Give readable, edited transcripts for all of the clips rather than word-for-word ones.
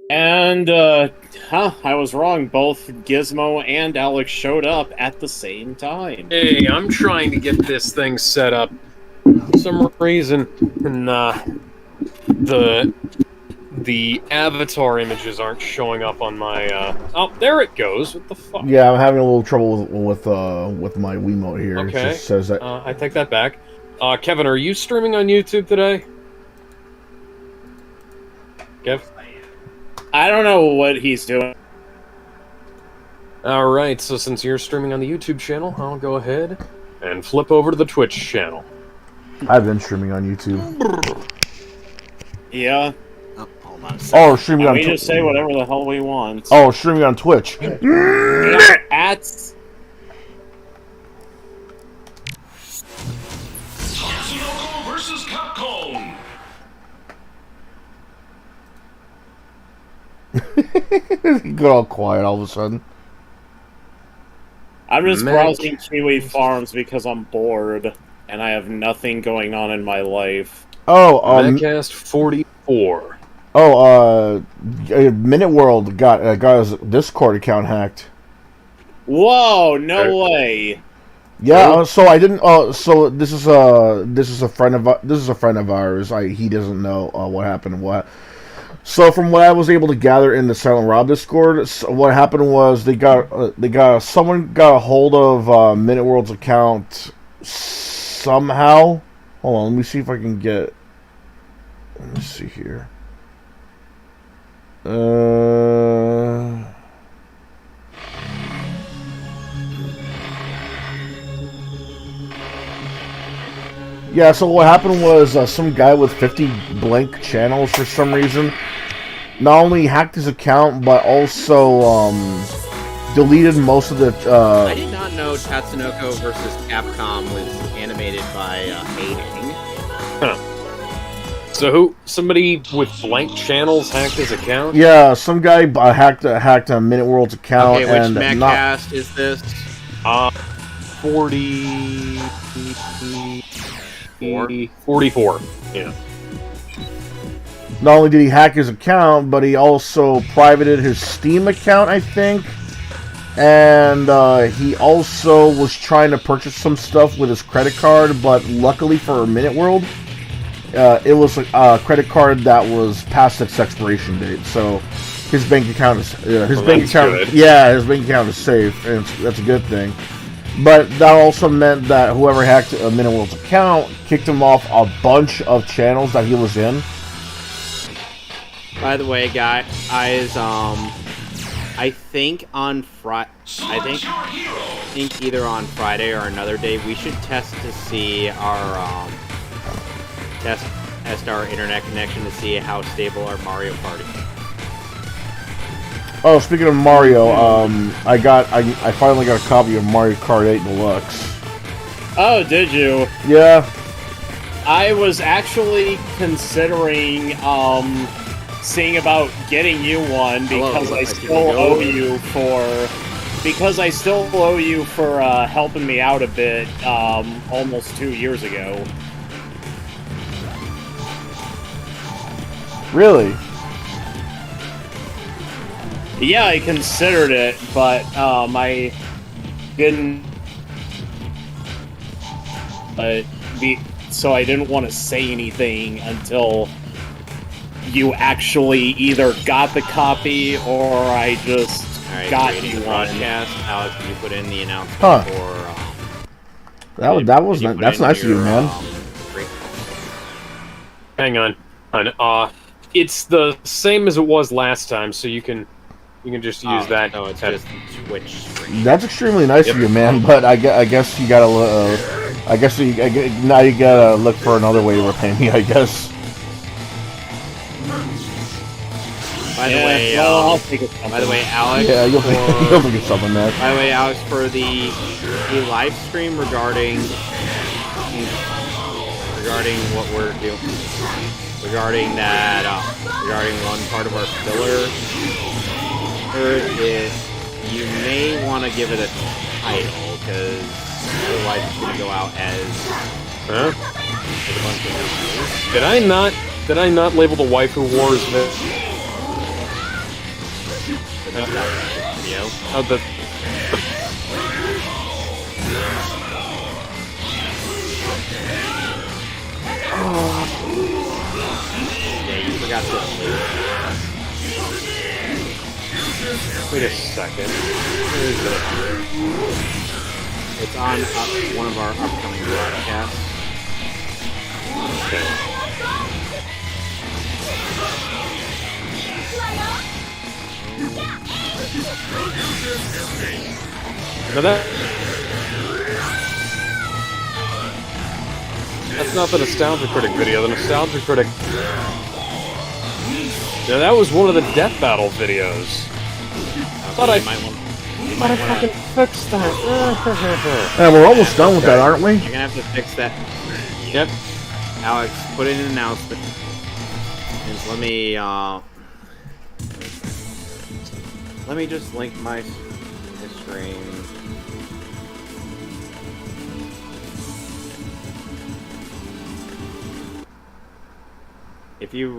And, I was wrong. Both Gizmo and Alex showed up at the same time. Hey, I'm trying to get this thing set up. For some reason, the avatar images aren't showing up on my, Oh, there it goes. What the fuck? Yeah, I'm having a little trouble with my Wiimote here. Okay. It just says that... I take that back. Kevin, are you streaming on YouTube today? Kev? I don't know what he's doing. Alright, so since you're streaming on the YouTube channel, I'll go ahead and flip over to the Twitch channel. I've been streaming on YouTube. Yeah. Oh, hold on a second. Oh, streaming on We Twitch. just say whatever the hell we want. Oh, streaming on Twitch. At... Tatsunoko versus Capcom. He got all quiet all of a sudden. I'm just browsing Kiwi Farms because I'm bored and I have nothing going on in my life. Oh, Madcast 44. Oh, Minute World got his Discord account hacked. Whoa! No way. Yeah, so I didn't. So this is a friend of ours. He doesn't know what happened. What? So from what I was able to gather in the Silent Rob Discord, what happened was someone got a hold of Minute World's account somehow. Hold on, let me see if I can get. Let me see here. Yeah, so what happened was some guy with 50 blank channels for some reason not only hacked his account, but also deleted most of the... I did not know Tatsunoko versus Capcom was animated by Hating. Huh. So somebody with blank channels hacked his account? Yeah, some guy hacked a Minute World's account. Okay, which and Metcast is this? 44. Yeah. Not only did he hack his account, but he also privated his Steam account, I think. And he also was trying to purchase some stuff with his credit card, but luckily for Minute World, it was a credit card that was past its expiration date. So his bank account is his bank account is safe, and that's a good thing. But that also meant that whoever hacked Minute World's account kicked him off a bunch of channels that he was in. By the way, guys, I think on either on Friday or another day we should test to see our test our internet connection to see how stable our Mario Party is. Oh, speaking of Mario, I finally got a copy of Mario Kart 8 Deluxe. Oh, did you? Yeah. I was actually considering seeing about getting you one because I still owe you for helping me out a bit almost 2 years ago. Really? Yeah, I considered it, but I didn't. So I didn't want to say anything until you actually either got the copy or I just got you one. Alex, can you put in the announcement for? That's nice of you, man. Hang on. It's the same as it was last time, so you can just use that. No, it's just Twitch stream. That's extremely nice of you, man. But I guess you gotta. Now you gotta look for another way to repay me, I guess. By the way, I'll take it. By the way, Alex. Yeah, you'll think of something, man. By the way, Alex, for the live stream regarding what we're doing, regarding one part of our filler, you may want to give it a title because otherwise it's going to go out as a bunch of numbers. Did I not label the Waifu Wars video? Oh, yeah, you forgot to wait a second. Where is it? It's on one of our upcoming broadcasts. Okay. Now that's not the Nostalgia Critic video. The Nostalgia Critic... Now that was one of the Death Battle videos. But I fucking fixed that. Yeah, we're almost done with that, aren't we? You're gonna have to fix that. Yep. Alex, put in an announcement. And let me just link my stream. If you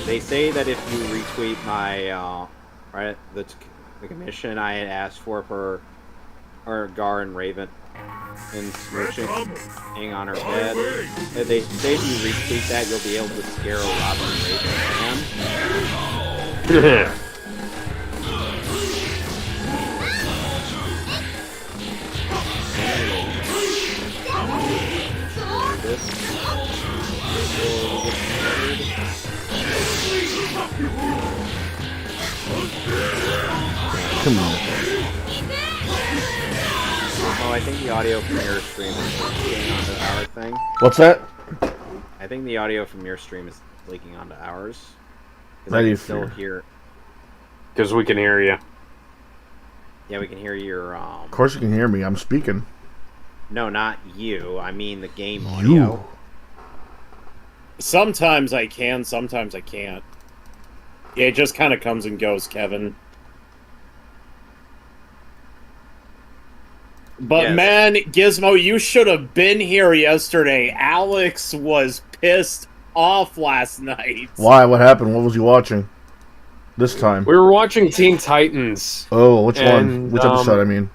they say that if you retweet my the commission I had asked for Gar and Raven and smooching on her bed, they say if you retweet that you'll be able to scare a Robin and Raven fan. Come on. Oh I think the audio from your stream is leaking onto our thing. What's that? I think the audio from your stream is leaking onto ours. Because How I do can you still feel? hear. Because we can hear you. Yeah, we can hear your. Of course you can hear me. I'm speaking. No, not you. I mean the game audio. You. Sometimes I can, sometimes I can't. It just kind of comes and goes, Kevin. But Yes. man, Gizmo, you should have been here yesterday. Alex was pissed off last night. Why? What happened? What was you watching? This time. We were watching Teen Titans. Oh, which one? And, Which episode? I mean.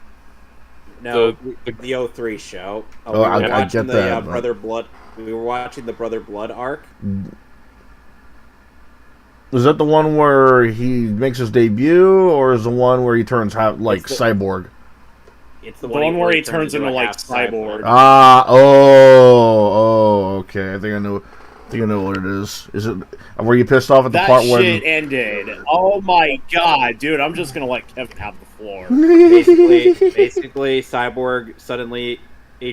No, The- the 03 show. Oh, we were I watching get the that, but- Brother Blood. We were watching the Brother Blood arc. Is that the one where he makes his debut, or is the one where he turns like It's the- cyborg? It's The one where he turns into into, a like, half cyborg. Okay. I think I know what it is. Is it? Were you pissed off at the That part shit when? ended. Oh my god, dude, I'm just gonna let Kevin have the floor. basically, Cyborg suddenly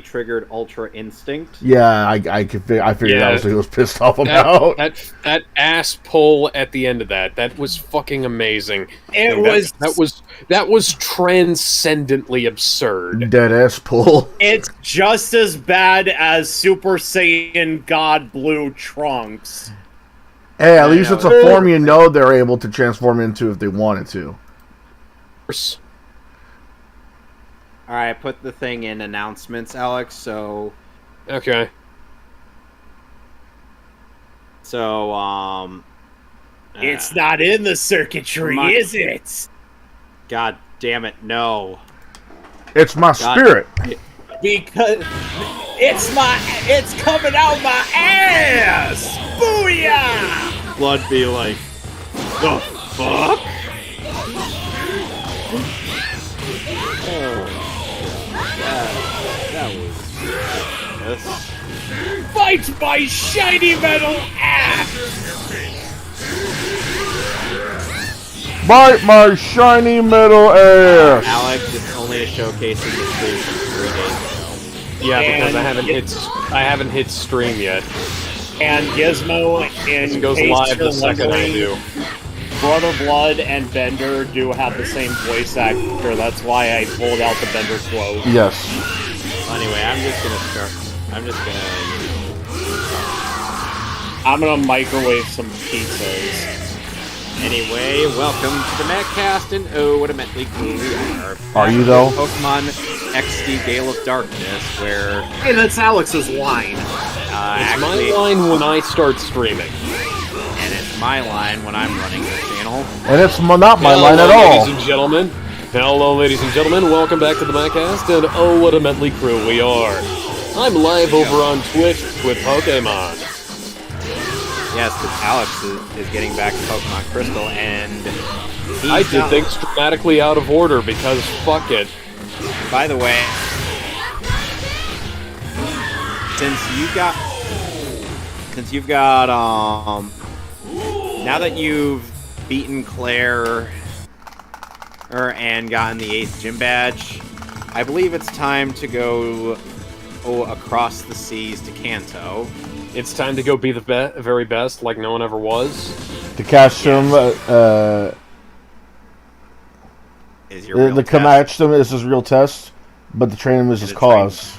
triggered Ultra Instinct. Yeah, I figured Yeah. that was what he was pissed off about. That ass pull at the end of that was fucking amazing. It And was. that was transcendently absurd. Dead ass pull. It's just as bad as Super Saiyan God Blue Trunks. Hey, at I least know. it's a form you know they're able to transform into if they wanted to. All right, put the thing in announcements, Alex. Okay. It's not in the circuitry, My- is it? God damn it, no. It's my spirit. Because it's coming out my ass! Booyah! Blood be like, the fuck? That was ridiculous. Fight my shiny metal ass! Bite my shiny metal ass. Alex is only showcasing the stream from 3 days ago. Yeah, because And I haven't hit stream yet. And Gizmo, It in goes case live you're the second I wondering, do. Brother Blood and Bender do have the same voice actor. That's why I pulled out the Bender quote. Yes. Anyway, I'm I'm gonna microwave some pizzas. Anyway, welcome to the Metcast, and oh, what a Metley crew we are. Are you, though? Pokemon XD Gale of Darkness, where Hey, that's Alex's line. It's actually, my line when I start streaming. and it's my line when I'm running the channel. And it's not my line at Hello, all. ladies and gentlemen. Hello, ladies and gentlemen. Welcome back to the Metcast, and oh, what a Metley crew we are. I'm live over on Twitch with Pokemon. Yes, because Alex is getting back to Pokemon Crystal, and I did things dramatically out of order because fuck it. By the way, since you've got now that you've beaten Claire and gotten the 8th gym badge, I believe it's time to go across the seas to Kanto. It's time to go be the very best, like no one ever was. To catch him, Is your real the test. catch him is his real test, but the train him is his it's cause.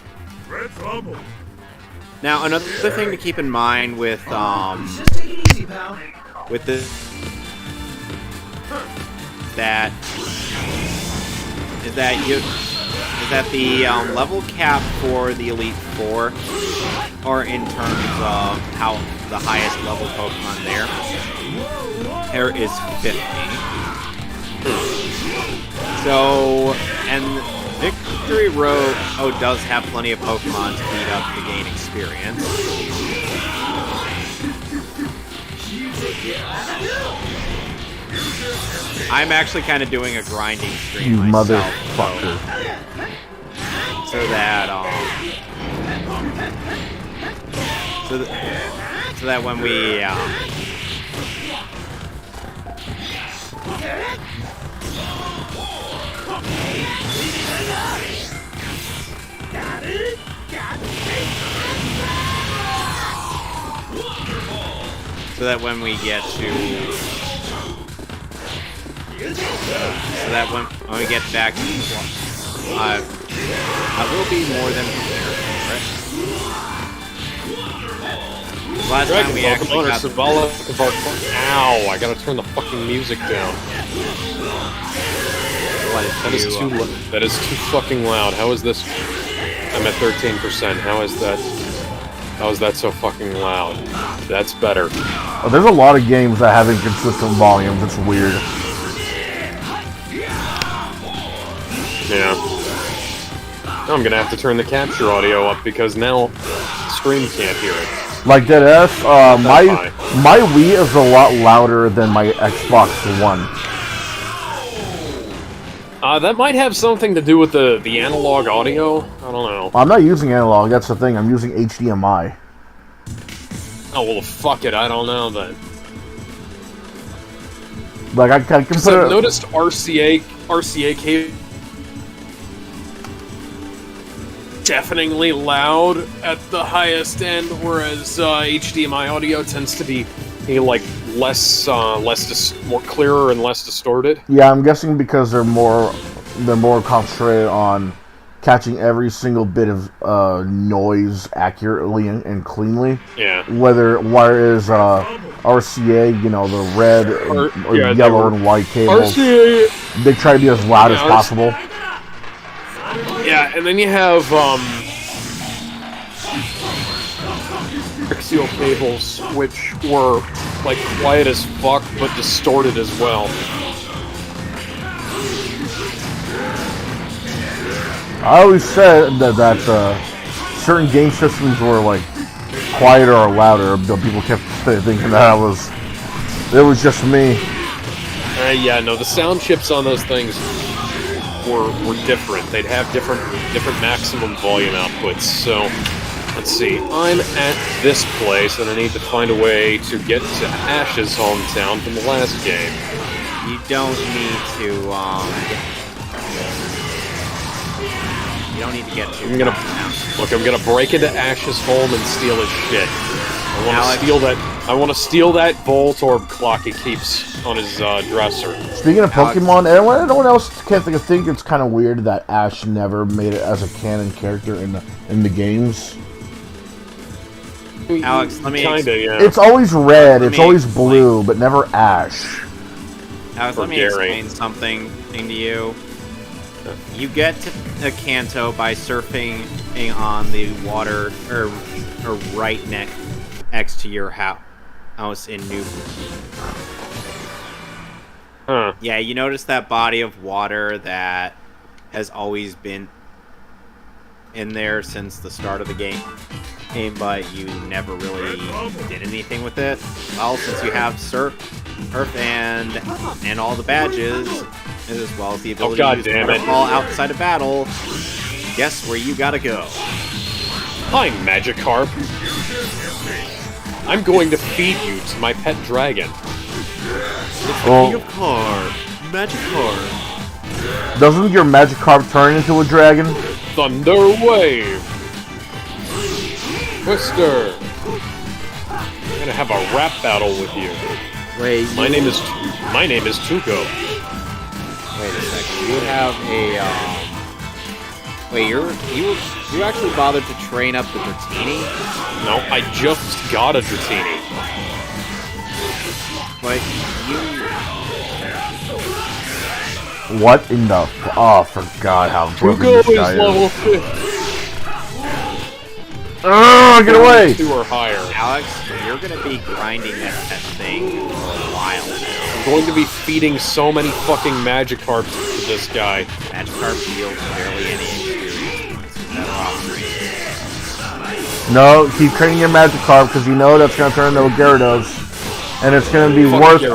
Now, another thing to keep in mind with this is that the level cap for the Elite Four, or in terms of how the highest level Pokemon there is 50. So, and Victory Road does have plenty of Pokemon to beat up to gain experience. I'm actually kind of doing a grinding stream You myself, motherfucker. so that so that when we So that when we get to... So that when we get back to... I will be more than prepared for it. Last time we actually got... Ow, I gotta turn the fucking music down. That is too fucking loud. How is this? I'm at 13%. How is that so fucking loud? That's better. Oh, there's a lot of games that have inconsistent volumes. It's weird. Yeah. I'm gonna have to turn the capture audio up because now the stream can't hear it. Like deadass, my Wii is a lot louder than my Xbox One. That might have something to do with the analog audio. I don't know. I'm not using analog, that's the thing. I'm using HDMI. Oh, well, fuck it. I don't know then. Like, I can put I've noticed RCA cable deafeningly loud at the highest end, whereas HDMI audio tends to be like more clearer and less distorted. Yeah, I'm guessing because they're more concentrated on catching every single bit of noise accurately and cleanly. Yeah. Whereas RCA, you know, the red or yellow and white cables, RCA, they try to be as loud as possible. Yeah, and then you have axial cables, which were like quiet as fuck but distorted as well. I always said that certain game systems were like quieter or louder, but people kept thinking that it was just me. Yeah, no, the sound chips on those things were different. They'd have different maximum volume outputs. So, let's see. I'm at this place, and I need to find a way to get to Ash's hometown from the last game. You don't need to, you don't need to get to... I'm gonna break into Ash's home and steal his shit. I want to steal that Voltorb clock he keeps on his dresser. Speaking of Pokemon, anyone else can't think it's kind of weird that Ash never made it as a canon character in the games? Alex, let me... yeah. It's always red, it's always blue, but never Ash. Alex, let me explain something to you. You get to Kanto by surfing on the water, or right next to your house in Newbury. Huh. Yeah, you notice that body of water that has always been in there since the start of the game, but you never really did anything with it. Well, since you have surf and all the badges, as well as the ability to use waterfall outside of battle, guess where you gotta go? Hi, Magikarp. I'm going to feed you to my pet dragon. It's the King of Carp, Magikarp. Doesn't your Magikarp turn into a dragon? Thunder Wave. Twister. I'm gonna have a rap battle with you. Wait, my name is Tuco. Wait a second. You have a Wait, you actually bothered to train up the Dratini? No, I just got a Dratini. But you... What in the... Oh, I forgot how broken this guy is. Level 50. Oh, get away! 2 or higher. Alex, you're gonna be grinding that thing for a while now. I'm going to be feeding so many fucking Magikarps to this guy. Magikarp yields barely any experience. Better off training. No, keep training your Magikarp because you know that's gonna turn into a Gyarados. And it's gonna be worth it.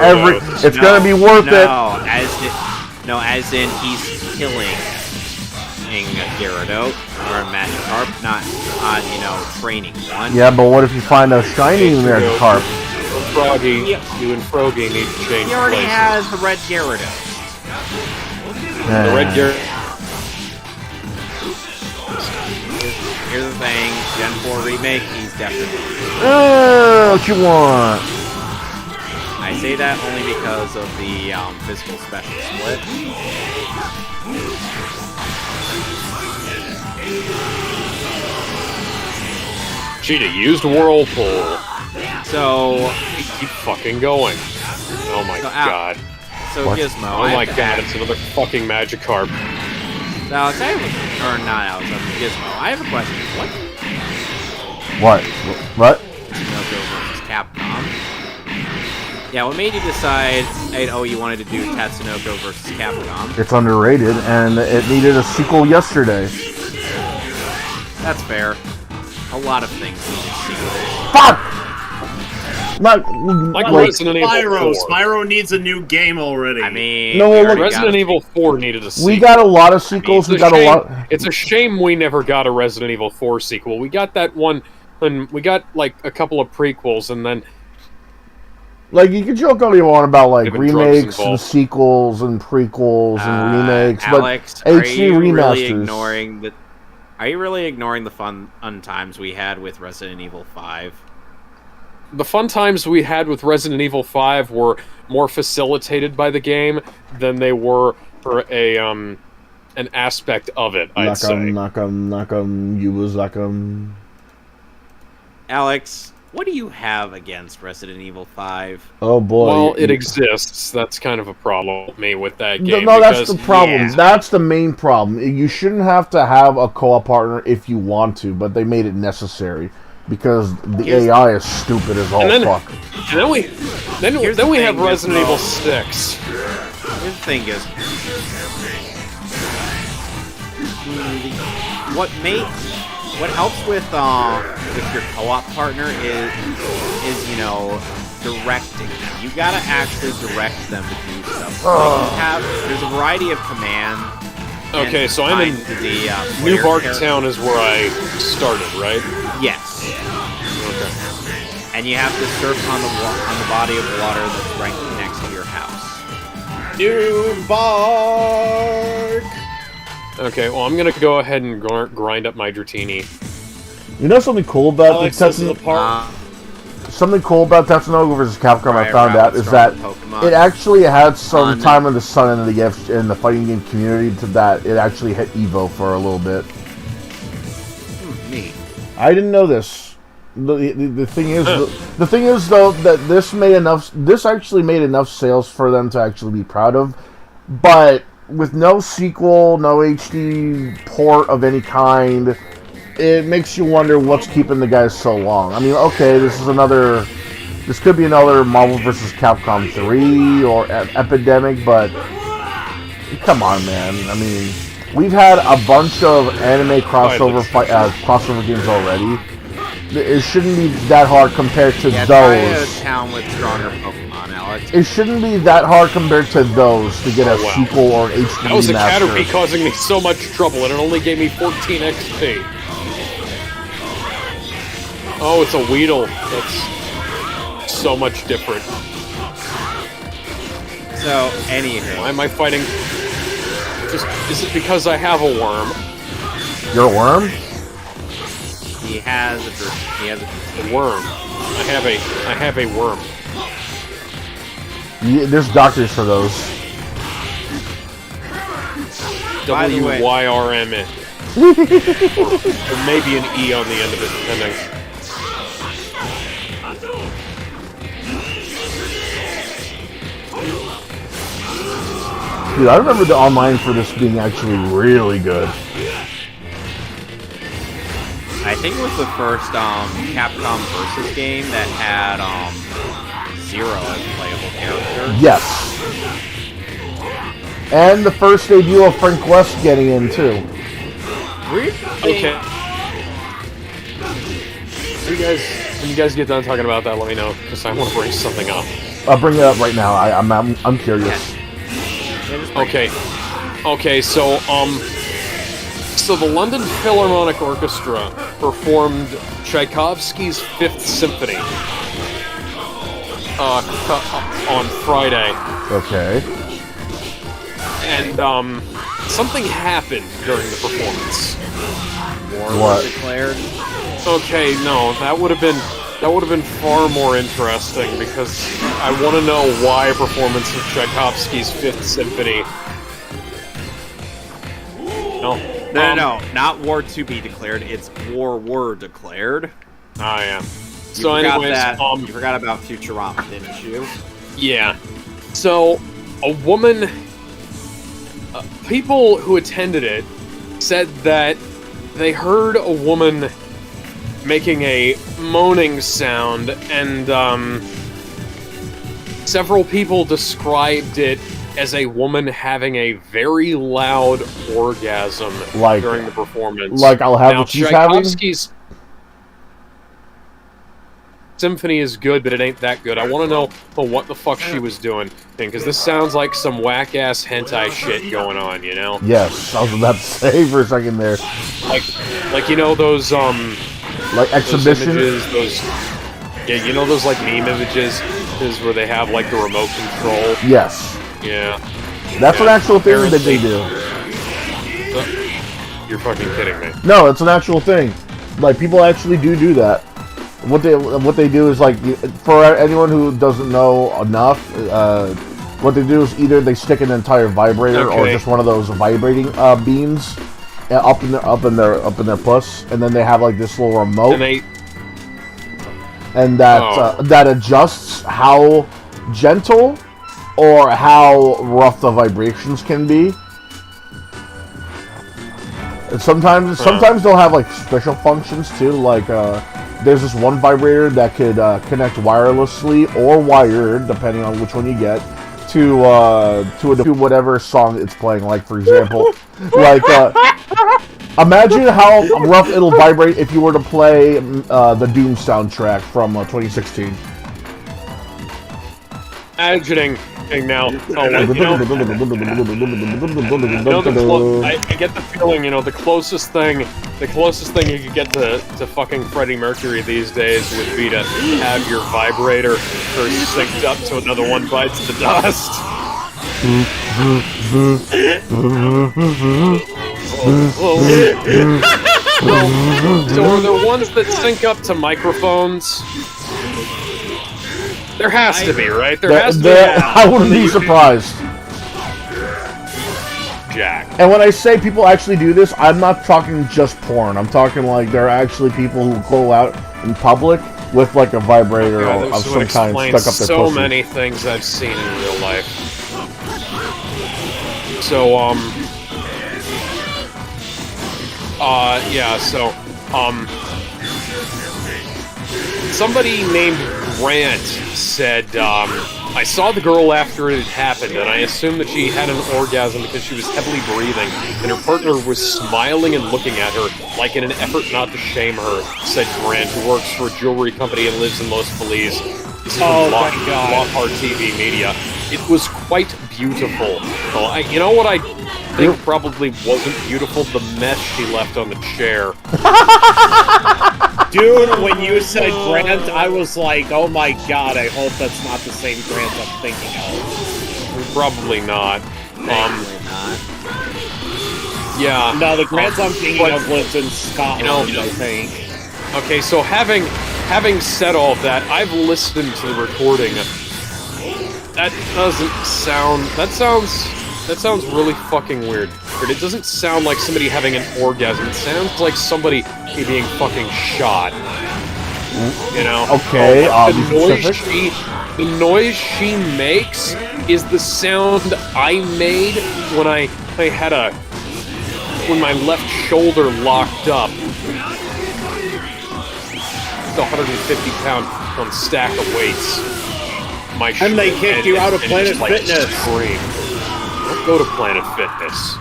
As in he's killing a Gyarados or a Magikarp, not training one. Yeah, but what if you find a shiny Magikarp? Froggy, you and Froggy need to change He already places. has the red Gyarados. The red Gyarados. Here's the thing, Gen 4 remake, he's definitely... What you want? I say that only because of the physical special split. Cheetah used Whirlpool. So, Keep fucking going. Oh my god. So What? Gizmo. Oh my god, it's another fucking Magikarp. So Alex, I have or not Alex, Gizmo. I have a question. What? Tatsunoko versus Capcom. Yeah, what made you decide, you wanted to do Tatsunoko versus Capcom? It's underrated, and it needed a sequel yesterday. That's fair. A lot of things need a sequel. Fuck! Not Like like, Resident Evil 4. Spyro needs a new game already. I mean, No, we look, already Resident got Evil 4 needed a sequel. we got a lot of sequels. We got a lot. It's a shame we never got a Resident Evil 4 sequel. We got that one, and we got like a couple of prequels, and then Like, you can joke all you want about like Even drugs remakes and involved. sequels and prequels and remakes, Alex, but are HD you really remasters. ignoring the? Are you really ignoring the fun times we had with Resident Evil 5? the fun times we had with Resident Evil 5 were more facilitated by the game than they were for a an aspect of it, I'd say. Knock 'em, you was like 'em. Alex, what do you have against Resident Evil 5? Oh boy. Well, it exists. That's kind of a problem with me with that game. No, that's because the problem. yeah. That's the main problem. You shouldn't have to have a co-op partner if you want to, but they made it necessary because the AI is stupid as all And then- fuck. And then we Here's the we thing, have Resident Gizmo. Evil 6. Here's the thing is, what helps with your co-op partner is directing them. You gotta actually direct them to do stuff. Like there's a variety of commands. Okay, so I'm in the New player Bark character. Town is where I started, right? Yes, Okay. and you have to surf on the body of water that's right next to your house. New Bark! Okay, well, I'm gonna go ahead and grind up my Dratini. You know something cool about Alex, the this is the Tetsun- part. something cool about Tatsunoko vs. Capcom I Right, found right, out with is that strong Pokemon. it actually had some Fun. time in the sun in the fighting game community to that it actually hit Evo for a little bit. Neat. I didn't know this. The thing is the thing is though that this actually made enough sales for them to actually be proud of, but with no sequel, no HD port of any kind, it makes you wonder what's keeping the guys so long. I mean, okay, this could be another Marvel vs. Capcom 3 or Epidemic, but come on, man. I mean, we've had a bunch of anime crossover games already. It shouldn't be that hard compared to Yeah, try a those. town with stronger Pokemon, Alex. It shouldn't be that hard compared to those to get a Oh, wow. sequel or an HD That was a remaster. Caterpie causing me so much trouble, and it only gave me 14 XP. Oh, it's a Weedle. That's so much different. So, anywho. Why am I fighting? Is it because I have a worm? You're a worm? He has a A worm. I have a worm. There's doctors for those. By the way- WYRM it. Or maybe an E on the end of it, depending. Dude, I remember the online for this being actually really good. I think it was the first Capcom Versus game that had Zero as a playable character. Yes. And the first debut of Frank West getting in, too. Okay. When you guys get done talking about that, let me know, because I want to bring something up. I'll bring it up right now. I'm curious. Okay, so the London Philharmonic Orchestra performed Tchaikovsky's Fifth Symphony on Friday, Okay. and something happened during the performance. War What? was declared. Okay, no, that would have been That would have been far more interesting, because I want to know why a performance of Tchaikovsky's Fifth Symphony... No, not war to be declared. It's war were declared. Ah, yeah. You So forgot anyways, that. You forgot about Futurama, didn't you? Yeah. So, a woman... people who attended it said that they heard a woman making a moaning sound, and several people described it as a woman having a very loud orgasm during the performance. Like I'll have now, what she's having? Tchaikovsky's symphony is good, but it ain't that good. I want to know what the fuck she was doing, because this sounds like some whack-ass hentai shit going on, you know? Yes, I was about to say for a second there. Like you know those like exhibition images, yeah, you know those like meme images is where they have like the remote control. Yes, Yeah, that's an actual thing that they do. You're fucking kidding me. No, it's an actual thing. Like people actually do that. What they do is like, for anyone who doesn't know enough, what they do is either they stick an entire vibrator or just one of those vibrating beams up in their puss, and then they have like this little remote, and that adjusts how gentle or how rough the vibrations can be. And sometimes they'll have like special functions too, like there's this one vibrator that could connect wirelessly or wired, depending on which one you get, to whatever song it's playing. Like for example, like imagine how rough it'll vibrate if you were to play the Doom soundtrack from 2016. Imagining now. I get the feeling, the closest thing you could get to fucking Freddie Mercury these days would be to have your vibrator first synced up to another one bites the dust. So are there ones that sync up to microphones? There has to be, right? There has to be. I wouldn't be surprised. Jack. And when I say people actually do this, I'm not talking just porn. I'm talking like there are actually people who go out in public with like a vibrator of some kind stuck up their so pussy. many things I've seen in real life. So, somebody named Grant said, I saw the girl after it had happened, and I assumed that she had an orgasm because she was heavily breathing, and her partner was smiling and looking at her, like in an effort not to shame her, said Grant, who works for a jewelry company and lives in Los Feliz. This is from Lockhart TV Media. It was quite beautiful. Well, you know what I think probably wasn't beautiful? The mess she left on the chair. Dude, when you said Grant, I was like, oh my god, I hope that's not the same Grant I'm thinking of. Probably not. Yeah. No, the Grant I'm thinking of lives in Scotland, I think. Okay, so having said all of that, I've listened to the recording. That sounds really fucking weird. It doesn't sound like somebody having an orgasm. It sounds like somebody being fucking shot. You know? Okay, the noise she makes is the sound I made when when my left shoulder locked up. The 150-pound stack of weights. And they kicked you out of Planet Fitness. Don't go to Planet Fitness.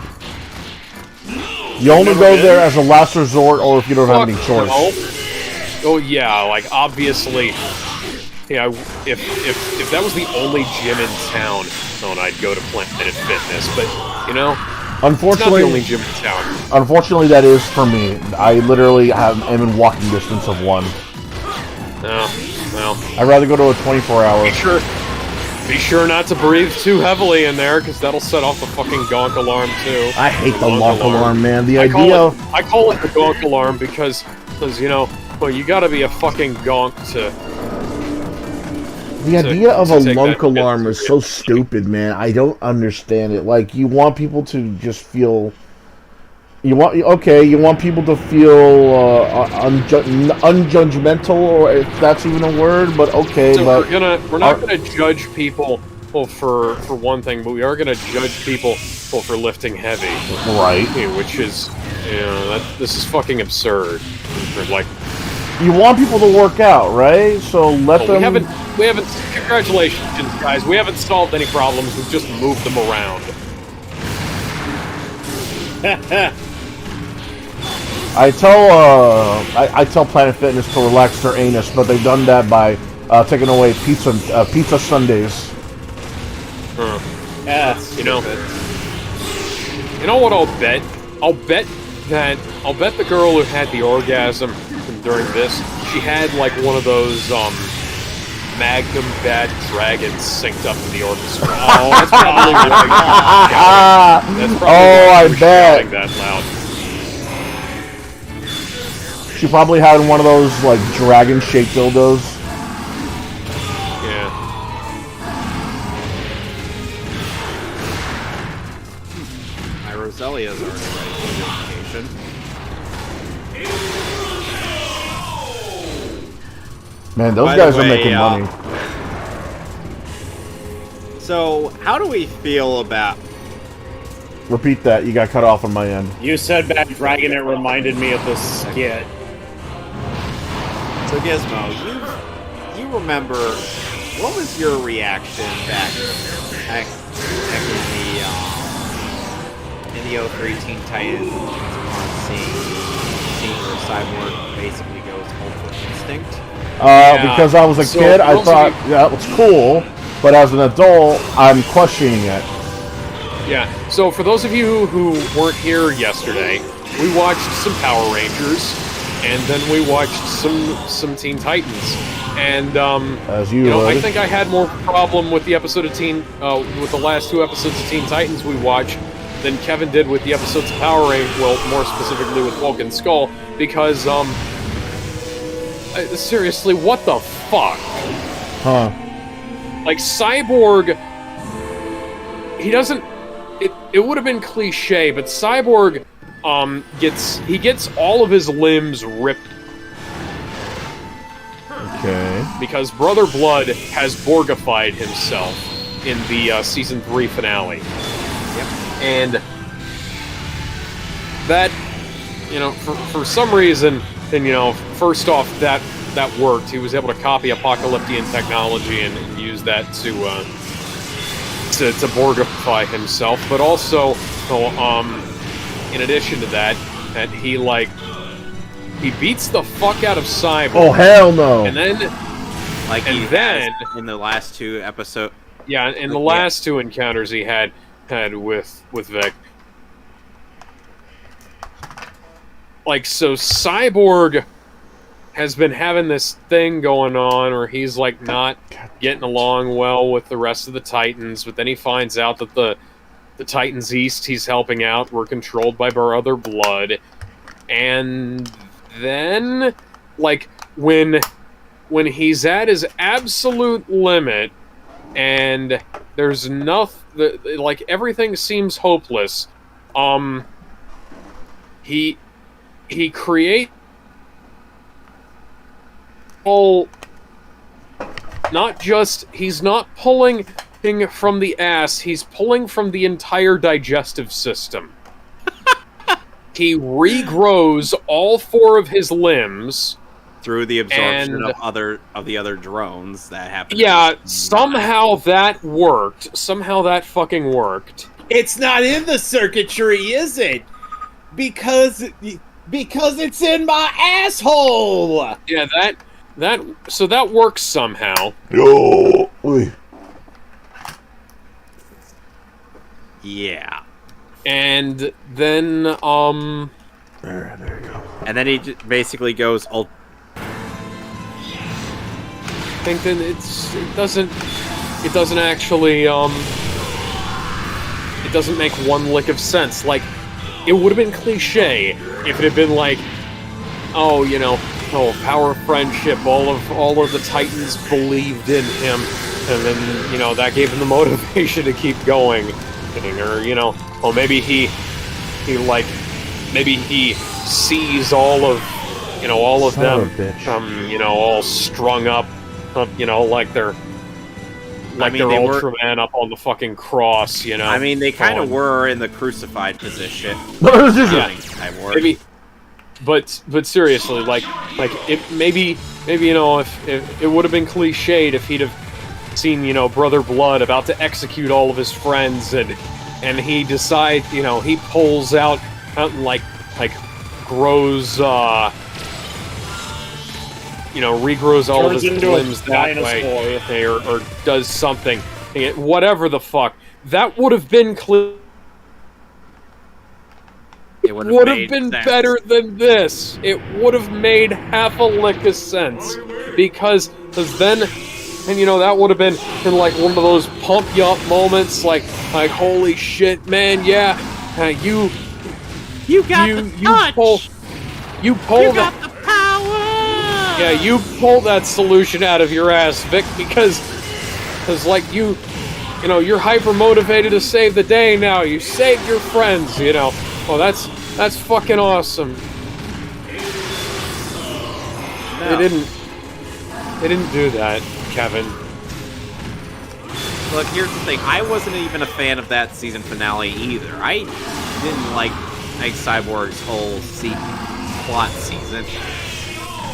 You only go there as a last resort, or if you don't have any choice. No. Oh yeah, like obviously. Yeah, if that was the only gym in town, then I'd go to Planet Fitness. But unfortunately, it's not the only gym in town. Unfortunately, that is for me. I literally am in walking distance of one. Oh, well. I'd rather go to a 24-hour. Be sure not to breathe too heavily in there, because that'll set off the fucking gonk alarm too. I hate the gonk alarm, man. I call it the gonk alarm because Well, you gotta be a fucking gonk to... The idea of a take lunk that alarm bit. is so stupid, man. I don't understand it. Like, you want people to just feel... You want people to feel unjudgmental, or if that's even a word, but okay, So but... we're not gonna judge people for one thing, but we are gonna judge people for lifting heavy. Right. Which is, this is fucking absurd. Like, You want people to work out, right? So let them... we haven't, congratulations, guys, we haven't solved any problems, we've just moved them around. I tell Planet Fitness to relax their anus, but they've done that by taking away pizza Sundays. Yeah, You know what I'll bet? I'll bet the girl who had the orgasm during this, she had like one of those Magnum Bad Dragons synced up to the orchestra. Oh, that's probably why. That's probably why I she was bet. shouting that loud. She probably had one of those like dragon-shaped dildos. Yeah. My Roselia's already ready for vacation. Man, those By guys the are way, making money. So, how do we feel about... Repeat that. You got cut off on my end. you said Bad Dragon, it reminded me of this skit. So, Gizmo, you remember... What was your reaction back in the 03 Teen Titans on seeing where Cyborg basically goes Ultra Instinct? Because I was a kid, I thought that was cool, but as an adult, I'm questioning it. Yeah. So for those of you who weren't here yesterday, we watched some Power Rangers, and then we watched some Teen Titans. And As you would. I think I had more problem with the episode of with the last two episodes of Teen Titans we watched than Kevin did with the episodes of Power Rangers. Well, more specifically with Hulk and Skull, because seriously, what the fuck? Huh. Like, Cyborg, he doesn't... It would have been cliche, but Cyborg, gets all of his limbs ripped. Okay. Because Brother Blood has Borgified himself in the Season 3 finale. Yep. And that, for some reason, and, first off, that worked. He was able to copy Apocalyptian technology and use that to Borgify himself, but also, in addition to that he beats the fuck out of Cyborg. Oh, hell no. And then, in the last two episodes... Yeah, in the last two encounters he had with Vic. Like, so Cyborg has been having this thing going on where he's, like, not getting along well with the rest of the Titans, but then he finds out that the Titans East he's helping out were controlled by Brother Blood. And then, like, when he's at his absolute limit and there's nothing, like, everything seems hopeless, he creates he's not pulling from the ass, he's pulling from the entire digestive system. He regrows all four of his limbs through the absorption of the other drones that happened. Yeah, somehow that worked. Somehow that fucking worked. It's not in the circuitry, is it? Because it's in my asshole. Yeah, so that works somehow. Yo. Yeah. And then there you go. And then he basically goes I think that it doesn't actually it doesn't make one lick of sense. Like, it would have been cliche if it had been like, oh, power of friendship. All of the Titans believed in him, and then that gave him the motivation to keep going. Or or maybe he sees all of Son them of a bitch. all strung up, like they're Ultraman up on the fucking cross. I mean, they kind of going- were in the crucified position. Yeah. Cyborg. Maybe, but seriously, like maybe if it would have been cliched if he'd have seen Brother Blood about to execute all of his friends, and he decides he pulls out and like grows regrows all of Turns his into a limbs that way, dinosaur. or does something, whatever the fuck, that would have been It would have made been sense. better than this. It would have made half a lick of sense, because then, and that would have been in like one of those pump you up moments, like holy shit, man, yeah, you got the touch. you pull the power. yeah, you pull that solution out of your ass, Vic, because like you're hyper motivated to save the day now. You saved your friends, Oh, that's fucking awesome. No. They didn't do that, Kevin. Look, here's the thing. I wasn't even a fan of that season finale either. I didn't like Cyborg's whole plot season,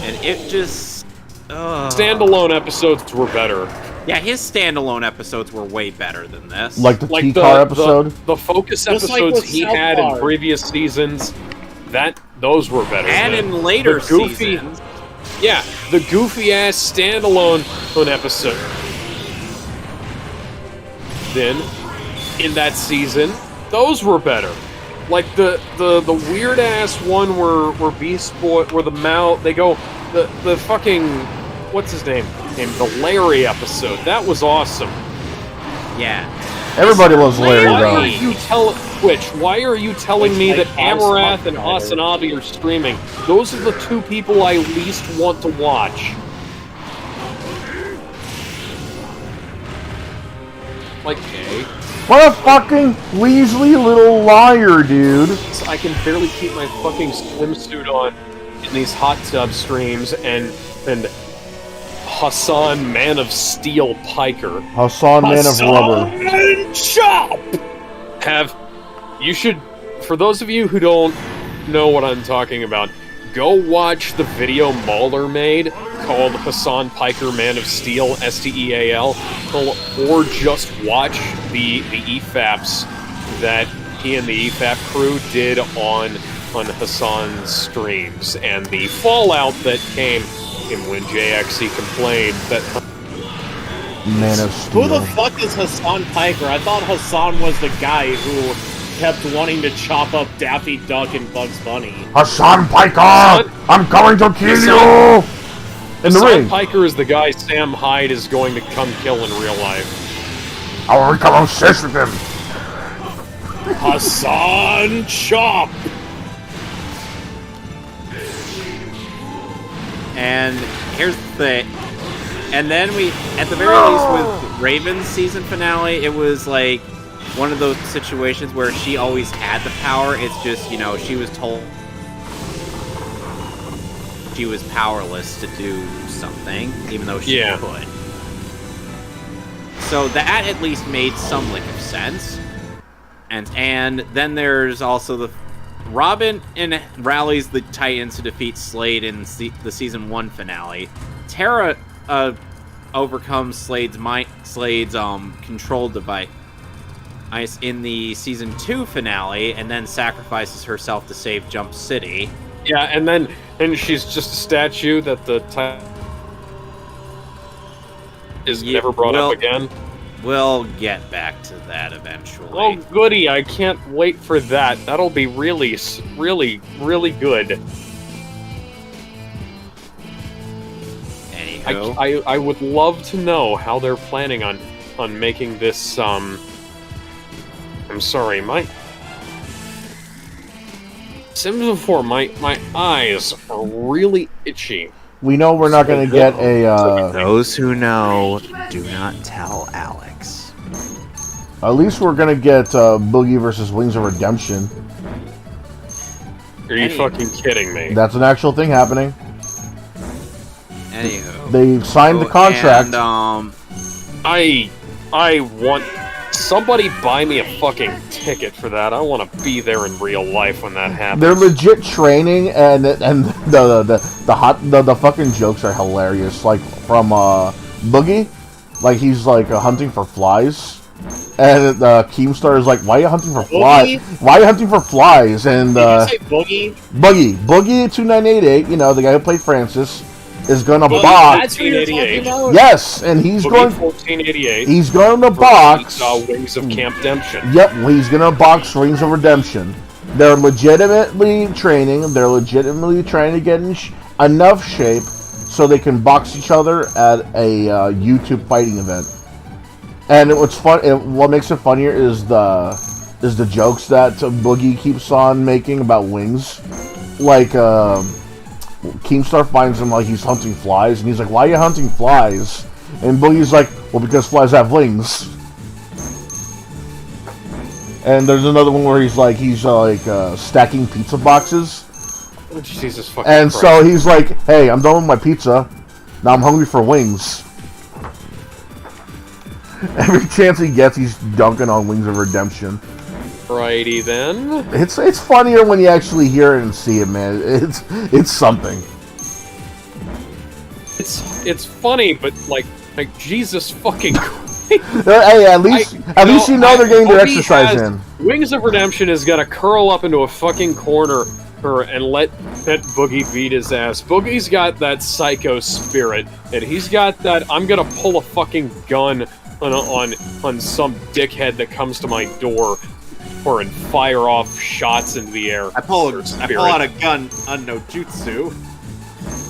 and it just Standalone episodes were better. Yeah, his standalone episodes were way better than this. Like the T-Car episode? The focus Just like episodes with he South had in Park. previous seasons, those were better. and than in later the goofy, seasons. yeah, the goofy-ass standalone episode. Then, in that season, those were better. Like the weird-ass one where Beast Boy, where they go, the fucking, what's his name? The Larry episode. That was awesome. Yeah. Everybody loves Larry, Why though. are you why are you telling me that Amarath and Asanabi are streaming? Those are the two people I least want to watch. Like, What a fucking Weasley little liar, dude. I can barely keep my fucking swimsuit on in these hot tub streams, and Hassan, Man of Steel Piker, Hassan, man of rubber. Chop! you should, for those of you who don't know what I'm talking about, go watch the video Mahler made called Hassan Piker, Man of Steel, STEAL, or just watch the EFAPs that he and the EFAP crew did on Hassan's streams, and the fallout that came when JXE complained that Man of Steel. Who the fuck is Hassan Piker? I thought Hassan was the guy who kept wanting to chop up Daffy Duck and Bugs Bunny. Hassan Piker! I'm going to kill you! In the Hassan ring. Piker is the guy Sam Hyde is going to come kill in real life. I will become obsessed with him. Hassan Chop! And here's the thing. And then at the very least, with Raven's season finale, it was like one of those situations where she always had the power. It's just, she was told she was powerless to do something, even though she could. So that at least made some lick of sense. And then there's also the Robin rallies the Titans to defeat Slade in the season 1 finale. Terra overcomes Slade's control device in the season 2 finale, and then sacrifices herself to save Jump City. Yeah, and she's just a statue that the is never brought up again. We'll get back to that eventually. Oh, goody! I can't wait for that. That'll be really, really, really good. Anywho. I would love to know how they're planning on making this. I'm sorry, Sims 4, my eyes are really itchy. We know we're not going to get a. Those who know, do not tell Alex. At least we're going to get Boogie versus Wings of Redemption. Are you fucking kidding me? That's an actual thing happening. Anywho, They signed the contract. And, I want somebody buy me a fucking ticket for that. I want to be there in real life when that happens. They're legit training, and the fucking jokes are hilarious. Like from Boogie, like he's like hunting for flies, and Keemstar is like, "Why are you hunting for flies? Why are you hunting for flies?" And Did you say Boogie? Boogie 2988, you know, the guy who played Francis, is gonna Boogie, box. That's who you're talking about? Yes, and he's Boogie going. 1488. He's going to box. Wings of Camp Redemption. Yep, he's gonna box Rings of Redemption. They're legitimately training. They're legitimately trying to get in enough shape so they can box each other at a YouTube fighting event. And what's fun? What makes it funnier is the jokes that Boogie keeps on making about wings, like. Keemstar finds him like he's hunting flies, and he's like, "Why are you hunting flies?" And Boogie's like, "Well, because flies have wings." And there's another one where he's stacking pizza boxes. Oh, Jesus fucking And Christ. so he's like, "Hey, I'm done with my pizza. Now I'm hungry for wings." Every chance he gets, he's dunking on Wings of Redemption. Righty then. It's funnier when you actually hear it and see it, man. It's something. It's funny, but like Jesus fucking Christ. Hey, at least you know they're getting their exercise in. Wings of Redemption is gonna curl up into a fucking corner and let Boogie beat his ass. Boogie's got that psycho spirit, and he's got that I'm gonna pull a fucking gun on some dickhead that comes to my door and fire off shots into the air. I pull out a gun on no jutsu.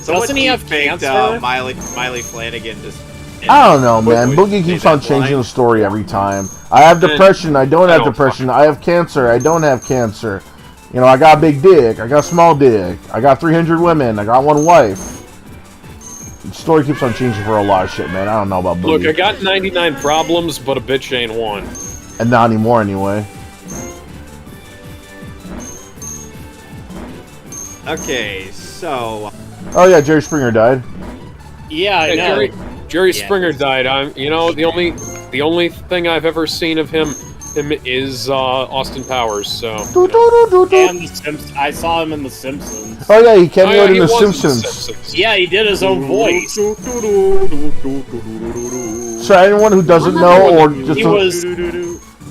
Doesn't he have faked cancer? Miley Flanagan just... I don't know, man. Boogie keeps on changing the story every time. I have depression. I don't have depression. I have cancer. I don't have cancer. You know, I got a big dick. I got a small dick. I got 300 women. I got one wife. The story keeps on changing for a lot of shit, man. I don't know about Boogie. Look, I got 99 problems, but a bitch ain't one. And not anymore, anyway. Okay, so... Oh yeah, Jerry Springer died. Yeah, I know. Jerry Springer died. The only thing I've ever seen of him is Austin Powers. So. And I saw him in The Simpsons. Oh yeah, he cameoed in The Simpsons. Yeah, he did his own voice. So anyone who doesn't know, or just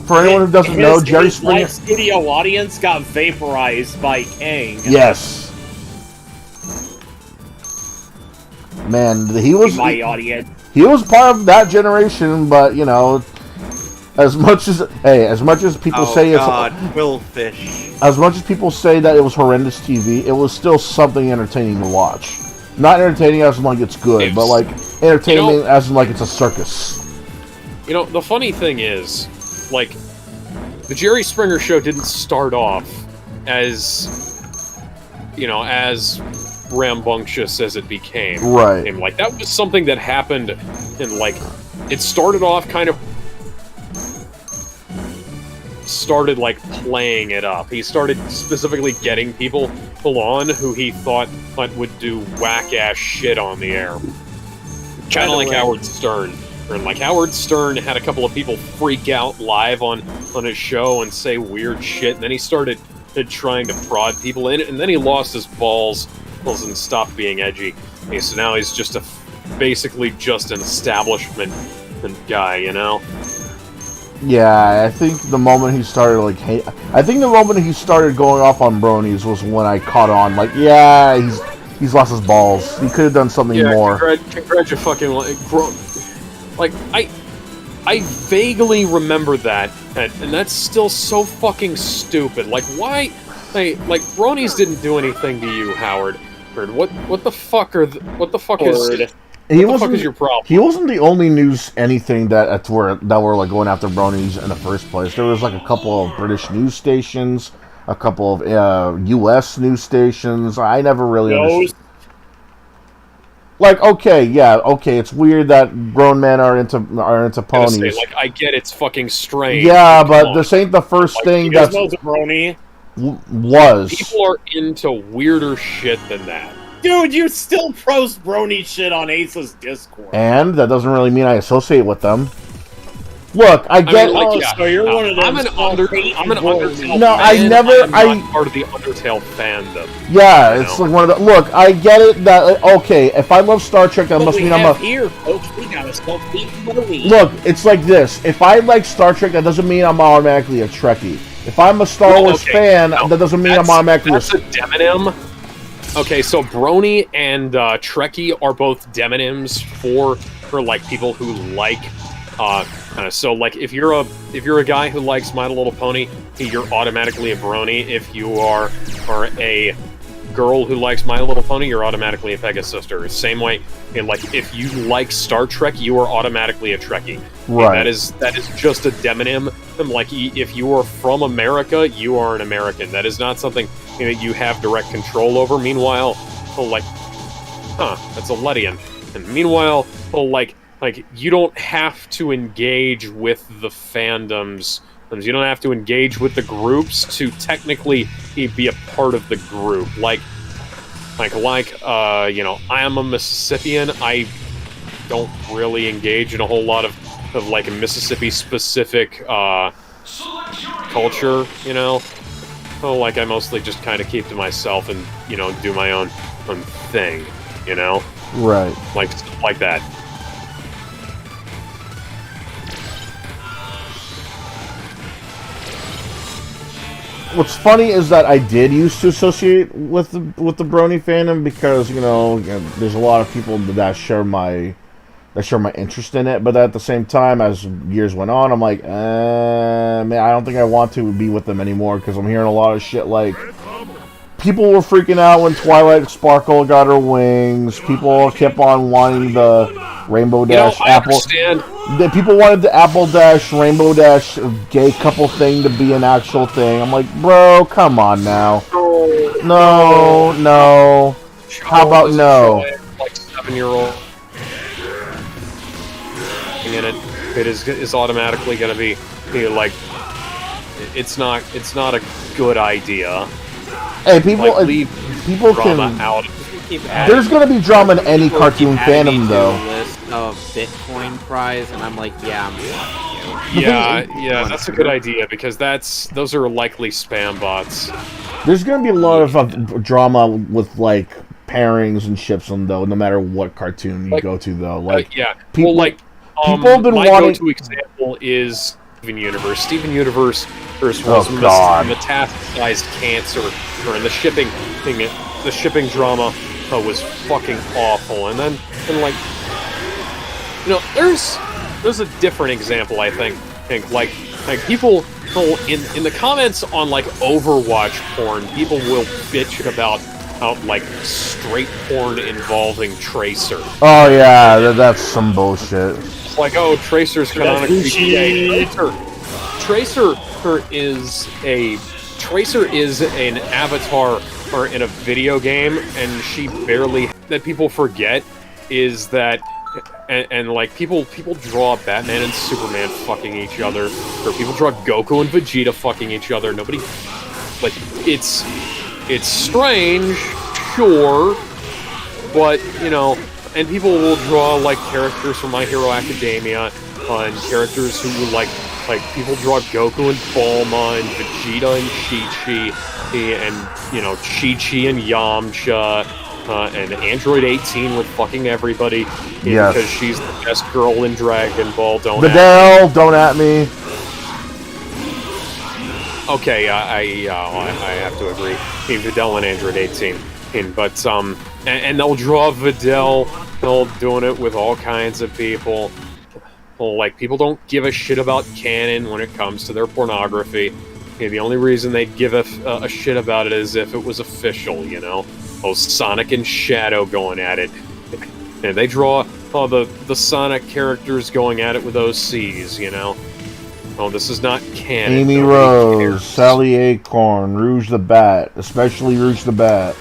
for anyone who doesn't know, Jerry Springer. His live studio audience got vaporized by Kang. Yes. Man, he was my audience. He was part of that generation, but you know, as much as people say Quillfish. as much as people say that it was horrendous TV, it was still something entertaining to watch. Not entertaining as in like it's good, but like entertaining as in like it's a circus. You know, the funny thing is, like, the Jerry Springer Show didn't start off as, you know, as rambunctious as it became. Right. And, like, that was something that happened, and, like, it started off kind of... started, like, playing it up. He started specifically getting people on who he thought would do whack-ass shit on the air. Kind of like Howard Stern. And, like, Howard Stern had a couple of people freak out live on his show and say weird shit, and then he started trying to prod people in it, and then he lost his balls and stopped being edgy. Okay, so now he's just basically just an establishment guy, you know? Yeah, I think the moment he started going off on bronies was when I caught on. Like, yeah, he's lost his balls. He could have done something more. Like, I vaguely remember that, and that's still so fucking stupid. Like, why? Like, bronies didn't do anything to you, Howard. What the fuck is your problem? He wasn't the only news anything that were like going after bronies in the first place. There was like a couple of British news stations. a couple of U.S. news stations. I never really understood. Like, okay, it's weird that grown men are into ponies. Say, like, I get it's fucking strange. Yeah, but this ain't the first thing that's Gizmo's a brony. Was. People are into weirder shit than that. Dude, you still post brony shit on Ace's Discord. And that doesn't really mean I associate with them. Look, I get. So you're one of those. I'm an Undertale. No, I never. I'm not part of the Undertale fandom. Yeah, it's like one of the. Look, I get it that okay, if I love Star Trek, that must mean I'm a. Here, folks, we got a movie. Look, it's like this. If I like Star Trek, that doesn't mean I'm automatically a Trekkie. If I'm a Star Wars fan, that doesn't mean I'm automatically that's a demonym. Okay, so Brony and Trekkie are both demonyms for like people who like. So like if you're a guy who likes My Little Pony, you're automatically a brony. If you are a girl who likes My Little Pony, you're automatically a Pegasister. Same way, like if you like Star Trek, you are automatically a Trekkie. Right. That is just a demonym. Like if you are from America, you are an American. That is not something that you have direct control over. Meanwhile, that's a Lettian. And meanwhile, like you don't have to engage with the fandoms. You don't have to engage with the groups to technically be a part of the group. I am a Mississippian. I don't really engage in a whole lot of like Mississippi specific culture. Like I mostly just kind of keep to myself and do my own thing. Right. Like that. What's funny is that I did used to associate with the Brony fandom because there's a lot of people that share my interest in it, but at the same time, as years went on, I'm like, man, I don't think I want to be with them anymore because I'm hearing a lot of shit like people were freaking out when Twilight Sparkle got her wings. People kept on wanting the Rainbow Dash Apple. People wanted the Apple Dash, Rainbow Dash gay couple thing to be an actual thing. I'm like, bro, come on now. No. How about no? Like 7-year-old. And it is automatically going to be like it's not a good idea. Hey, people can. Out. There's going to be drama in any cartoon fandom, though. List of Bitcoin prize, and I'm like, yeah, I'm fucking you. Yeah, that's a good idea because those are likely spam bots. There's going to be a lot of drama with like pairings and ships, though, no matter what cartoon you go to, though. People have been my wanting. Go-to example is Steven Universe. Steven Universe was metastasized cancer, and the shipping thing, the shipping drama was fucking awful. And there's a different example. I think like people in the comments on like Overwatch porn, people will bitch about like straight porn involving Tracer. Oh yeah, that's some bullshit. It's like, oh, Tracer's canonically gay. Tracer is an avatar or in a video game, and she barely. That people forget is that, and like people draw Batman and Superman fucking each other, or people draw Goku and Vegeta fucking each other. Nobody, like, it's strange, sure, but and people will draw like characters from My Hero Academia, and characters who like people draw Goku and Bulma and Vegeta and Chi-Chi, and Chi-Chi and Yamcha, and Android 18 with fucking everybody, because she's the best girl in Dragon Ball. Don't at me. Okay, I have to agree. Videl and Android 18, but and they'll draw Videl. They'll doing it with all kinds of people. Well, like, people don't give a shit about canon when it comes to their pornography. The only reason they'd give a shit about it is if it was official, Oh, Sonic and Shadow going at it. And they draw the Sonic characters going at it with OCs, Oh, this is not canon. Amy Nobody Rose, cares. Sally Acorn, Rouge the Bat, especially Rouge the Bat.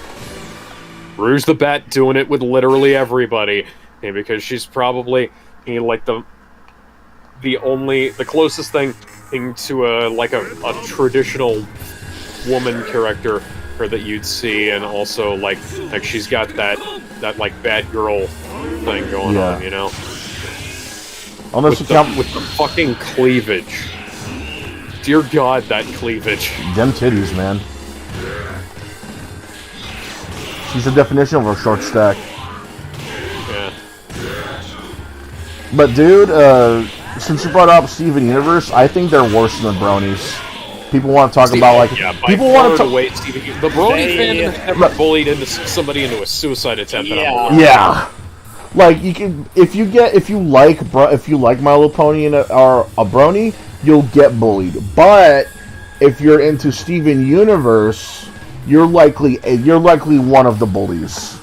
Rouge the Bat doing it with literally everybody, because she's probably like the closest thing to a traditional woman character that you'd see, and also like she's got that like bad girl thing going on, you know. Unless with you count with the fucking cleavage. Dear God, that cleavage. them titties, man. She's the definition of a short stack. Yeah. But dude, since you brought up Steven Universe, I think they're worse than the Bronies. People want to talk about like people want to talk. The Brony fandom has never bullied somebody into a suicide attempt. Yeah. Like you can, if you like My Little Pony or a Brony, you'll get bullied. But if you're into Steven Universe, you're likely one of the bullies.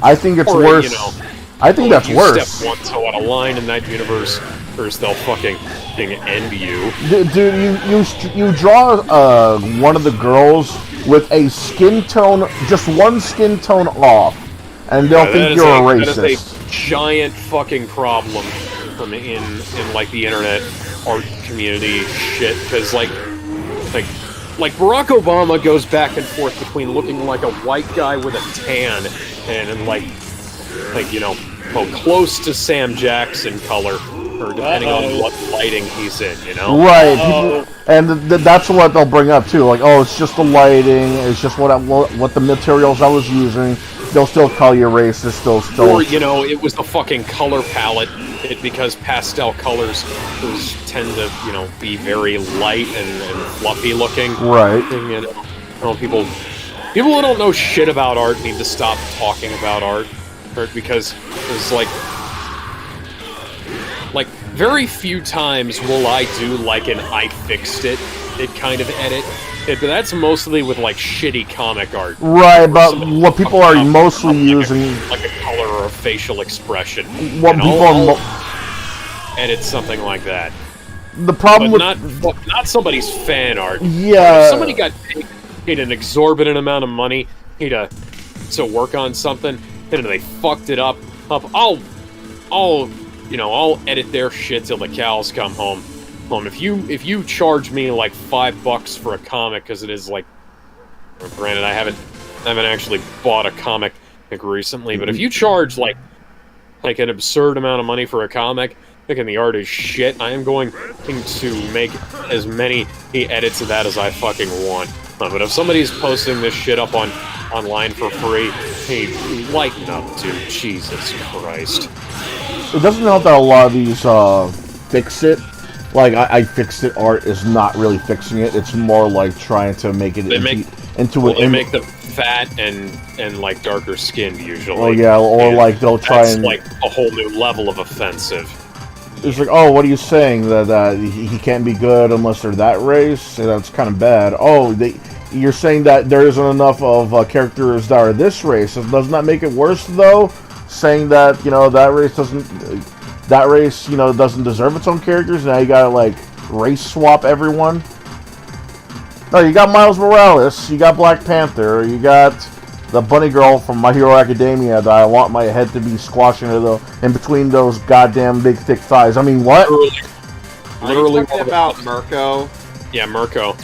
I think it's worse. You know, I think that's worse. Step one toe out of line in that universe, first they'll fucking end you. Dude, you draw one of the girls with a skin tone, just one skin tone off, and they'll think you're a racist. That is a giant fucking problem in like the internet art community shit, because like Barack Obama goes back and forth between looking like a white guy with a tan and like you know, close to Sam Jackson color, or depending on what lighting he's in, you know? Right, people, and that's what they'll bring up too. Like, oh, it's just the lighting, it's just what the materials I was using. They'll still call you racist. Or you know, it was the fucking color palette. Because pastel colors tend to, you know, be very light and fluffy looking. Right. And, you know, people who don't know shit about art need to stop talking about art, because it's like very few times will I do like an I fixed it kind of edit. But that's mostly with like shitty comic art. Right, but what people are mostly using, like a color or a facial expression. What people are edit something like that. The problem with not somebody's fan art. Yeah. If somebody got paid an exorbitant amount of money to work on something, and they fucked it up. I'll edit their shit till the cows come home. If you charge me like $5 for a comic, because it is like, granted I haven't actually bought a comic recently, but if you charge like an absurd amount of money for a comic, thinking the art is shit, I am going to make as many edits of that as I fucking want. But if somebody's posting this shit up online for free, hey, lighten up, dude. Jesus Christ. It doesn't help that a lot of these fix it. Like, I fixed it art is not really fixing it. It's more like trying to make it They make them fat and like darker skinned usually. Oh yeah, or like they'll try and like a whole new level of offensive. It's like, oh, what are you saying that he can't be good unless they're that race? That's kind of bad. Oh, you're saying that there isn't enough of characters that are this race. Doesn't that make it worse though? Saying that that race doesn't deserve its own characters. Now you gotta like race swap everyone. No, you got Miles Morales, you got Black Panther, you got the bunny girl from My Hero Academia that I want my head to be squashing in between those goddamn big thick thighs. I mean, what? Literally talking about Mirko. Yeah, Mirko.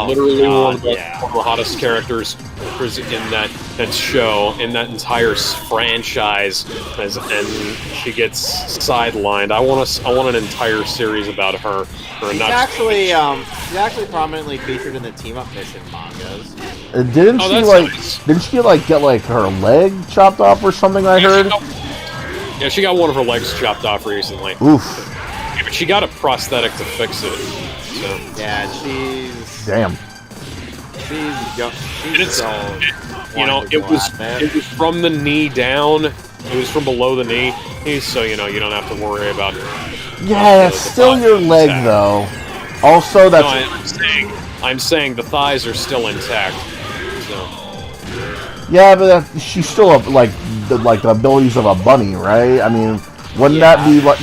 Literally one of the hottest characters in that show, in that entire franchise, and she gets sidelined. I want an entire series about her. She's actually prominently featured in the Team Up Mission mangas. Didn't she get her leg chopped off or something? I heard. She got one of her legs chopped off recently. Oof. Yeah, but she got a prosthetic to fix it. So. Yeah, she's it was from the knee down. It was from below the knee, so you don't have to worry about. Yeah, it's still your leg though. Also, that's. No, I'm saying the thighs are still intact. So. Yeah, but she's still like the abilities of a bunny, right? I mean, Wouldn't that be like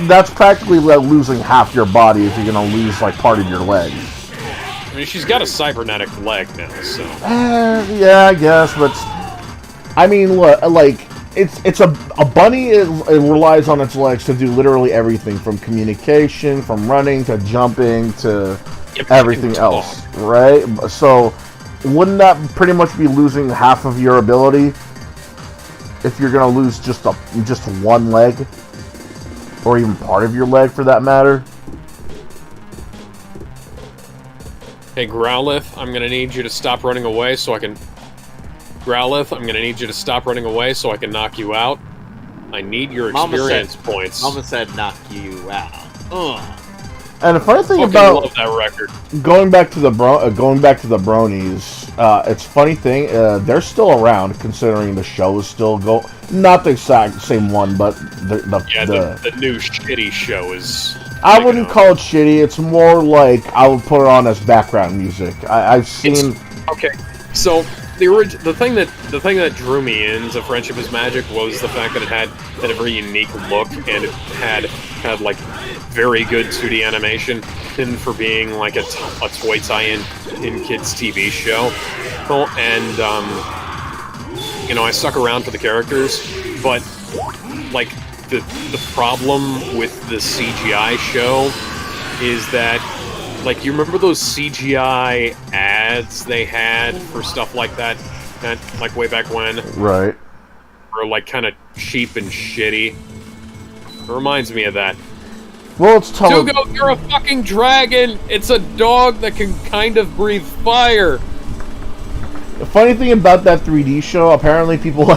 that's practically like losing half your body if you're gonna lose like part of your leg. I mean, she's got a cybernetic leg now, so. Yeah, I guess, but I mean, look, like it's a bunny. It relies on its legs to do literally everything from communication, from running to jumping to everything else, right? So, wouldn't that pretty much be losing half of your ability if you're gonna lose just one leg, or even part of your leg for that matter? Hey, Growlithe, I'm gonna need you to stop running away so I can... Growlithe, I'm gonna need you to stop running away so I can knock you out. I need your experience points. Mama said knock you out. Ugh. And the funny thing I love that record. going back to the bronies, it's funny thing, they're still around considering the show is still not the exact same one, but the new shitty show is. I wouldn't call it shitty. It's more like I would put it on as background music. I've seen. Okay, so the thing that drew me into Friendship is Magic was the fact that it had a very unique look and it had like very good 2D animation, hidden for being like a toy tie-in in kids' TV show. And I stuck around for the characters, but like. The problem with the CGI show is that, like, you remember those CGI ads they had for stuff like that like, way back when? Right. Were, like, kind of cheap and shitty. It reminds me of that. Well, it's Tugo, you're a fucking dragon! It's a dog that can kind of breathe fire! The funny thing about that 3D show, apparently people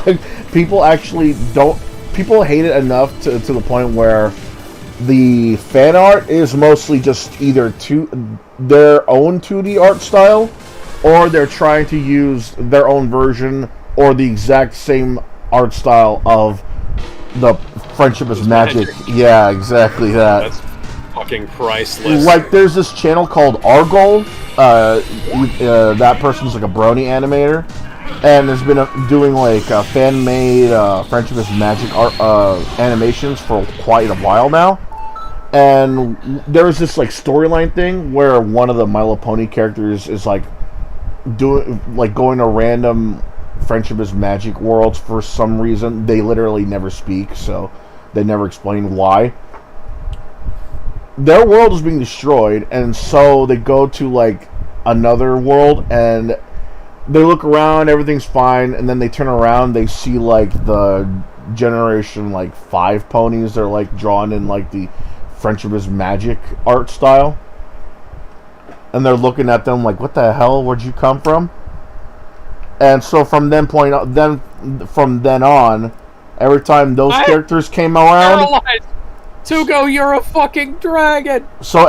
actually don't... People hate it enough to the point where the fan art is mostly just either their own 2D art style, or they're trying to use their own version or the exact same art style of the Friendship is Magic. Yeah, exactly that. That's fucking priceless. Like, there's this channel called Argol. That person's like a brony animator. And has been doing like fan-made Friendship is Magic art animations for quite a while now. And there's this like storyline thing where one of the My Little Pony characters is like going to random Friendship is Magic worlds for some reason. They literally never speak, so they never explain why. Their world is being destroyed, and so they go to like another world and they look around, everything's fine, and then they turn around, they see, like, the Generation, like, 5 ponies. They're, like, drawn in, like, the Friendship is Magic art style. And they're looking at them like, what the hell? Where'd you come from? And so from then on, every time those characters came around... Paralyzed. Tugo, you're a fucking dragon! So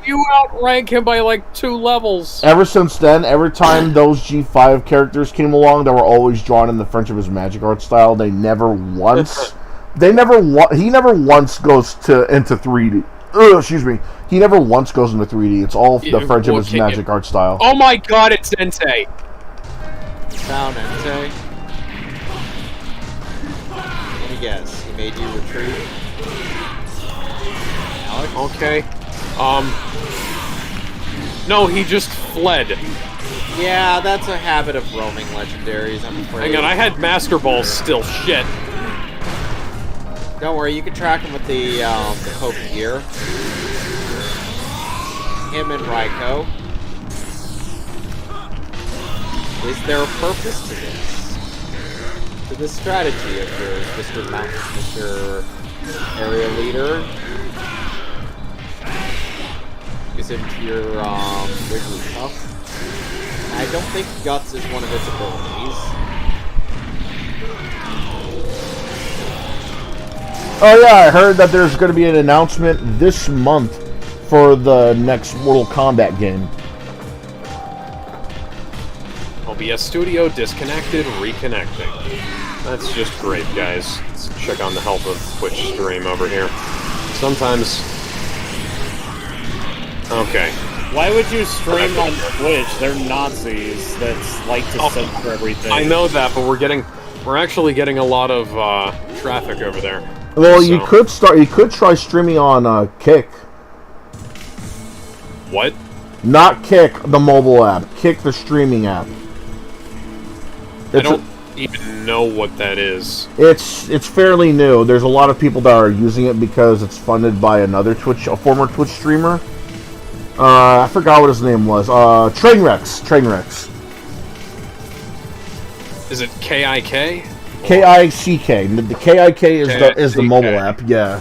you outrank him by like 2 levels. Ever since then, every time those G5 characters came along, they were always drawn in the Friendship is Magic art style. They never once... he never once goes into 3D. Excuse me. He never once goes into 3D. It's all the Friendship is Magic art style. Oh my god, it's Entei! Found Entei? Let me guess. He made you retreat? Okay. No, he just fled. Yeah, that's a habit of roaming legendaries, I'm afraid. Hang on, I had Master Balls still. Shit. Don't worry, you can track him with the Poke Gear. Him and Raikou. Is there a purpose to this? To this strategy of yours, Mr. Area Leader? Is it your Wigglytuff? I don't think Guts is one of its abilities. Oh yeah, I heard that there's going to be an announcement this month for the next Mortal Kombat game. OBS Studio disconnected, reconnecting. That's just great, guys. Let's check on the health of Twitch stream over here. Sometimes... Okay. Why would you stream on Twitch? They're Nazis that like to censor everything. I know that, but we're actually getting a lot of traffic over there. Well, So- you could try streaming on Kick. What? Not Kick, the mobile app. Kick, the streaming app. I don't even know what that is. It's fairly new. There's a lot of people that are using it because it's funded by a former Twitch streamer. I forgot what his name was. Trainwrecks. Is it KIK? KICK. The KIK is the mobile app. Yeah.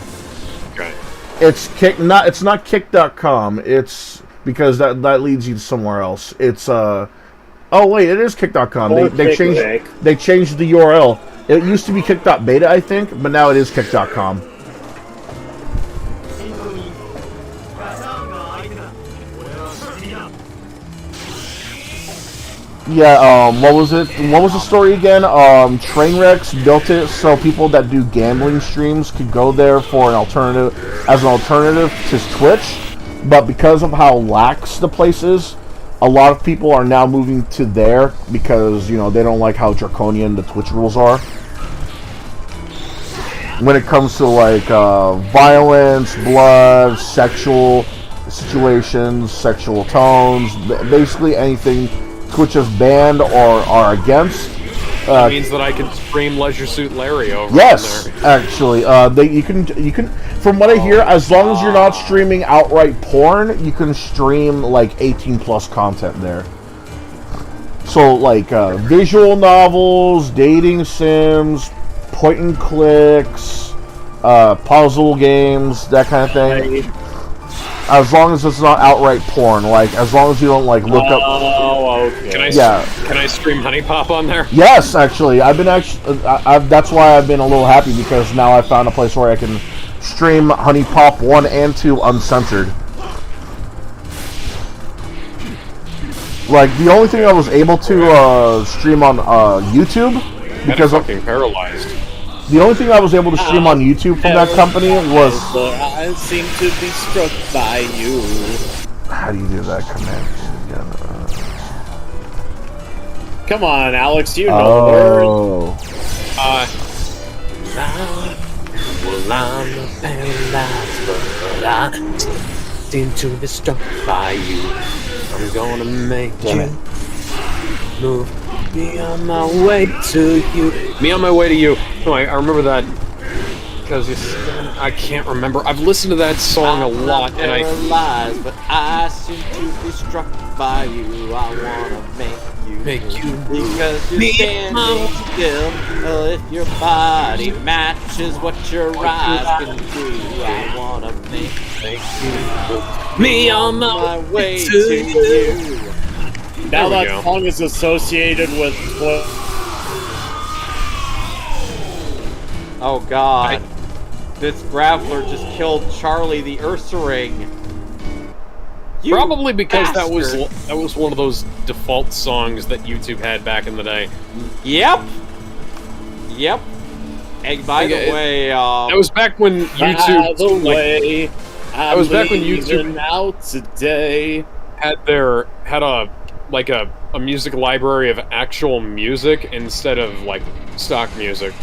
Okay. It's Kick. It's not Kick.com. It's because that leads you to somewhere else. It's Oh wait, it is Kick.com. They changed the URL. It used to be Kick.beta, I think, but now it is Kick.com. Yeah, what was it? What was the story again? Trainwrecks built it so people that do gambling streams could go there for an alternative to Twitch, but because of how lax the place is, a lot of people are now moving to there because, you know, they don't like how draconian the Twitch rules are. When it comes to, like, violence, blood, sexual situations, sexual tones, basically anything Twitch has banned or are against. That means that I can stream Leisure Suit Larry over Yes, there. actually. You can, from what I hear, as long as you're not streaming outright porn, you can stream, like, 18+ content there. So, like, visual novels, dating sims, point and clicks, puzzle games, that kind of thing. As long as it's not outright porn, like, as long as you don't, like, look up... Oh, okay. Can I stream Honey Pop on there? Yes, actually. That's why I've been a little happy, because now I found a place where I can stream Honey Pop 1 and 2 uncensored. Like, the only thing I was able to stream on YouTube, because I'm fucking paralyzed. the only thing I was able to stream on YouTube from that company was... I seem to be struck by you. How do you do that command again? Come on, Alex, you know the word. Oh. Well, I'm paralyzed, but I seem to be struck by you. I'm gonna make you move. Me on my way to you. Me on my way to you. No, I remember that because I can't remember. I've listened to that song a lot, and I realize, but I seem to be struck by you. I wanna make you because you're standing still. Well, if your body matches what your eyes can do, I wanna make you me on my way to you. Now There we that go. song is associated with... Oh god. This grappler just killed Charlie the Ursaring. You probably because bastard. that was one of those default songs that YouTube had back in the day. Yep. And by the way, That was back when YouTube That was back when YouTube out today. had a music library of actual music instead of like stock music.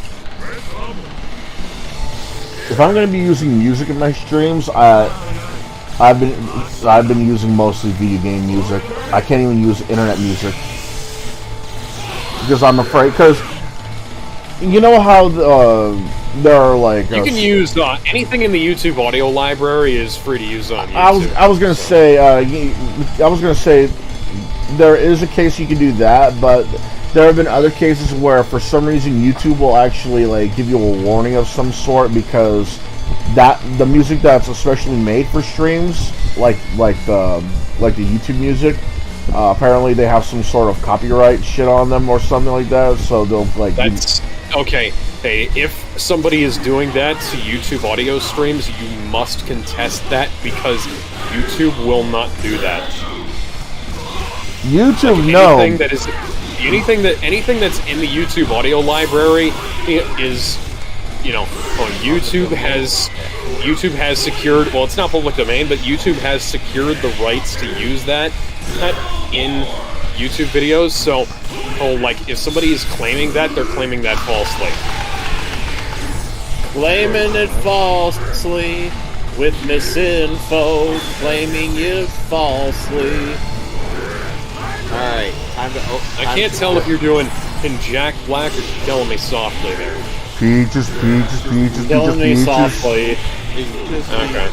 If I'm going to be using music in my streams, I've been using mostly video game music. I can't even use internet music because I'm afraid. Because you know how there are like You can use anything in the YouTube audio library is free to use on YouTube. I was gonna say there is a case you can do that, but there have been other cases where for some reason YouTube will actually like give you a warning of some sort because the music that's especially made for streams, like the YouTube music, apparently they have some sort of copyright shit on them or something like that, so they'll like... That's... Okay, hey, if somebody is doing that to YouTube audio streams, you must contest that because YouTube will not do that. YouTube, like, no. Anything that's in the YouTube audio library is, you know, YouTube has secured. Well, it's not public domain, but YouTube has secured the rights to use that in YouTube videos. So, like, if somebody is claiming that, they're claiming that falsely. Blaming it falsely with misinfo, claiming you falsely. Alright, time to... I can't tell if you're doing in Jack Black or Killing Me Softly there. Peaches, peaches, peaches, Killing me peaches, peaches. softly. Okay.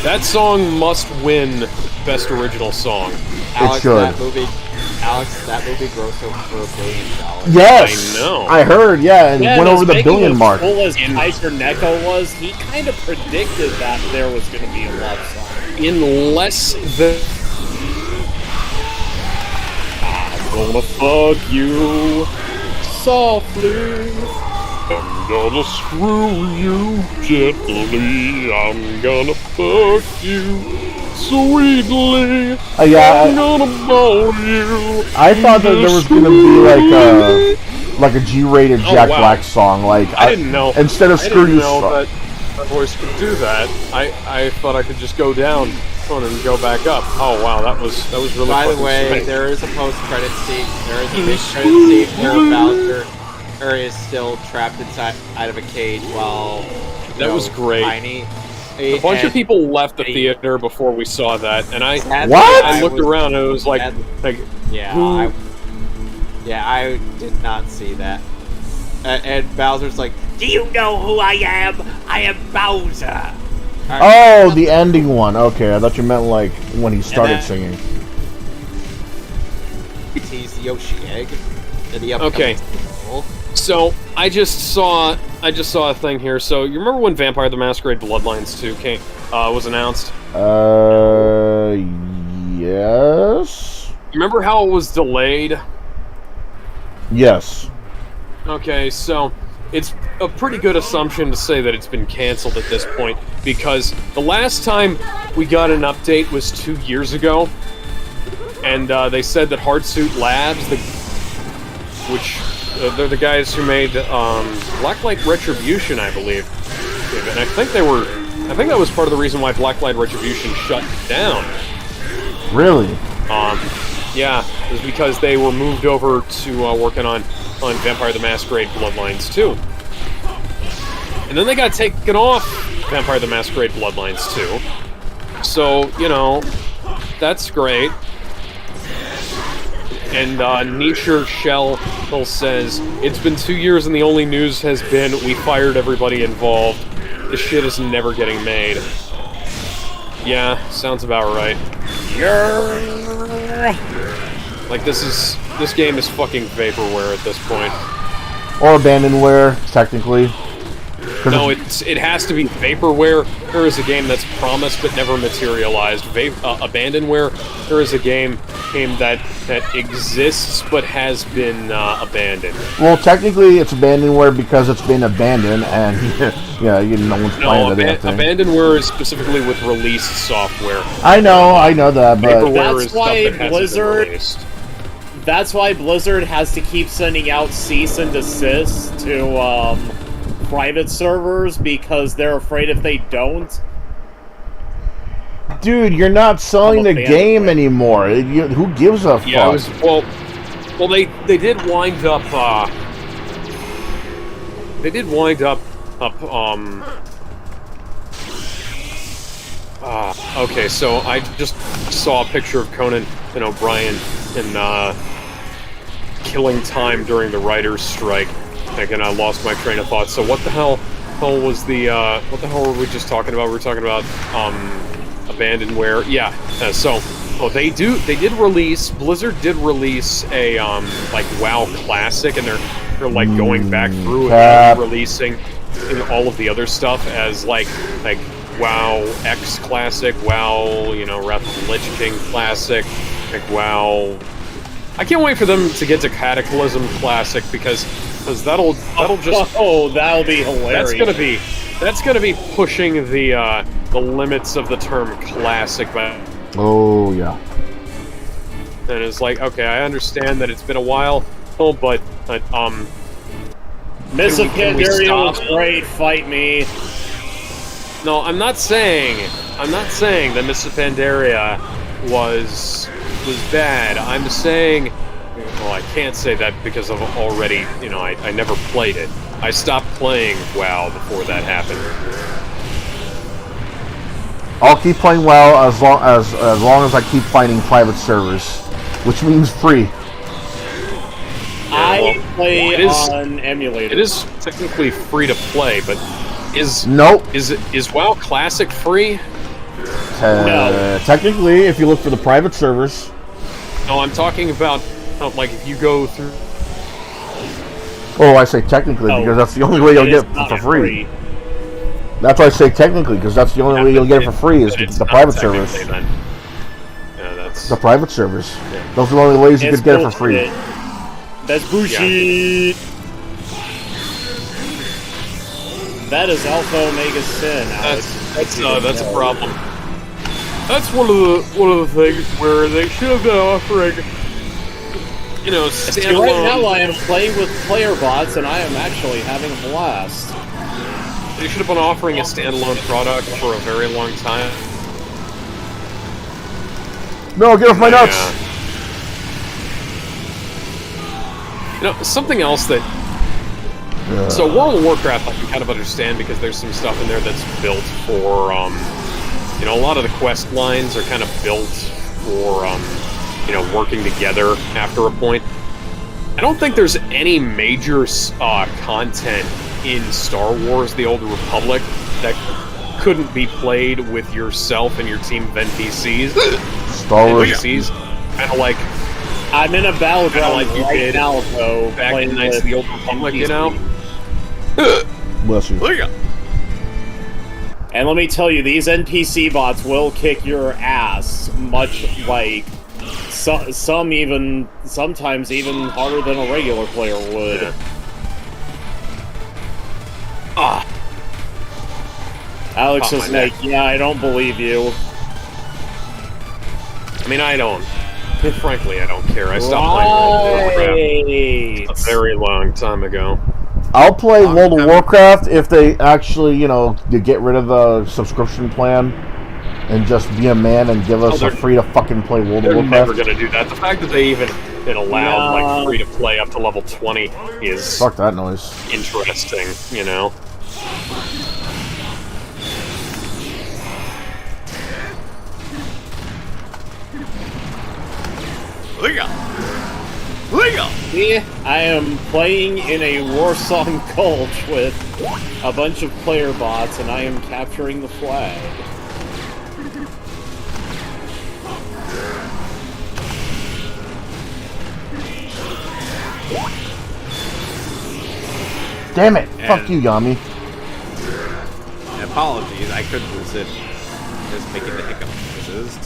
That song must win Best Original Song. Alex, should. that movie grossed over $1 billion. Yes! I know. I heard, yeah, and Yeah, went and over the as billion mark. Cool as Kaiser Neko was, he kind of predicted that there was going to be a love song. In less than... I'm gonna fuck you softly. I'm gonna screw you gently. I'm gonna fuck you sweetly. Yeah, I'm gonna bone you. I thought that there was gonna be like a G-rated Oh, Jack wow. Black song, like I didn't know. instead of I Screw didn't You. know that my voice could do that. I thought I could just go down and go back up. Oh wow, that was really. By the fucking way, sweet. there is a post-credit scene. There is a big credit scene where Bowser is still trapped inside of a cage while That was great. Tiny. A bunch of people left the theater before we saw that, and I What? I looked around and it was like Yeah, who- I did not see that. And Bowser's like, "Do you know who I am? I am Bowser." Oh, the ending one. Okay, I thought you meant like when he started then- singing. He's the Yoshi egg. In the upcoming Okay. sequel. So I just saw a thing here. So you remember when Vampire the Masquerade Bloodlines 2 was announced? Yes. Remember how it was delayed? Yes. Okay, so it's a pretty good assumption to say that it's been canceled at this point, because the last time we got an update was 2 years ago, and they said that Hardsuit Labs, which they're the guys who made Blacklight Retribution, I believe, and I think that was part of the reason why Blacklight Retribution shut down. Really? Yeah, it was because they were moved over to working on Vampire the Masquerade Bloodlines 2. And then they got taken off Vampire the Masquerade Bloodlines 2. So, you know, that's great. And Nisher Shell says, "It's been 2 years and the only news has been we fired everybody involved. This shit is never getting made." Yeah, sounds about right. Like, this game is fucking vaporware at this point. Or abandonware, technically. No, it has to be vaporware. There is a game that's promised but never materialized. Abandonware. There is a game that exists but has been abandoned. Well, technically, it's abandonware because it's been abandoned, and yeah, no one's playing the damn thing. Abandonware is specifically with released software. I know that, but Vaporware That's is why stuff that hasn't been Blizzard- released. That's why Blizzard has to keep sending out cease and desist to private servers, because they're afraid if they don't. dude, you're not selling the abandonware. game anymore. Who gives a fuck? Yeah, it was well. They did wind up. They did wind up. Okay, so I just saw a picture of Conan and O'Brien in killing time during the writers' strike. And I lost my train of thought. So what the hell was the what the hell were we just talking about? We were talking about abandonware. Yeah. They did release, Blizzard did release a like WoW Classic, and they're like going back through and releasing all of the other stuff as like WoW X Classic, WoW, Wrath of the Lich King Classic, like WoW. I can't wait for them to get to Cataclysm Classic because that'll just that'll be hilarious. That's gonna be pushing the limits of the term classic, but Oh yeah. and it's like, okay, I understand that it's been a while, but Miss Can we Pandaria was stop? great, fight me. no, I'm not saying that Miss Pandaria was bad. I'm saying well, I can't say that because I've already, I never played it. I stopped playing WoW before that happened. I'll keep playing WoW as long as I keep finding private servers, which means free. I play on emulator. It is technically free to play, but is WoW Classic free? No. Technically, if you look for the private servers. No, I'm talking about like if you go through. Oh, I say technically because that's the only way you'll get it for free. That's why I say technically because that's the only way you'll get it for free is the private servers. Then. Yeah, that's the private servers. Yeah. Those are the only ways you could get it for free. That's bullshit. Yeah. That is Alpha Omega Sin. That's a problem. That's one of the things where they should have been offering, standalone. Right now I am playing with player bots and I am actually having a blast. They should have been offering a standalone product for a very long time. No, get off my nuts! Something else that... So World of Warcraft I can kind of understand because there's some stuff in there that's built for, a lot of the quest lines are kind of built for, working together after a point. I don't think there's any major content in Star Wars: The Old Republic that couldn't be played with yourself and your team of NPCs. Star Wars NPCs, kind of like I'm in a battleground like you right did now, though. Back in Knights of the Old Republic, Bless you. And let me tell you, these NPC bots will kick your ass, much like sometimes even harder than a regular player would. Yeah. Alex is like, yeah, I don't believe you. I mean, I don't. Frankly, I don't care. I stopped playing World of Warcraft a very long time ago. I'll play World of Warcraft if they actually, get rid of the subscription plan and just be a man and give us a free to fucking play World of Warcraft. They're never gonna do that. The fact that they even allowed like free to play up to level 20 is fuck that noise. Interesting, Yeah, I am playing in a Warsong Gulch with a bunch of player bots, and I am capturing the flag. Damn it! Fuck you, Yami. Apologies, I couldn't resist just making the hiccup noises.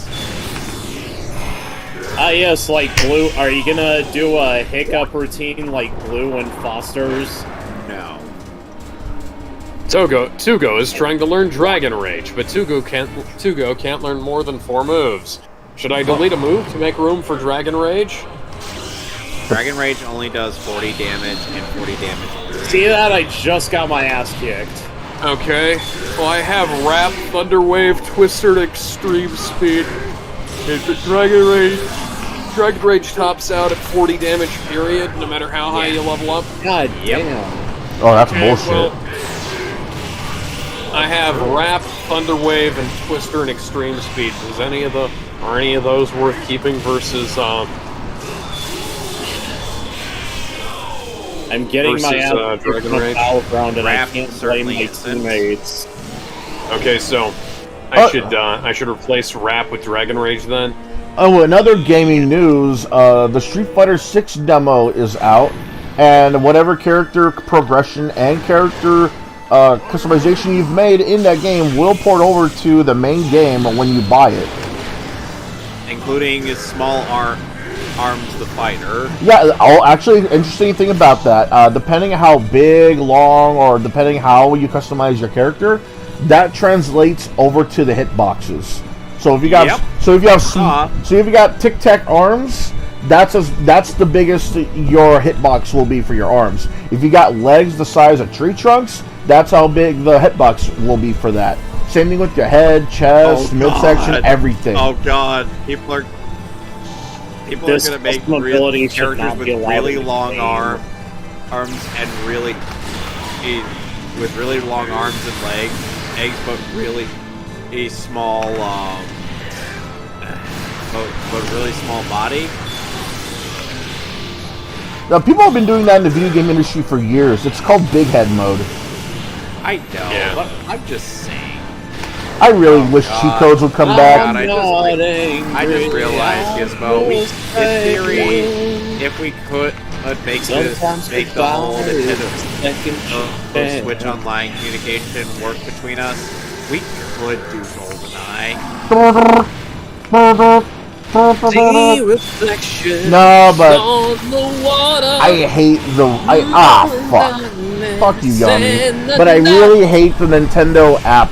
Yes, like Blue. Are you gonna do a hiccup routine like Blue and Foster's? No. Tugo is trying to learn Dragon Rage, but Tugo can't learn more than 4 moves. Should I delete a move to make room for Dragon Rage? Dragon Rage only does 40 damage and 40 damage. See that? I just got my ass kicked. Okay. Well, I have Wrap, Thunderwave, Twister, and Extreme Speed. Dragon Rage tops out at 40 damage, period, no matter how high you level up. God damn. Oh, that's bullshit. Well, I have Wrap, Thunderwave, and Twister, and Extreme Speed. Are any of those worth keeping versus, I'm getting my ass Dragon Rage battleground and Wrap I can't blame my teammates. Okay, so I should replace Wrap with Dragon Rage then. Oh, another gaming news, the Street Fighter 6 demo is out, and whatever character progression and character customization you've made in that game will port over to the main game when you buy it. Including small arms the fighter. Yeah, actually, interesting thing about that, depending on how big, long, or depending how you customize your character, that translates over to the hitboxes. So if you got, so if you got Tic Tac arms, that's the biggest your hitbox will be for your arms. If you got legs the size of tree trunks, that's how big the hitbox will be for that. Same thing with your head, chest, midsection, everything. Oh god, people People This are gonna make custom real ability should characters not with be allowed really in the long game. arms and really with really long arms and legs, but really a small, but really small body. Now, people have been doing that in the video game industry for years. It's called big head mode. I know, Yeah. but I'm just saying. I really wish God. cheat codes would come Oh, back. God, I just realized, Gizmo, in theory, if we could make the whole Nintendo Switch Online communication work between us, we could do GoldenEye. The reflection No, but on the water. I hate fuck you, Yummy. But I really hate the Nintendo app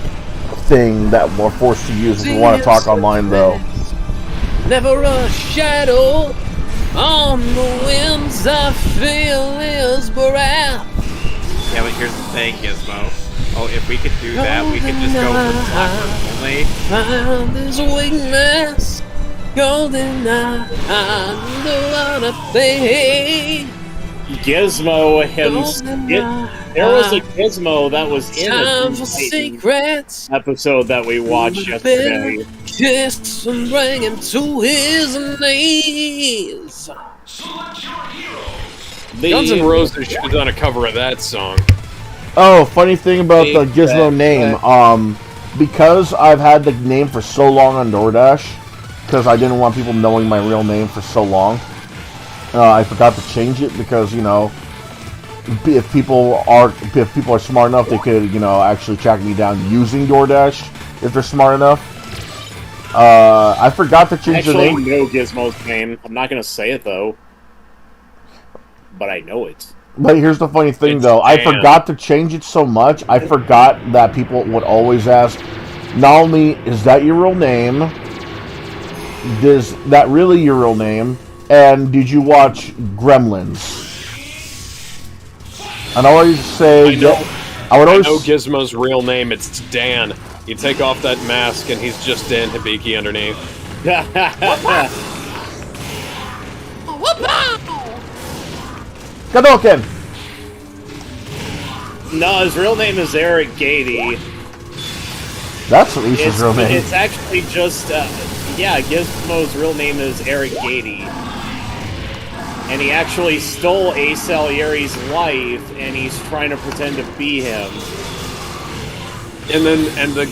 thing that we're forced to use if we want to talk online, though. Never a shadow on the winds. I feel his breath. Yeah, but here's the thing, Gizmo. Oh, if we could do that, we could just go for platform only. Find his weakness. GoldenEye, I know what I think. Gizmo there was a Gizmo that was in Time for a secrets. episode that we watched yesterday. Kiss and bring him to his knees. Select your hero. Guns N' Roses should have done a cover of that song. Oh, funny thing about the Gizmo name. Because I've had the name for so long on DoorDash, because I didn't want people knowing my real name for so long, I forgot to change it because, you know, if people are smart enough, they could, you know, actually track me down using DoorDash if they're smart enough. I forgot to change the Actually, name. know Gizmo's name. I'm not gonna say it though, but I know it. But here's the funny thing, It's though. I Dan. forgot to change it so much. I forgot that people would always ask, not only is that your real name, is that really your real name, and did you watch Gremlins? And I always say, I would I always. know Gizmo's real name. It's Dan. You take off that mask, and he's just Dan Hibiki underneath. Kadoken! No, his real name is Eric Gady. That's Lisa's real name. It's actually just, yeah, Gizmo's real name is Eric Gady. And he actually stole Ace Salieri's life, and he's trying to pretend to be him. And the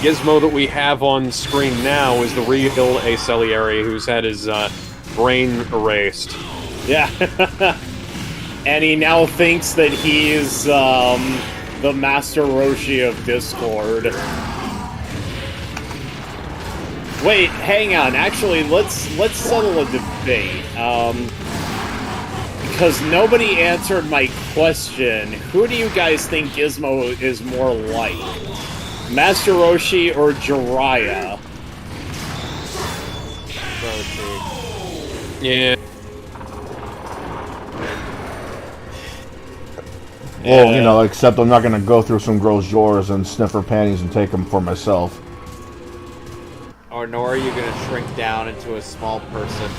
Gizmo that we have on screen now is the real Ace Salieri, who's had his brain erased. Yeah. And he now thinks that he's the Master Roshi of Discord. Wait, hang on. Actually, let's settle a debate. Because nobody answered my question. Who do you guys think Gizmo is more like? Master Roshi or Jiraiya? Yeah. Well, you know, except I'm not going to go through some girl's drawers and sniff her panties and take them for myself. Or nor are you gonna shrink down into a small person.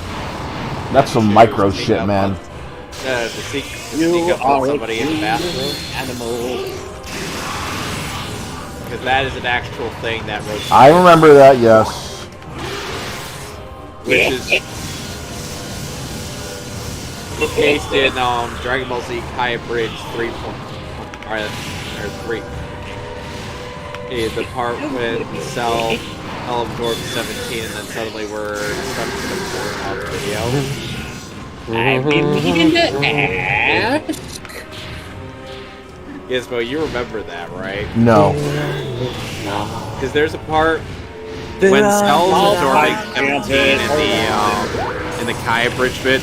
That's some micro shit, man. To sneak up on somebody in the bathroom. Animal. Because that is an actual thing that Roshi I remember that, yes. which is showcased in Dragon Ball Z Kai Bridge 3. Or 3. The part when Cell absorbed 17 and then suddenly we're stuck to the corner of the video. I've been needing to ask. Gizmo, you remember that, right? No. Because there's a part when Cell's absorbing 17 in the Kaya Bridge bit,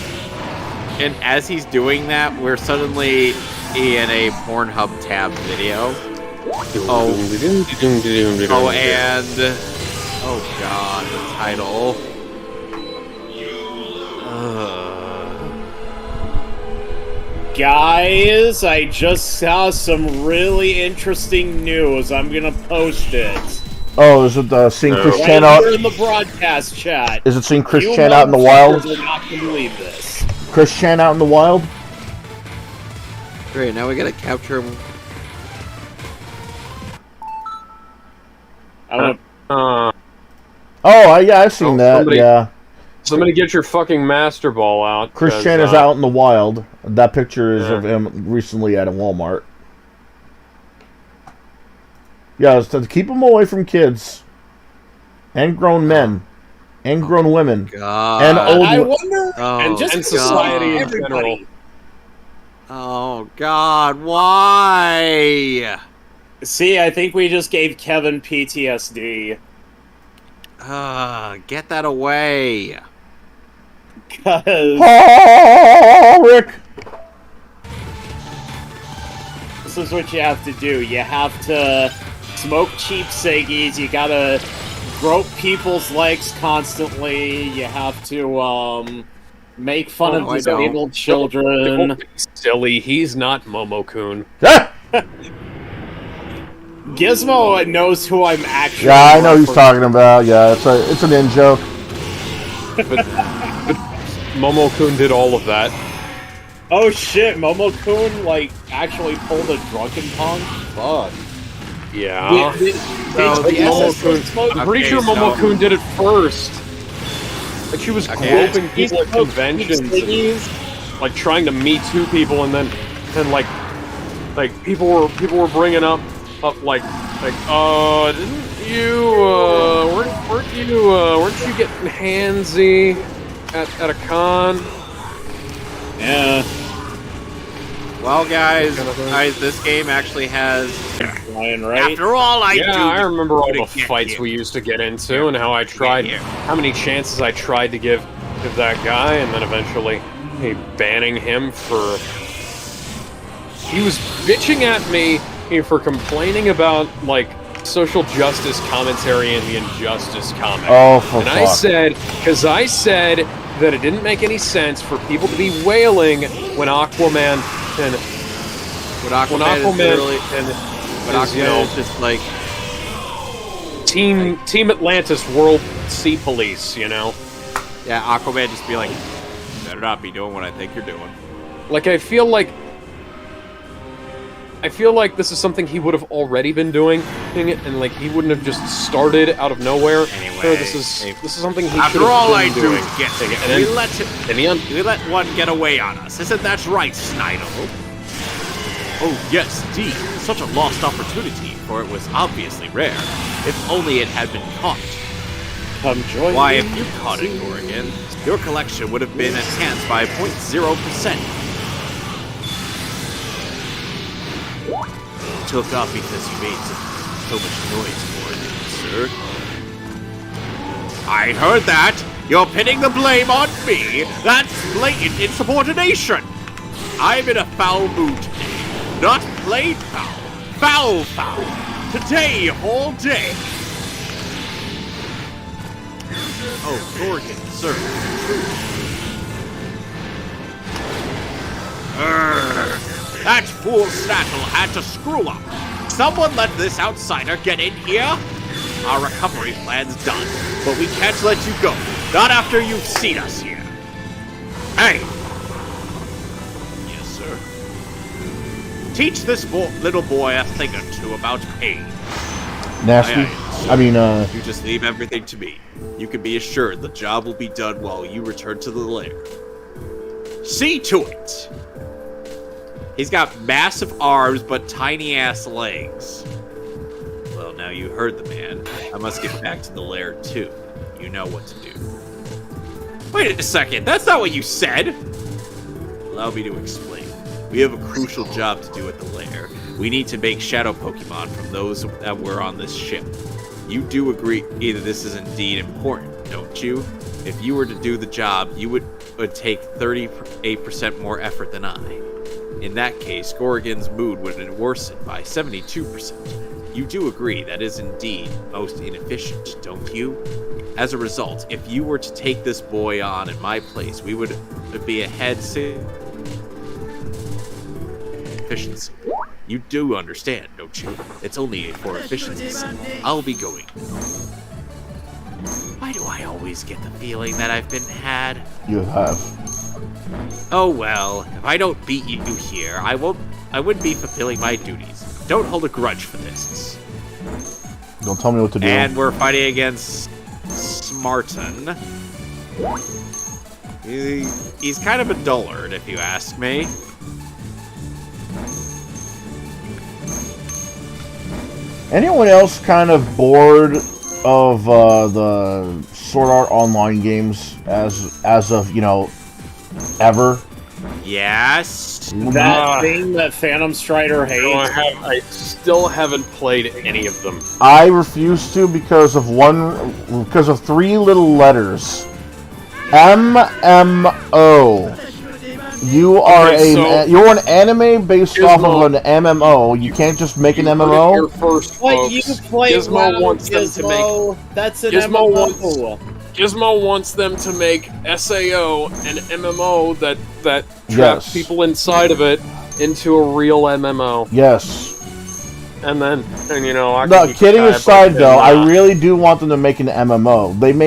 and as he's doing that, we're suddenly in a Pornhub tab video. Oh god, the title. Guys, I just saw some really interesting news. I'm gonna post it. Oh, is it seeing No. Chris Right Chan out? here in the broadcast chat. Is it seeing Chris You Chan out in the wild? motherfuckers are not gonna believe this. Chris Chan out in the wild? Great, now we gotta capture him. I don't. Oh, yeah, I've seen Oh, that. somebody- Yeah, Somebody get your fucking Master Ball out. Chris 'cause, Chan is out in the wild. That picture is Yeah. of him recently at a Walmart. Yeah, it's to keep him away from kids and grown men and grown women God. and old. I wonder. Oh, and just and because society in everybody- general. Oh God, why? See, I think we just gave Kevin PTSD. Get that away. Because Oh, Rick! this is what you have to do. You have to smoke cheap ciggies. You gotta grope people's legs constantly. You have to make fun Oh, of I disabled don't. children. Don't be silly. He's not Momo-kun. Ah! Gizmo knows who I'm actually. Yeah, I know he's referencing. talking about. Yeah, it's an in joke. But Momo-kun did all of that. Oh shit, Momo-kun like actually pulled a drunken punk. Fuck. Yeah. Did So the Momo-kun. smoke? I'm pretty Okay, sure so- Momo-kun did it first. Like she was Okay. groping people at conventions, and, like trying to Me Too people, and then like people were bringing up like didn't you weren't you getting handsy at a con? Yeah. Well, guys, this game actually has. Ryan, right? After all, I Yeah, do. I remember all the to get fights here. we used to get into, and how I tried, here. how many chances I tried to give that guy, and then eventually banning him for. He was bitching at me for complaining about like social justice commentary in the Injustice comic. Oh, for And I fuck. said, because I said that it didn't make any sense for people to be wailing when Aquaman and When Aquaman is literally. and But is, you know, Aquaman is just like. Team Atlantis World Sea Police, you know? Yeah, Aquaman just be like, better not be doing what I think you're doing. Like, I feel like this is something he would have already been doing, and like he wouldn't have just started out of nowhere. Anyway, No, this is something he should After have all been I do doing. to get And here, then- we let one get away on us. Isn't that right, Snidel? Oh, yes, indeed. Such a lost opportunity, for it was obviously rare. If only it had been caught. Come join Why, me. if you caught it, Oregon, your collection would have been enhanced by 0.0%. Took off because you made so much noise, Oregon, sir. I heard that! You're pinning the blame on me! That's blatant insubordination! I'm in a foul mood today. Not plain foul. Foul. Today, all day. Oh, Oregon, sir. That fool Snattle had to screw up. Someone let this outsider get in here? Our recovery plan's done, but we can't let you go. Not after you've seen us here. Hey! Yes, sir. Teach this little boy a thing or two about pain. Nasty. Aye, aye, I mean, You just leave everything to me. You can be assured the job will be done while you return to the lair. See to it! He's got massive arms but tiny ass legs. Well, now you heard the man. I must get back to the lair too. You know what to do. Wait a second, that's not what you said! Allow me to explain. We have a crucial job to do at the lair. We need to make shadow Pokemon from those that were on this ship. You do agree that this is indeed important, don't you? If you were to do the job, you would take 38% more effort than I. In that case, Gorgon's mood would worsen by 72%. You do agree that is indeed most inefficient, don't you? As a result, if you were to take this boy on in my place, we would be ahead efficiency. You do understand, don't you? It's only for efficiency. I'll be going. Why do I always get the feeling that I've been had? You have. Oh well, if I don't beat you here, I wouldn't be fulfilling my duties. Don't hold a grudge for this. Don't tell me what to do. And we're fighting against Smarten. He's kind of a dullard, if you ask me. Anyone else kind of bored of the Sword Art Online games as of, you know, ever? Yes. That thing that Phantom Strider hates. No, I still haven't played any of them. I refuse to because of three little letters. MMO. You're an anime based off of an MMO. You can't just make an MMO. Here first, What you folks. play Gizmo WoW, wants them to make. That's an Gizmo MMO. Gizmo wants them to make SAO an MMO that traps Yes. people inside of it into a real MMO. Yes. And you know, I No, can kidding keep aside, though, I and, really do want them to make an MMO. They've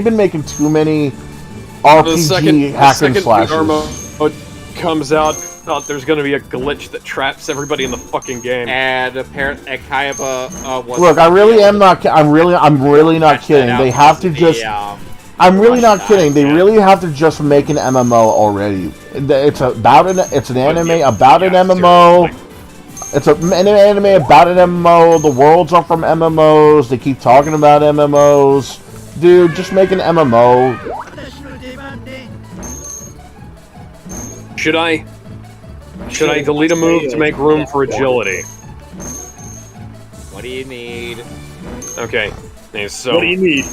been making too many RPG hack and slashes. mode comes out, there's going to be a glitch that traps everybody in the fucking game. And apparently, Kayaba was. Look, I'm really not kidding. They have to just. I'm really not kidding. They really have to just make an MMO already. It's an anime about an MMO. It's an anime about an MMO. The worlds are from MMOs. They keep talking about MMOs. Dude, just make an MMO. Should I delete a move to make room for agility? What do you need? Okay. So What do you need?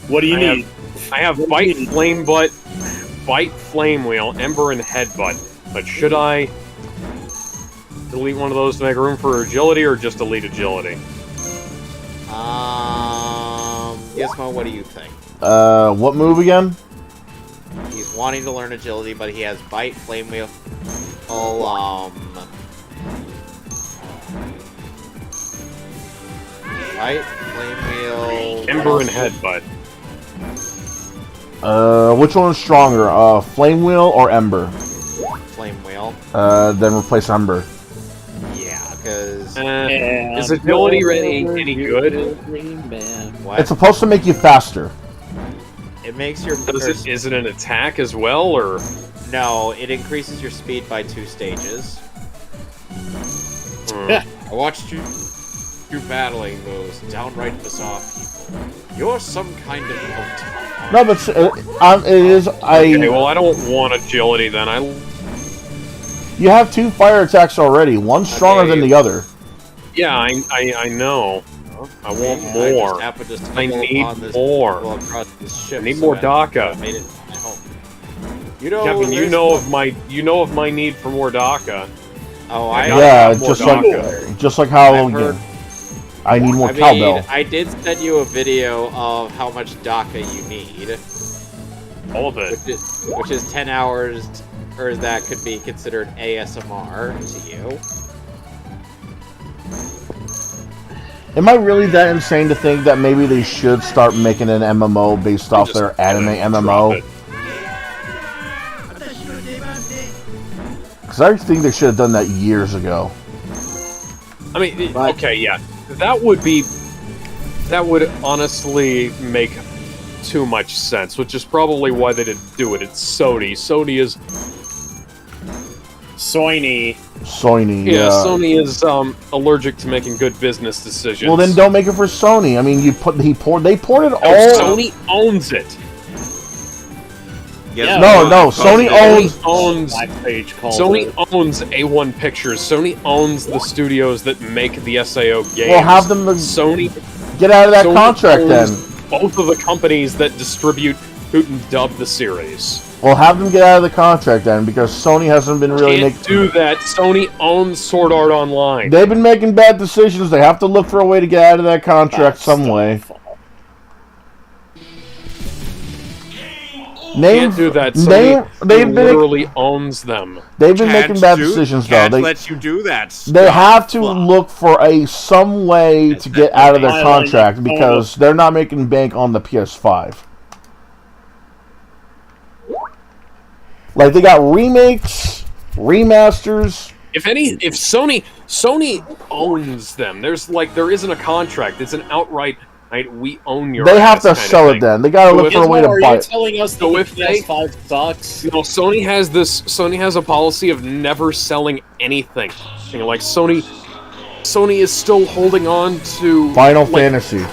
What do you need? I have Bite, Flame Butt, Bite, Flame Wheel, Ember, and Headbutt. But should I delete one of those to make room for agility, or just delete agility? Gizmo, what do you think? What move again? He's wanting to learn agility, but he has Bite, Flame Wheel, Bite, Flame Wheel... Ember and Headbutt. Which one's stronger? Flame Wheel or Ember? Flame Wheel. Then replace Ember. Yeah, because... Is agility any good? What? It's supposed to make you faster. It makes your... Is it an attack as well, or...? No, it increases your speed by 2 stages. I watched you battling those downright bizarre people. You're some kind of cult. No, but it is. Okay, well, I don't want agility then. You have 2 fire attacks already. One's stronger than the other. Yeah, I know. I want more. I need more. I need more DACA. Kevin, you know of my need for more DACA. Oh, just like how I need more cowbell. I did send you a video of how much DACA you need. All of it. Which is 10 hours, or that could be considered ASMR to you. Am I really that insane to think that maybe they should start making an MMO based off their anime MMO? Because I think they should have done that years ago. I mean, okay, yeah. That would honestly make too much sense, which is probably why they didn't do it. It's Sony. Sony is... Sony, yeah. Sony is allergic to making good business decisions. Well, then don't make it for Sony. I mean, they ported all... Sony owns it. Yeah, no, Sony owns A1 Pictures. Sony owns the studios that make the SAO games. Well, have them Sony get out of that Sony contract then. Both of the companies that distribute Hoot and Dub the series. Well, have them get out of the contract then, because Sony hasn't been really Can't do that. Sony owns Sword Art Online. They've been making bad decisions. They have to look for a way to get out of that contract some way. Name, Can't do that. name, Sony literally owns them. they've been Can't making bad do- decisions though. Can't They let you do that. they Scott. have to Fuck. look for some way to get out of their Why contract you- because they're not making bank on the PS5. Like they got remakes, remasters. If Sony owns them, there isn't a contract. It's an outright. Right, we own your. They have ass to kind of sell it thing. then. They gotta look for a way to Are buy you it. telling us that So the if they- PS5 sucks? You know, Sony has a policy of never selling anything. You know, like Sony is still holding on to Final like, Fantasy.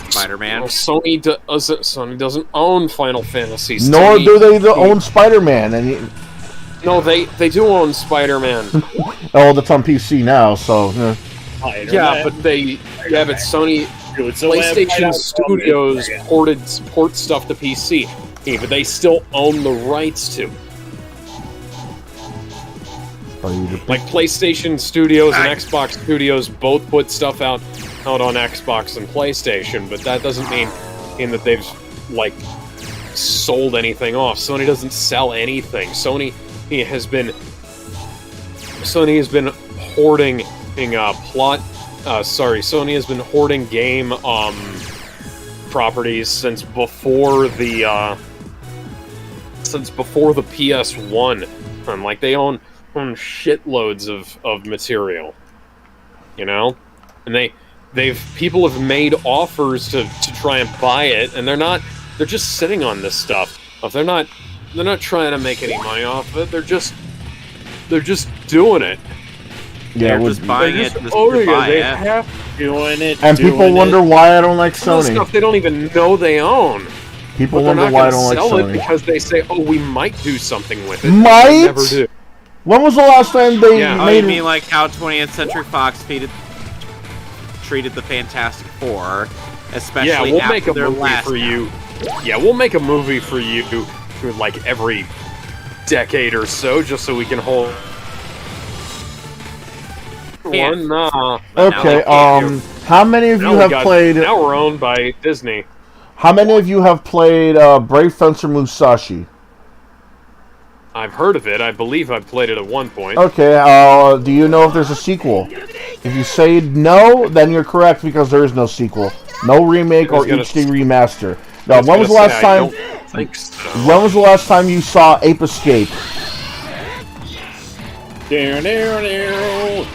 Spider-Man. Well, Sony doesn't own Final Fantasy. Nor Sony- do they own Spider-Man, and No, they do own Spider-Man. oh, that's on PC now. So Yeah, but Sony PlayStation Studios port stuff to PC. Yeah, but they still own the rights to. Like PlayStation Studios and Xbox Studios both put stuff out on Xbox and PlayStation, but that doesn't mean that they've like sold anything off. Sony doesn't sell anything. Sony has been hoarding Sony has been hoarding game properties since before the PS1. Like they own shitloads of material, you know, and people have made offers to try and buy it, and they're just sitting on this stuff. They're not trying to make any money off of it. They're just doing it. yeah, They're just buying it. Just to buy They it. have Doing it, and people wonder why I don't like some Sony. stuff they don't even know they own. People But they're wonder not why I going don't to like sell it Sony. because they say, "Oh, we might do something with it." Might? They never do. When was the last time they Yeah. Oh, made? you mean like how 20th Century Fox treated the Fantastic Four, especially Yeah, we'll after make a their movie last for you. Yeah, we'll make a movie for you like every decade or so, just so we can hold Yeah. one. Nah. Okay, how many of you have played? Now we're owned by Disney. How many of you have played Brave Fencer Musashi? I've heard of it. I believe I've played it at one point. Okay, do you know if there's a sequel? If you say no, then you're correct because there is no sequel. No remake or HD remaster. Now, when was the last time? I don't think so. When was the last time you saw Ape Escape?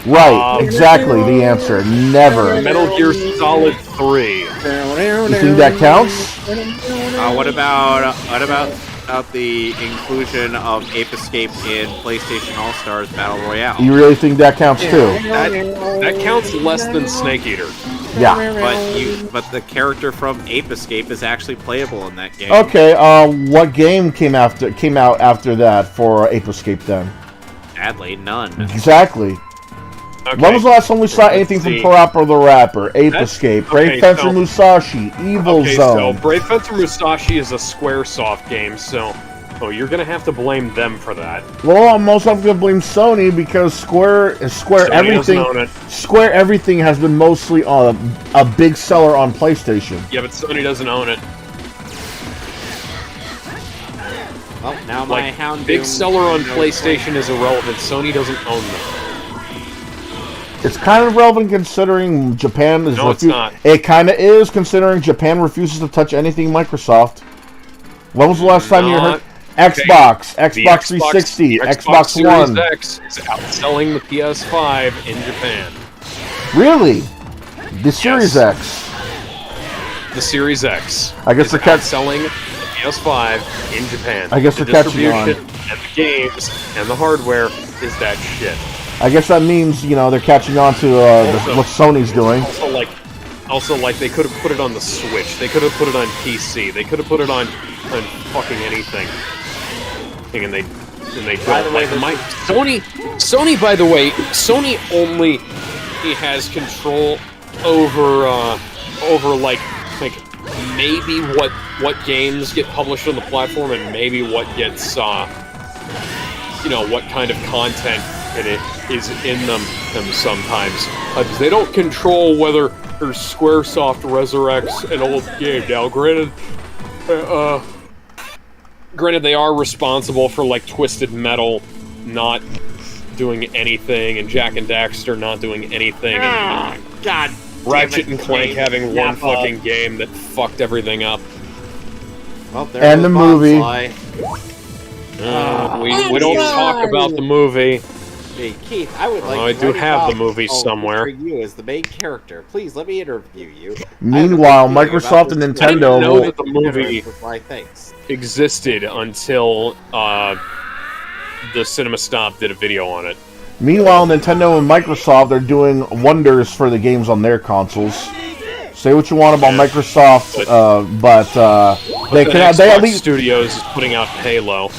Right, exactly the answer. Never. Metal Gear Solid 3. You think that counts? What about the inclusion of Ape Escape in PlayStation All Stars Battle Royale? You really think that counts too? That counts less than Snake Eater. Yeah. But the character from Ape Escape is actually playable in that game. Okay. What game came out after that for Ape Escape then? Sadly, none. Exactly. Okay. When was the last time we saw Let's anything from see. Parappa the Rapper, Ape That's- Escape, okay, Brave Fencer so- Musashi, Evil Okay, Zone? so Brave Fencer Musashi is a Squaresoft game, so you're gonna have to blame them for that. Well, most I'm gonna blame Sony because Square Sony everything. doesn't own it. Square everything has been mostly a big seller on PlayStation. Yeah, but Sony doesn't own it. Well, now my Like, Hound big Doom- seller on PlayStation is irrelevant. Sony doesn't own them. It's kind of relevant considering Japan is. No, it's not. It kind of is considering Japan refuses to touch anything Microsoft. When was the last time you heard? Xbox, The Xbox 360, Xbox Series One. X is outselling the PS5 in Japan. Really? The Series Yes. X. The Series X. I guess is they're catch- outselling the PS5 in Japan. I guess the they're catching on. distribution and the games and the hardware is that shit. I guess that means they're catching on to what Sony's doing. Also, like they could have put it on the Switch. They could have put it on PC. They could have put it on fucking anything. And they By the don't. way, Like, Sony. By the way, Sony only has control over like maybe what games get published on the platform and maybe what gets what kind of content it is in them sometimes. They don't control whether Squaresoft resurrects an old game. Now, granted, granted, they are responsible for like Twisted Metal not doing anything, and Jak and Daxter not doing anything, and God. Ratchet and Clank having Yeah, one fucking game that fucked everything up. Well, there And goes the movie. Bonsai. We don't talk about the movie. Hey, Keith, I would like. I to do write a have the job movie somewhere. featuring you as the main character. Please let me interview you. Meanwhile, Microsoft and I didn't Nintendo know will... that the movie With my thanks. existed until the Cinema Stop did a video on it. Meanwhile, Nintendo and Microsoft are doing wonders for the games on their consoles. Say what you want about Microsoft, but they The can. Xbox They at least Studios is putting out Halo.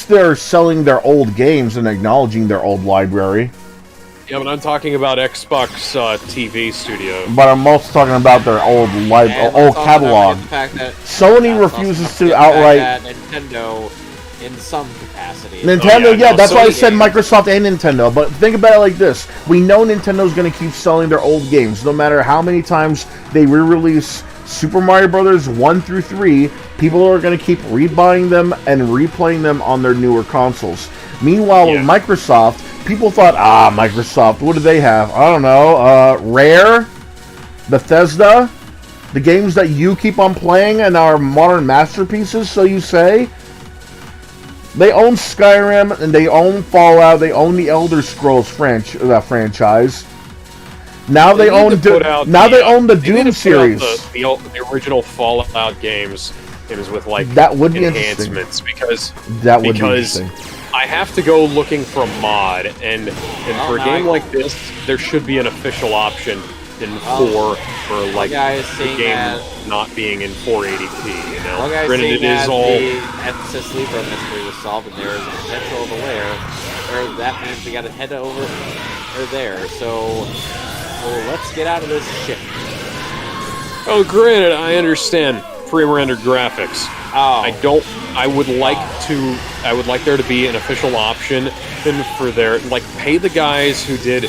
they're selling their old games and acknowledging their old library. Yeah, but I'm talking about Xbox TV Studio. But I'm also talking about their old And let's old also catalog. not forget the fact that Sony let's also refuses not to forget the outright. fact that Nintendo, in some capacity, Nintendo, yeah, no, that's why I Sony said games. Microsoft and Nintendo. But think about it like this: we know Nintendo's going to keep selling their old games, no matter how many times they re-release Super Mario Brothers 1 through 3. People are going to keep rebuying them and replaying them on their newer consoles. Meanwhile, with Microsoft, people thought, Microsoft, what do they have? I don't know, Rare, Bethesda, the games that you keep on playing and are modern masterpieces, so you say. They own Skyrim, and they own Fallout, they own the Elder Scrolls franchise. Now they own they own the Doom series. The original Fallout games with like That would be enhancements because That would be interesting. I have to go looking for a mod, and for a game like this, there should be an official option in 4 for like guys the seeing game that- not being in 480p. You know, Well, guys, granted seeing it is as all. the Ethicus Libra mystery was solved and there is a potential of a lair, or that means we gotta head over there. So let's get out of this shit. Oh, granted, I understand pre-rendered graphics. Oh, I would like there to be an official option then for their like pay the guys who did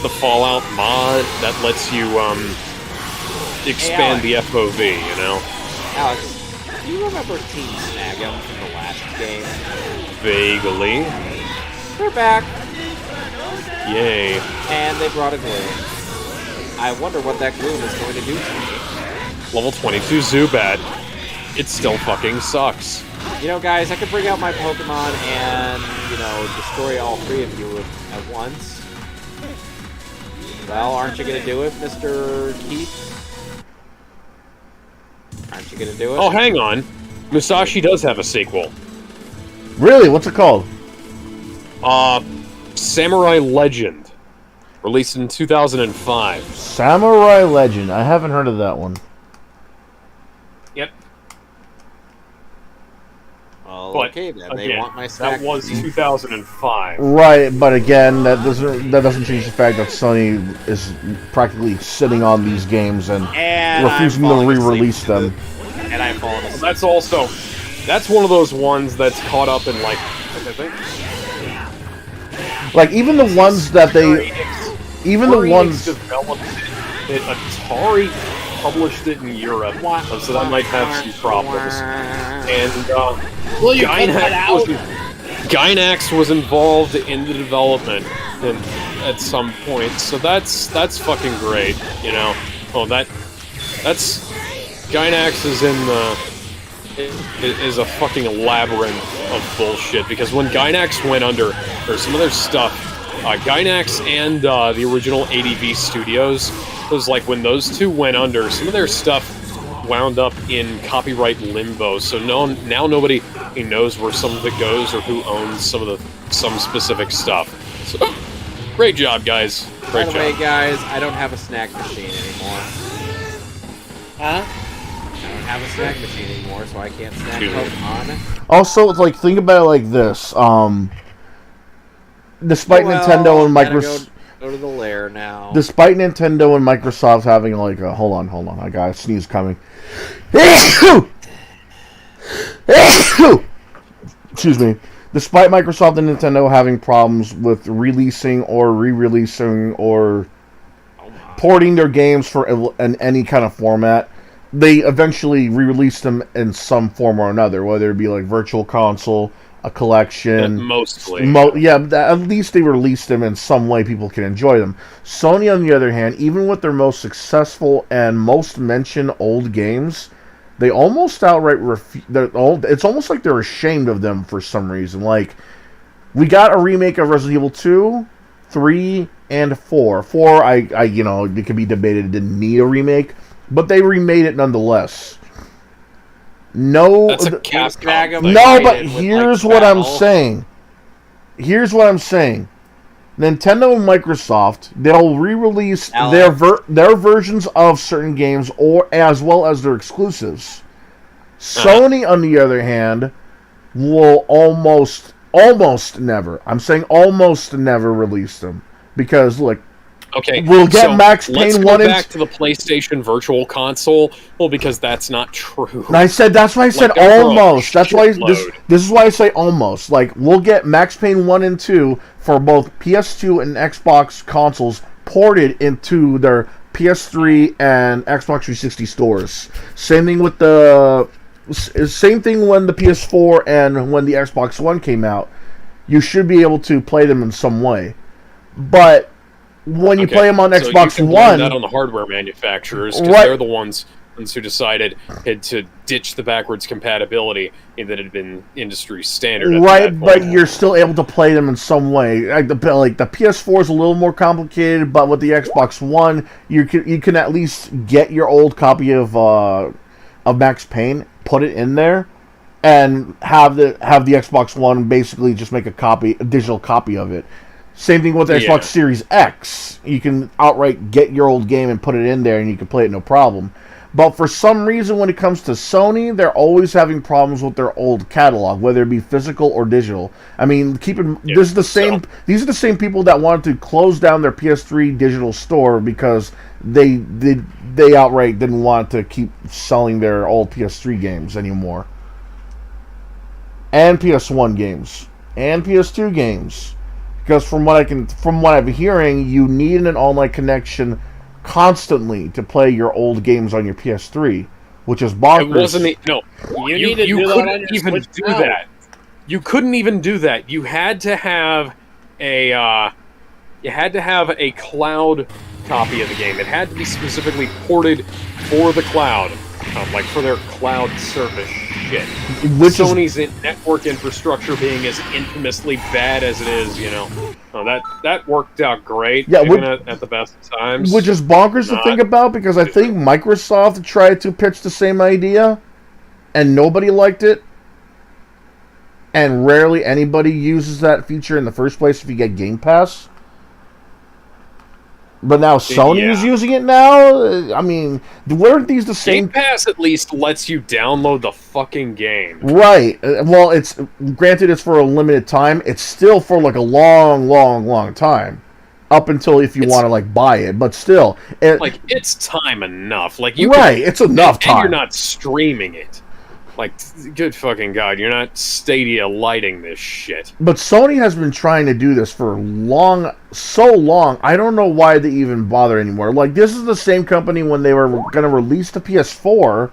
the Fallout mod that lets you expand the FOV, you know. Alex, do you remember Team Snag'em from the last game? Vaguely. They're back, Yay. and they brought a gloom. I wonder what that gloom is going to do to me. Level 22 Zubat. It still fucking sucks. You know, guys, I could bring out my Pokemon and, destroy all 3 of you at once. Well, aren't you gonna do it, Mr. Keith? Aren't you gonna do it? Oh, hang on. Musashi does have a sequel. Really? What's it called? Samurai Legend. Released in 2005. Samurai Legend. I haven't heard of that one. Yep. Well, But, okay then. They again, want my snack. that was 2005. Right, but again, that doesn't change the fact that Sony is practically sitting on these games and refusing to re-release them. And I'm falling asleep. That's one of those ones that's caught up in like I think Like even the ones that they, even the ones. developed it. Atari published it in Europe, so that might have some problems. And Gynax was involved in the development at some point, so that's fucking great, you know. Oh, that's Gynax is in the is a fucking labyrinth of bullshit because when Gynax went under, or some of their stuff, Gynax and the original ADV Studios, it was like when those two went under, some of their stuff wound up in copyright limbo. So now nobody knows where some of it goes or who owns some specific stuff. So, great job, guys. By Great the job. way, guys, I don't have a snack machine anymore. Huh? I don't have a snack machine anymore, so I can't snack Dude. Pokemon. Also, it's like think about it like this. Despite Nintendo and Gotta Microsoft. go to the lair now. Despite Nintendo and Microsoft having like a hold on, I got a sneeze coming. Excuse me. Despite Microsoft and Nintendo having problems with releasing or re-releasing or porting their games for in any kind of format, they eventually re-released them in some form or another, whether it be like Virtual Console, a collection. Mostly. At least they released them in some way people can enjoy them. Sony, on the other hand, even with their most successful and most mentioned old games, they almost outright it's almost like they're ashamed of them for some reason. Like, we got a remake of Resident Evil 2, 3, and 4. 4, it could be debated, it didn't need a remake, but they remade it nonetheless. No, That's a Capcom thing. no, Like, but with, here's like, what I'm Battle. saying. Here's what I'm saying. Nintendo and Microsoft, they'll re-release their versions of certain games, or as well as their exclusives. Sony, on the other hand, will almost never. I'm saying almost never release them because look. Okay, We'll get so Max let's Payne go 1 and back to the PlayStation Virtual Console. Well, because that's not true. And I said that's why I said there were a almost. That's why this shitload. is why I say almost. Like, we'll get Max Payne 1 and 2 for both PS2 and Xbox consoles ported into their PS3 and Xbox 360 stores. Same thing with same thing when the PS4 and when the Xbox One came out. You should be able to play them in some way. But when you play them on Xbox you can One, blame that on the hardware manufacturers, because Right. they're the ones who decided to ditch the backwards compatibility that had been industry standard. At right, that but point. you're still able to play them in some way. Like the PS4 is a little more complicated, but with the Xbox One, you can at least get your old copy of Max Payne, put it in there, and have the Xbox One basically just make a digital copy of it. Same thing with the Xbox Series X. You can outright get your old game and put it in there, and you can play it no problem. But for some reason, when it comes to Sony, they're always having problems with their old catalog, whether it be physical or digital. I mean, this is the same. These are the same people that wanted to close down their PS3 digital store because they outright didn't want to keep selling their old PS3 games anymore, and PS1 games, and PS2 games. Because from what I'm hearing, you need an online connection constantly to play your old games on your PS3, which is bonkers. It wasn't You need to do that on couldn't your even Switch do now. that. You couldn't even do that. You had to have a cloud copy of the game. It had to be specifically ported for the cloud, like for their cloud service shit. Which Sony's network infrastructure being as infamously bad as it is, that worked out great, even at the best of times. Which is bonkers to think about, because I think Microsoft tried to pitch the same idea, and nobody liked it. And rarely anybody uses that feature in the first place if you get Game Pass. But now Sony is using it now? I mean, weren't these the same... Game Pass at least lets you download the fucking game. Right. Well, granted it's for a limited time. It's still for like a long, long, long time. Up until if you want to like buy it. But still. It's time enough. It's enough time. And you're not streaming it. Like, good fucking God, you're not Stadia lighting this shit. But Sony has been trying to do this for so long, I don't know why they even bother anymore. Like, this is the same company when they were going to release the PS4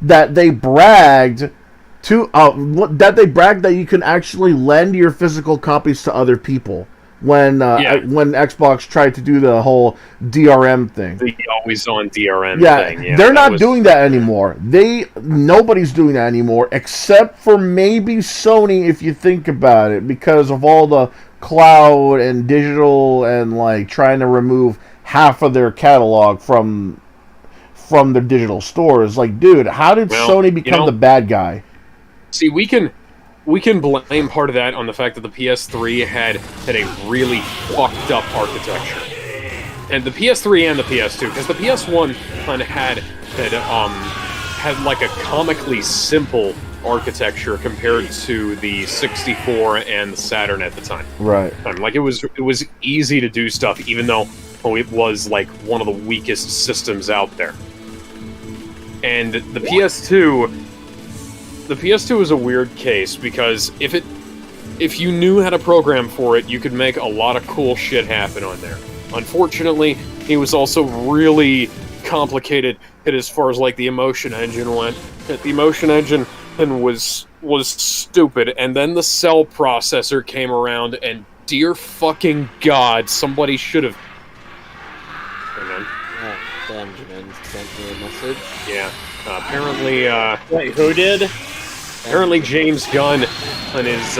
that they bragged that you can actually lend your physical copies to other people. When Xbox tried to do the whole DRM thing. The always-on DRM thing. Yeah, they're not doing that anymore. Nobody's doing that anymore, except for maybe Sony, if you think about it, because of all the cloud and digital and like trying to remove half of their catalog from their digital stores. Like, dude, how did Sony become the bad guy? See, we can blame part of that on the fact that the PS3 had a really fucked up architecture, and the PS3 and the PS2, because the PS1 kind of had like a comically simple architecture compared to the 64 and the Saturn at the time. Right. Like it was easy to do stuff, even though it was like one of the weakest systems out there. And the PS2 is a weird case, because if you knew how to program for it, you could make a lot of cool shit happen on there. Unfortunately, it was also really complicated as far as like the emotion engine went. The emotion engine was stupid, and then the cell processor came around, and dear fucking god, somebody should have. Benjamin sent me a message. Yeah, apparently. Wait, who did? Apparently, James Gunn and his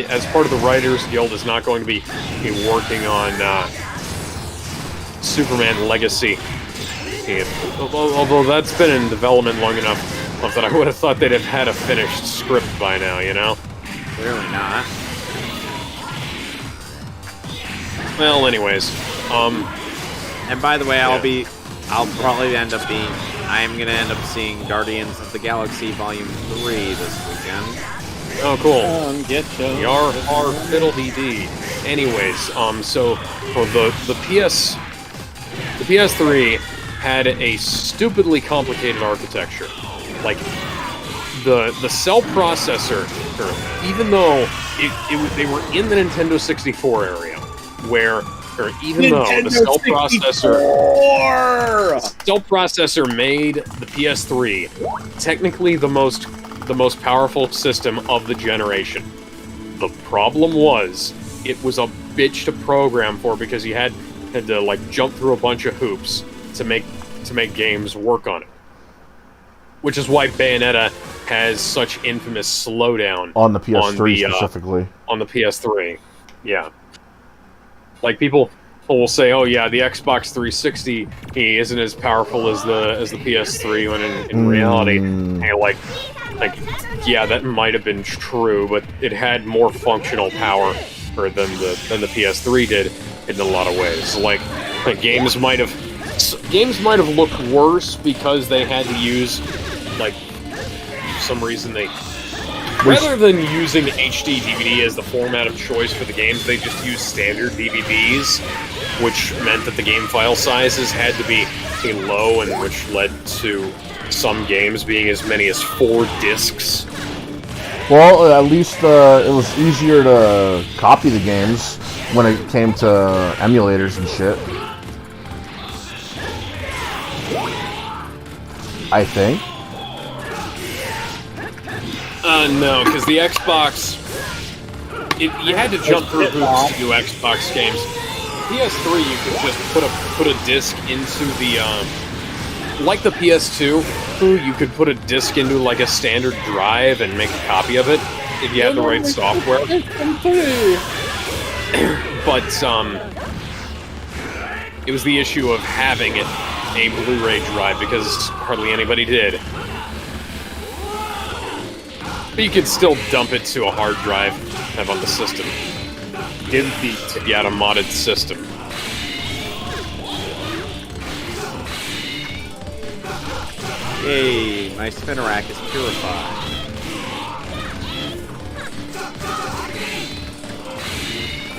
as part of the Writers Guild is not going to be working on Superman Legacy. Although that's been in development long enough that I would have thought they'd have had a finished script by now, you know? Clearly not. Well, anyways, And by the way, Yeah. I am gonna end up seeing Guardians of the Galaxy Volume 3 this weekend. oh cool. Get you. Yar har fiddle dee dee. Anyways, so the PS3 had a stupidly complicated architecture. Like the cell processor, even though they were in the Nintendo 64 area, where even though the cell processor made the PS3 technically the most powerful system of the generation. The problem was it was a bitch to program for because you had to like jump through a bunch of hoops to make games work on it. Which is why Bayonetta has such infamous slowdown On the PS3 specifically. On the PS3, yeah. Like people will say, "Oh yeah, the Xbox 360 he isn't as powerful as the PS3," when in reality, hey, like yeah, that might have been true, but it had more functional power than the PS3 did in a lot of ways. Like games might have looked worse because they had to use like for some reason rather than using HD DVD as the format of choice for the games, they just used standard DVDs, which meant that the game file sizes had to be low, and which led to some games being as many as 4 discs. Well, at least it was easier to copy the games when it came to emulators and shit. I think. No, because the Xbox, you had to jump through hoops to do Xbox games. PS3, you could just put a disc into the like the PS2, you could put a disc into like a standard drive and make a copy of it if you had the right software. But it was the issue of having a Blu-ray drive because hardly anybody did. But you could still dump it to a hard drive, have on the system. If you had a modded system. Yay, my spinnerack is purified.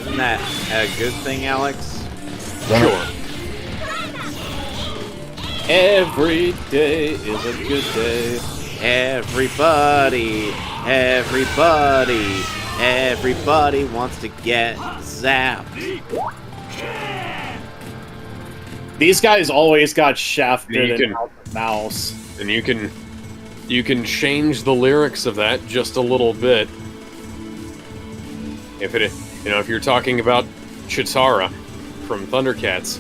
Isn't that a good thing, Alex? Sure. Every day is a good day. Everybody wants to get zapped. These guys always got shafted You can- and out the mouse. And you can change the lyrics of that just a little bit. If you're talking about Chitara from Thundercats.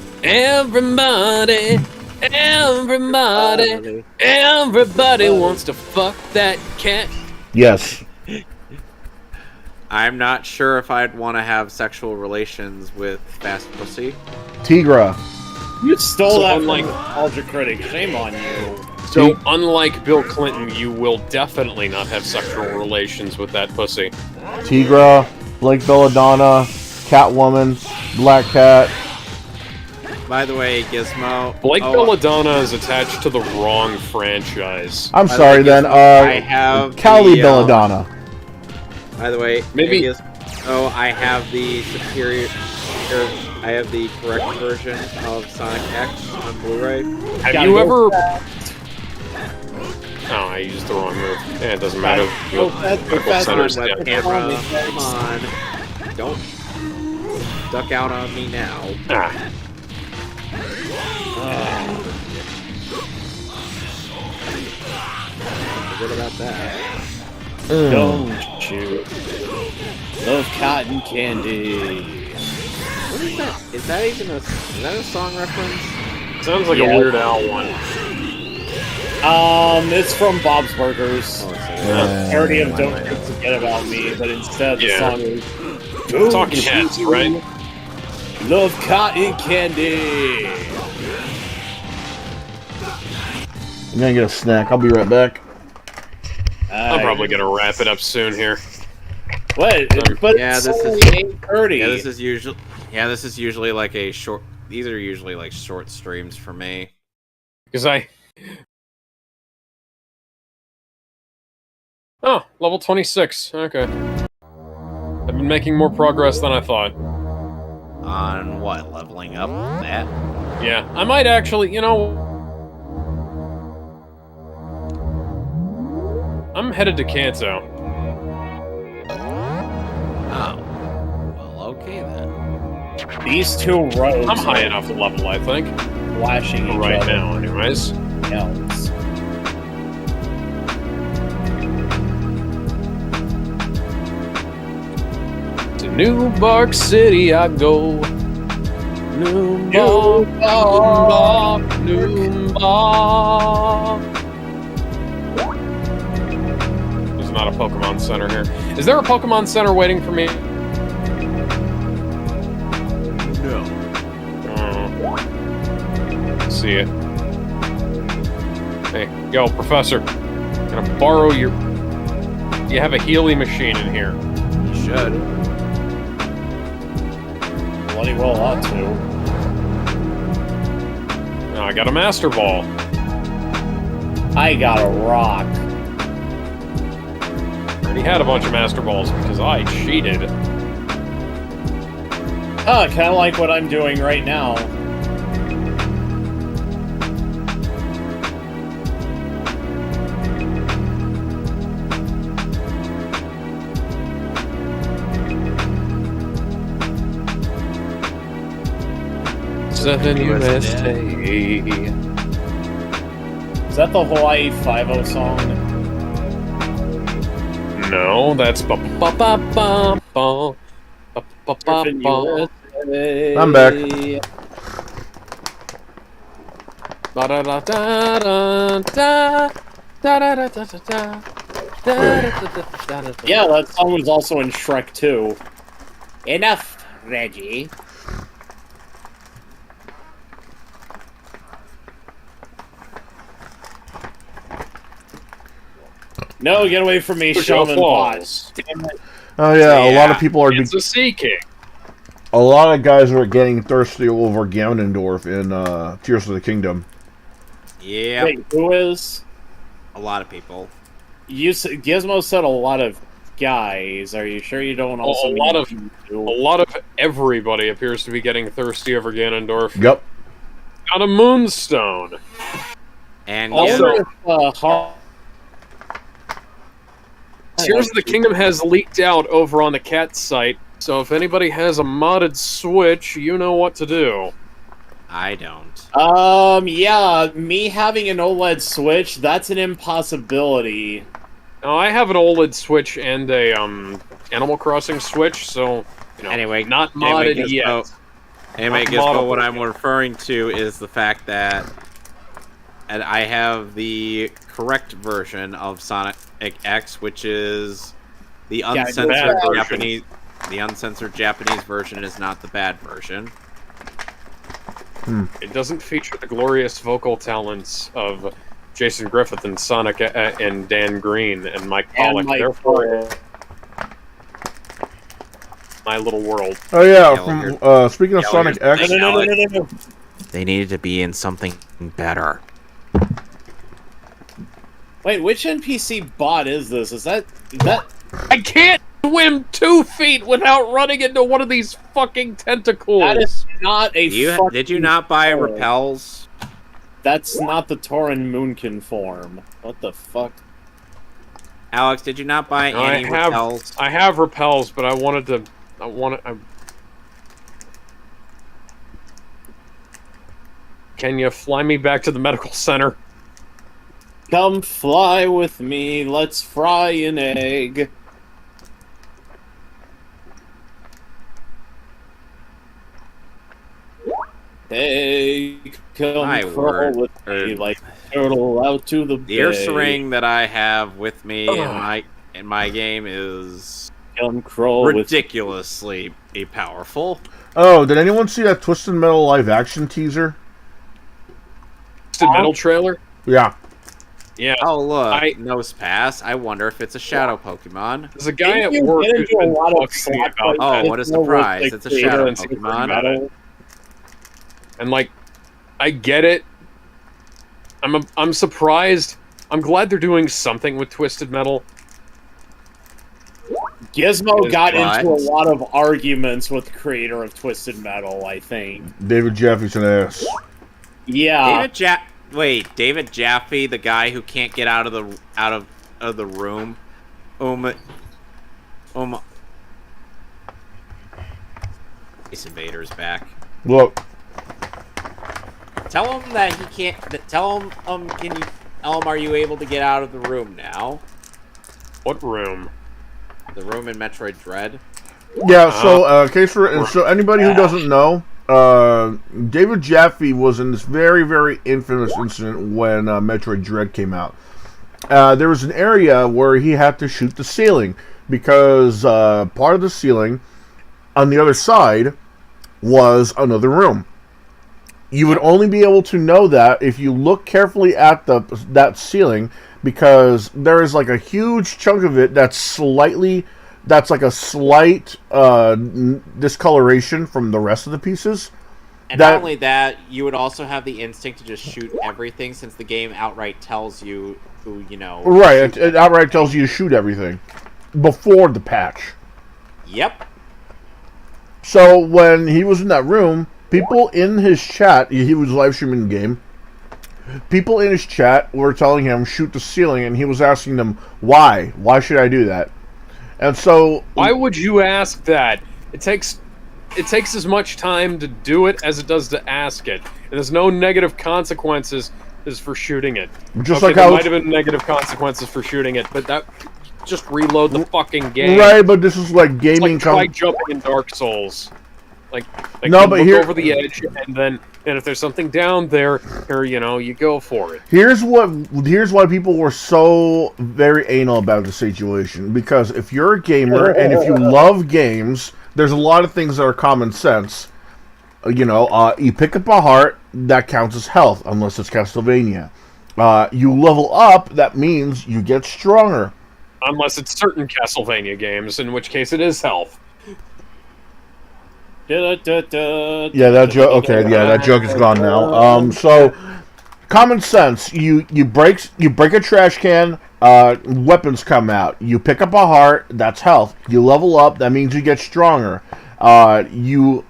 Everybody wants to fuck that cat. Yes. I'm not sure if I'd want to have sexual relations with fast pussy. Tigra. You stole So that unlike- from Ultra Critic. Shame on you. So, unlike Bill Clinton, you will definitely not have sexual relations with that pussy. Tigra, Blake Belladonna, Catwoman, Black Cat. By the way, Gizmo. Blake Belladonna is attached to the wrong franchise. I'm By the sorry way, then. I have Callie the, Belladonna. By the way, Maybe- I have the I have the correct version of Sonic X on Blu-ray. Have Gotta you go ever... fast. Oh, I used the wrong move. Yeah, it doesn't matter. Go fast, go fast, Center's go down. fast. Camera, come on. Don't duck out on me now. Ah. forget about that. Don't you love cotton candy? What is that? Is that a song reference? Sounds like Yeah. a Weird Al one. It's from Bob's Burgers. Oh, it's Parody of Why Don't am I not- Forget About Me, but instead the Yeah. song is Don't Talking Heads, you right? Love cotton candy. I'm gonna get a snack. I'll be right back. I'm probably gonna wrap it up soon here. What? But Yeah, it's this is- only 8:30. Yeah, this is usually like a short. These are usually like short streams for me. Because Oh, level 26. Okay. I've been making more progress than I thought. On what? Leveling up that? Yeah, I might actually, I'm headed to Kanto. Oh. Well, okay then. These two roads I'm high are enough level, I think. flashing each Right other now, anyways. else. To New Bark City I go. New Bark, New Bark. There's not a Pokemon Center here. Is there a Pokemon Center waiting for me? No. See it. Hey, yo, Professor. Gonna borrow your... You have a Healy machine in here. You should. Bloody well ought to. Oh, I got a Master Ball. I got a rock. I already had a bunch of Master Balls because I cheated. Kind of like what I'm doing right now. Seven USA. Is that the Hawaii 5-0 song? No, that's ba ba ba ba ba ba ba ba ba. I'm back. Da da da da da da da da da da. Yeah, that song was also in Shrek 2. Enough, Reggie. No, get away from me, Shaman Boss. Damn it. Oh yeah, a lot of people are. It's a Sea King. A lot of guys are getting thirsty over Ganondorf in Tears of the Kingdom. Yeah. Wait, who is? A lot of people. Gizmo said a lot of guys. Are you sure you don't also a mean lot of you? A lot of everybody appears to be getting thirsty over Ganondorf. Yep. Got a Moonstone. And Also- Also, Tears of the Kingdom has leaked out over on the Cat site, so if anybody has a modded Switch, you know what to do. I don't. yeah, me having an OLED Switch, that's an impossibility. Now, I have an OLED Switch and a Animal Crossing Switch, so Anyway, not anyway, modded yet. Anyway, Not Gizmo, modded what I'm yet. referring to is the fact that and I have the correct version of Sonic X, which is the uncensored bad version. Japanese. The uncensored Japanese version is not the bad version. It doesn't feature the glorious vocal talents of Jason Griffith and Sonic and Dan Green and Mike Pollock. Therefore, My Little World. Oh yeah, Yeah, from speaking of yeah, Sonic well, X, No. They needed to be in something better. Wait, which NPC bot is this? Is that I can't swim 2 feet without running into one of these fucking tentacles. that is not a Did you not buy fucking- repels? That's not the Torin Moonkin form. What the fuck? Alex, did you not buy any repels? I have repels, but I Can you fly me back to the medical center? Come fly with me, let's fry an egg. Hey, come My crawl word. with me like a turtle out to the The earth bay. ring that I have with me in my game is Come crawl with ridiculously powerful. Oh, did anyone see that Twisted Metal live action teaser? Twisted Metal trailer? Yeah. Yeah. Oh look, I- nose pass. I wonder if it's a shadow Pokemon. There's a guy at Didn't you work get who's into a been lot of talking to me slack about like Oh, that. what a this with surprise. the It's a creator shadow of Twisted Pokemon. Metal? And like, I get it. I'm surprised. I'm glad they're doing something with Twisted Metal. Gizmo got What? into a lot of arguments with the creator of Twisted Metal, I think. David Jaffe's an ass. Yeah. David Jaffe, the guy who can't get out of the room. Space Invader's back. Look, Tell him that he can't. Tell him, can you? Tell him, are you able to get out of the room now? What room? The room in Metroid Dread. yeah. So anybody who doesn't know, David Jaffe was in this very, very infamous incident when Metroid Dread came out. There was an area where he had to shoot the ceiling because part of the ceiling on the other side was another room. You would only be able to know that if you look carefully at that ceiling, because there is like a huge chunk of it that's like a slight discoloration from the rest of the pieces. And not only that, you would also have the instinct to just shoot everything, since the game outright tells you who, Right, it outright tells you to shoot everything before the patch. Yep. So when he was in that room, people in his chat, he was live streaming the game, people in his chat were telling him, shoot the ceiling, and he was asking them, why? Why should I do that? And so... Why would you ask that? It takes as much time to do it as it does to ask it. And there's no negative consequences as for shooting it. Just okay, like there how... might have been negative consequences for shooting it, but that... Just reload the fucking game. Right, but this is like gaming... It's like try jumping in Dark Souls. Like no, you but look here, over the edge, and if there's something down there, or you go for it. Here's why people were so very anal about the situation. Because if you're a gamer and if you love games, there's a lot of things that are common sense. You pick up a heart, that counts as health, unless it's Castlevania. You level up, that means you get stronger. Unless it's certain Castlevania games, in which case it is health. Yeah, that joke. Okay, yeah, that joke is gone now. So common sense. You break a trash can. Weapons come out. You pick up a heart. That's health. You level up. That means you get stronger. You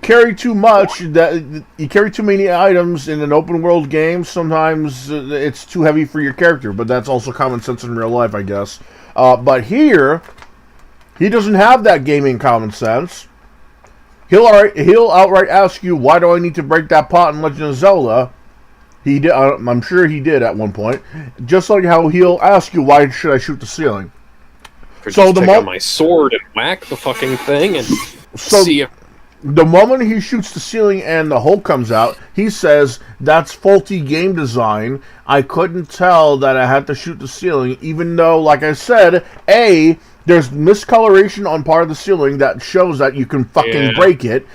carry too much. That you carry too many items in an open world game. Sometimes it's too heavy for your character. But that's also common sense in real life, I guess. But here. He doesn't have that gaming common sense. He'll outright ask you, why do I need to break that pot in Legend of Zelda? He did. I'm sure he did at one point. Just like how he'll ask you, why should I shoot the ceiling? So take out my sword and whack the fucking thing and see if... The moment he shoots the ceiling and the hole comes out, he says, that's faulty game design. I couldn't tell that I had to shoot the ceiling, even though, like I said, there's miscoloration on part of the ceiling that shows that you can fucking break it.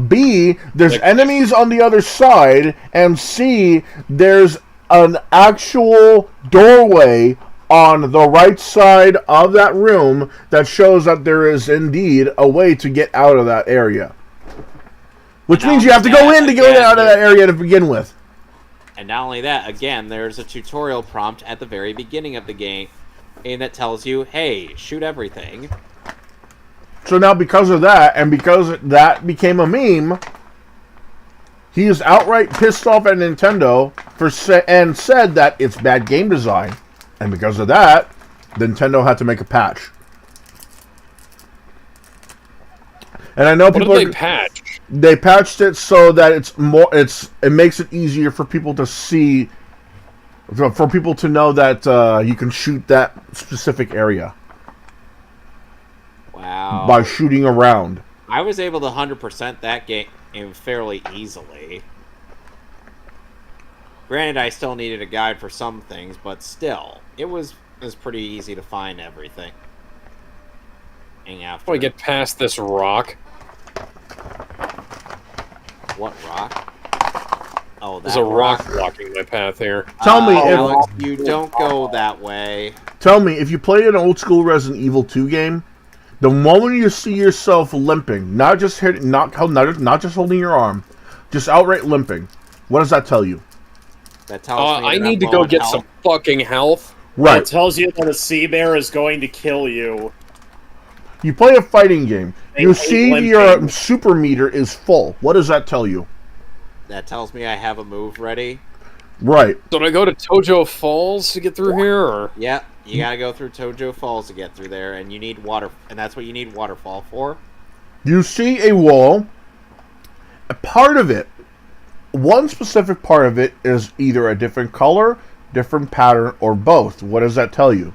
B, there's enemies on the other side. And C, there's an actual doorway on the right side of that room that shows that there is indeed a way to get out of that area. Which means you have to go in to get out of that area to begin with. And not only that, again, there's a tutorial prompt at the very beginning of the game, and that tells you, hey, shoot everything. So now because of that, and because that became a meme, he is outright pissed off at Nintendo and said that it's bad game design. And because of that, Nintendo had to make a patch. And I know people. What did they patch? They patched it so that it makes it easier for people to see for people to know that you can shoot that specific area Wow. by shooting around. I was able to 100% that game fairly easily. Granted, I still needed a guide for some things, but still, it was pretty easy to find everything. And after I get past this rock. what rock? Oh, that There's a rock blocking my path here. Tell me if Alex, you don't go that way. Tell me, if you play an old school Resident Evil 2 game, the moment you see yourself limping, not just just holding your arm, just outright limping, what does that tell you? That tells me I that need to I'm go low in get health. some fucking health. It Right. tells you that a sea bear is going to kill you. You play a fighting game. They You hate see limping. your super meter is full. What does that tell you? That tells me I have a move ready. Right. So do I go to Tojo Falls to get through here, or? Yeah, you gotta go through Tojo Falls to get through there, and you need water, and that's what you need waterfall for. You see a wall. A part of it, one specific part of it is either a different color, different pattern, or both. What does that tell you?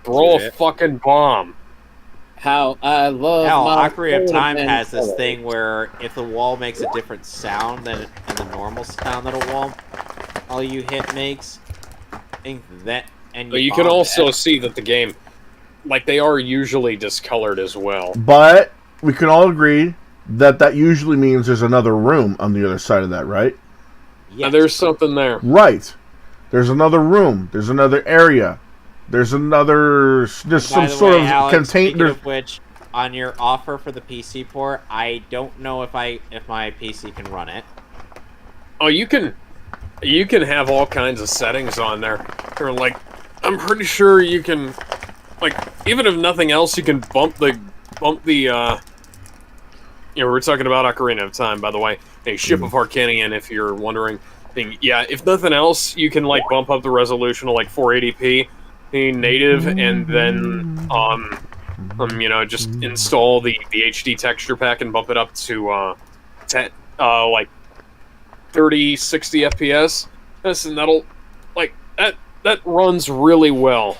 Throw Yeah. a fucking bomb. How I love Hell, my Ocarina of Time golden has this color. thing where if the wall makes a different sound than the normal sound that a wall all you hit makes, and But you can bomb also that. see that the game, like, they are usually discolored as well. But we can all agree that usually means there's another room on the other side of that, right? Yes. There's something there. Right. There's another room. There's another area. There's another. There's By some the sort way, of Alex, contain. speaking There's, of which, on your offer for the PC port, I don't know if my PC can run it. Oh, you can have all kinds of settings on there. Or like, I'm pretty sure you can, like, even if nothing else, you can bump the. You know, we're talking about Ocarina of Time, by the way. A Ship of Harkinian, if you're wondering. Yeah, if nothing else, you can like bump up the resolution to like 480p native, and then you know, just install the HD texture pack and bump it up to 10, like 30, 60 FPS. Yes, and that'll like that runs really well.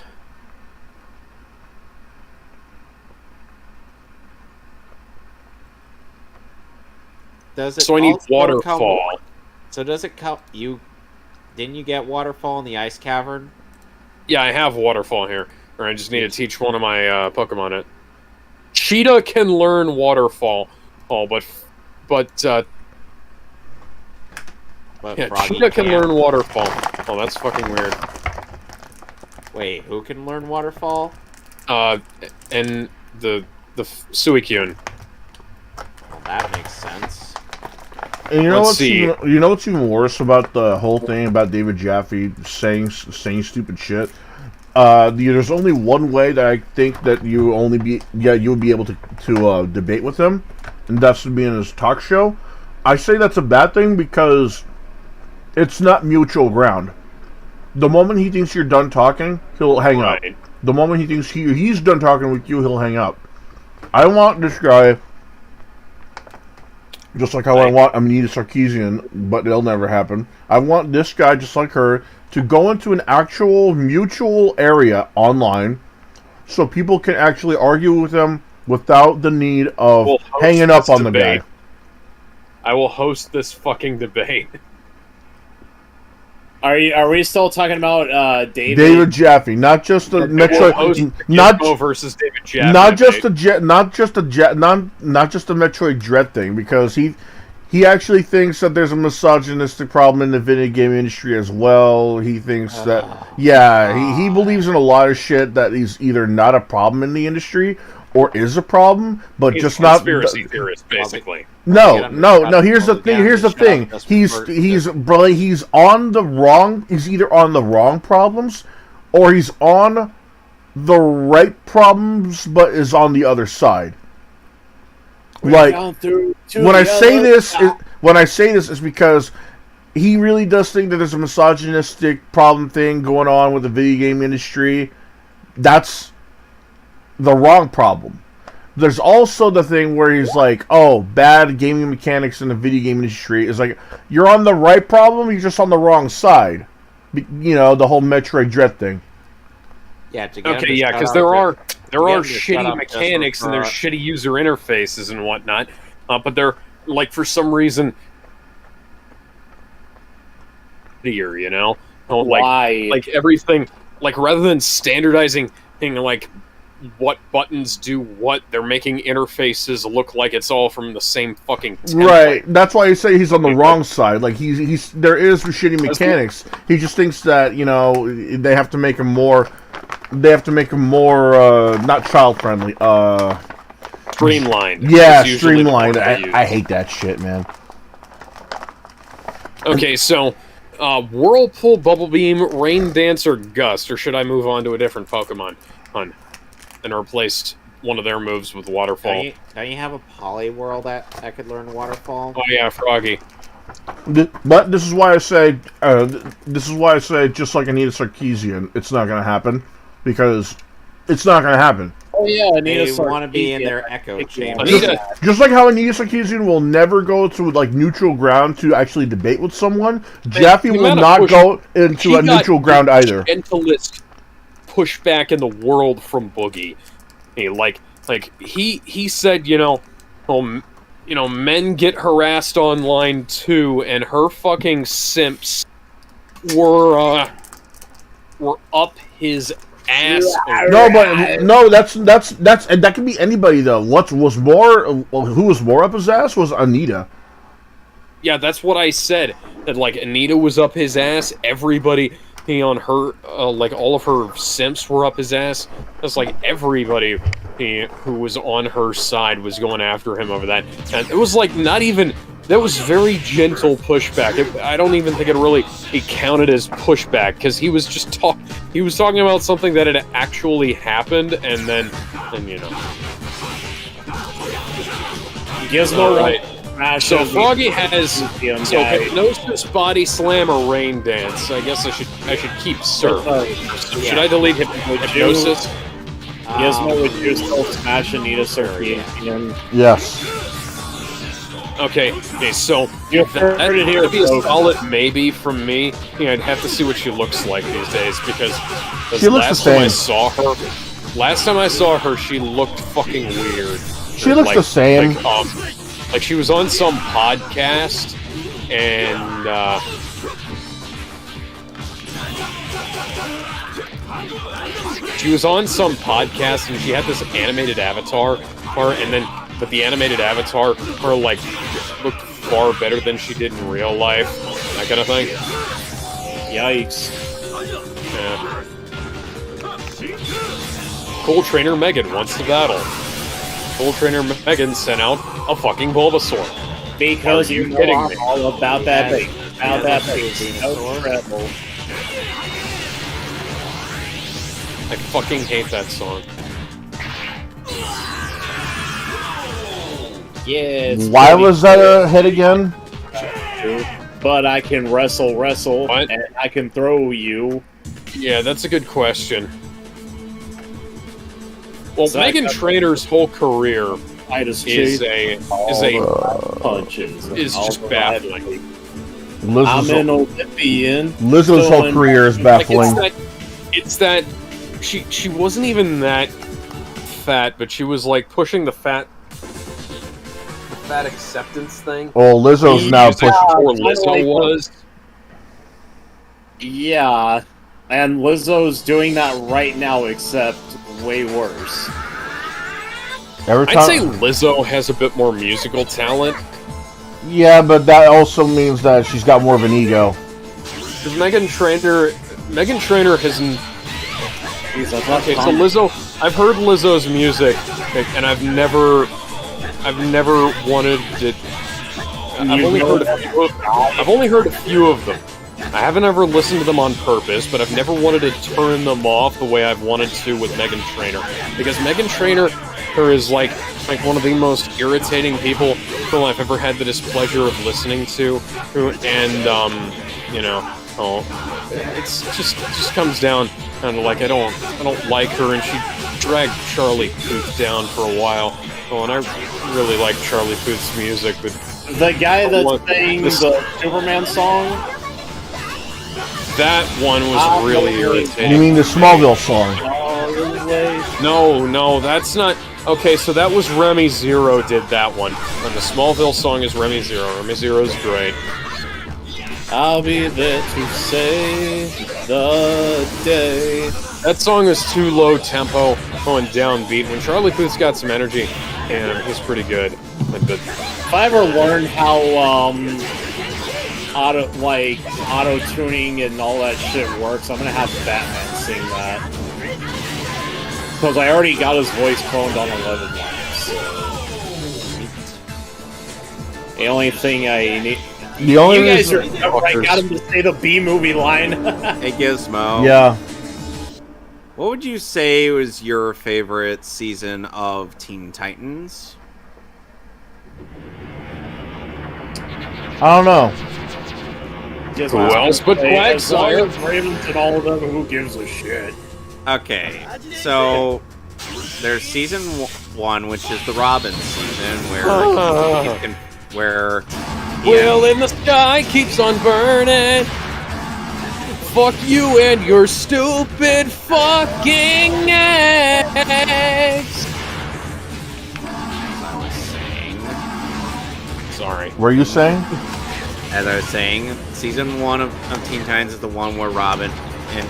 Does it? So I need also come- waterfall. So does it come? Didn't you get waterfall in the ice cavern? Yeah, I have waterfall here. Or I just need to teach one of my Pokemon it. Cheetah can learn waterfall, but But yeah, Froggy Cheetah can can't. learn waterfall. Oh, that's fucking weird. Wait, who can learn waterfall? And the Suicune. Well, that makes sense. and you know Let's what's see. what's even worse about the whole thing about David Jaffe saying stupid shit. There's only one way that I think that you would be able to debate with him, and that's to be in his talk show. I say that's a bad thing because it's not mutual ground. The moment he thinks you're done talking, he'll hang up. Right. The moment he thinks he's done talking with you, he'll hang up. I want this guy, just like how I want Amanita Sarkeesian, but it'll never happen. I want this guy, just like her, to go into an actual mutual area online so people can actually argue with him without the need of We'll host hanging up this on the debate. guy. I will host this fucking debate. Are we still talking about David? David Jaffe, not just the We'll Metroid, host not Gizmo versus David Jaffe. not just debate. not just the Metroid Dread thing, because he actually thinks that there's a misogynistic problem in the video game industry as well. He thinks that he believes in a lot of shit that is either not a problem in the industry or is a problem, but He's just a not conspiracy theorist, basically. No. Here's the Well, thing. yeah, Here's the shut thing. up just He's on the wrong. He's either on the wrong problems, or he's on the right problems, but is on the other side. Like Down through to when I the say other this, side. is because he really does think that there's a misogynistic problem thing going on with the video game industry. That's the wrong problem. There's also the thing where he's like, oh, bad gaming mechanics in the video game industry. Is like, you're on the right problem, you're just on the wrong side. You know, the whole Metroid Dread thing. Yeah, to get him Okay, to yeah, shut because up, there are him to shut shitty up just mechanics and there's for- shitty user interfaces and whatnot, but they're like for some reason, you know, Why? like everything, like rather than standardizing thing like what buttons do what, they're making interfaces look like it's all from the same fucking template. Right. That's why I say he's on the wrong side. Like he's there is shitty mechanics. He just thinks that, you know, they have to make him more. They have to make him more not child friendly. Streamlined. Yeah, is usually the streamlined. word they use. I hate that shit, man. Okay, so Whirlpool, Bubble Beam, Rain Dance, or Gust, or should I move on to a different Pokemon? And replaced one of their moves with Waterfall. Don't you have a Poliwhirl that could learn Waterfall? Oh yeah, Froggy. But this is why I say, just like Anita Sarkeesian, it's not gonna happen because it's not gonna happen. Oh yeah, They Anita want to be in Sarkeesian. their echo chamber. Anita, Just like how Anita Sarkeesian will never go to like neutral ground to actually debate with someone, Jaffe the will amount of not push- go into a neutral ground either. Gentlest pushback in the world from Boogie. He said, you know, men get harassed online too, and her fucking simps were up his ass. That's and that could be anybody though. Who was more up his ass was Anita. Yeah, that's what I said. That like Anita was up his ass. Everybody on her, like all of her simps were up his ass. That's like everybody who was on her side was going after him over that. And it was like not even. That was very gentle pushback. I don't even think it counted as pushback because he was just He was talking about something that had actually happened, and you know. Gizmo, Right. So Froggy has Museum so guy. Hypnosis, Body Slam, or Rain Dance. I guess I should keep Surf. So should I delete Hypnosis? Gizmo would use Stealth Smash Anita Sarkeesian. Yes. Okay, so You heard it here, would be a folks. solid maybe from me. Yeah, I'd have to see what she looks like these days because She looks the last time I saw her, she looked fucking weird. She looks the same. Like she was on some podcast and she was on some podcast and she had this animated avatar, but the animated avatar like looked far better than she did in real life, that kind of thing. Yikes. Yeah. Cool Trainer Megan wants to battle. Cool Trainer Megan sent out a fucking Bulbasaur. Because Are you you know kidding I'm me? all about that bait. About that that's bait. true, No Venusaur. trouble. I fucking hate that song. Yeah, it's Why pretty was that a hit again? true. But I can wrestle, What? and I can throw you. Yeah, that's a good question. Well, So Megan Trainor's whole career I just is chase all a the punches. and is all just the baffling. I'm Lizzo's an Olympian. whole Going- career is baffling. Like it's that she wasn't even that fat, but she was like pushing the fat acceptance thing. Oh, Lizzo's now Just like pushing. before kinda Lizzo like was. Yeah, and Lizzo's doing that right now, except way worse. Every I'd say time. Lizzo has a bit more musical talent. Yeah, but that also means that she's got more of an ego. Because Megan Trainor hasn't. Jeez, that's Okay, so Lizzo, I've heard Lizzo's music, and I've never wanted to. I've only heard a few of them. I haven't ever listened to them on purpose, but I've never wanted to turn them off the way I've wanted to with Megan Trainor. Because Megan Trainor is like one of the most irritating people who I've ever had the displeasure of listening to, and you know, it just comes down to like I don't like her, and dragged Charlie Puth down for a while. Oh, and I really like Charlie Puth's music, but The guy that sang this- the Superman song? that one was really irritating. You mean the Smallville song? No, that's not... Okay, so that was Remy Zero did that one. And the Smallville song is Remy Zero. Remy Zero's great. I'll be there to save the day. That song is too low tempo, going downbeat. When Charlie Puth's got some energy, and he's pretty good. But If I ever learned how auto tuning and all that shit works, I'm gonna have Batman sing that. Because I already got his voice cloned on 11 lines. So. The only thing I need. The only You guys reason. are. I got him to say the B movie line. Hey Gizmo. Yeah. What would you say was your favorite season of Teen Titans? I don't know. Just Who else but as long Quagsire? as Ravens and all of them, who gives a shit? Okay, so there's season 1, which is the Robin season, where Will in the sky keeps on burning. Fuck you and your stupid fucking eggs. I was saying, Sorry. Were you saying? as I was saying, season 1 of Teen Titans is the one where Robin is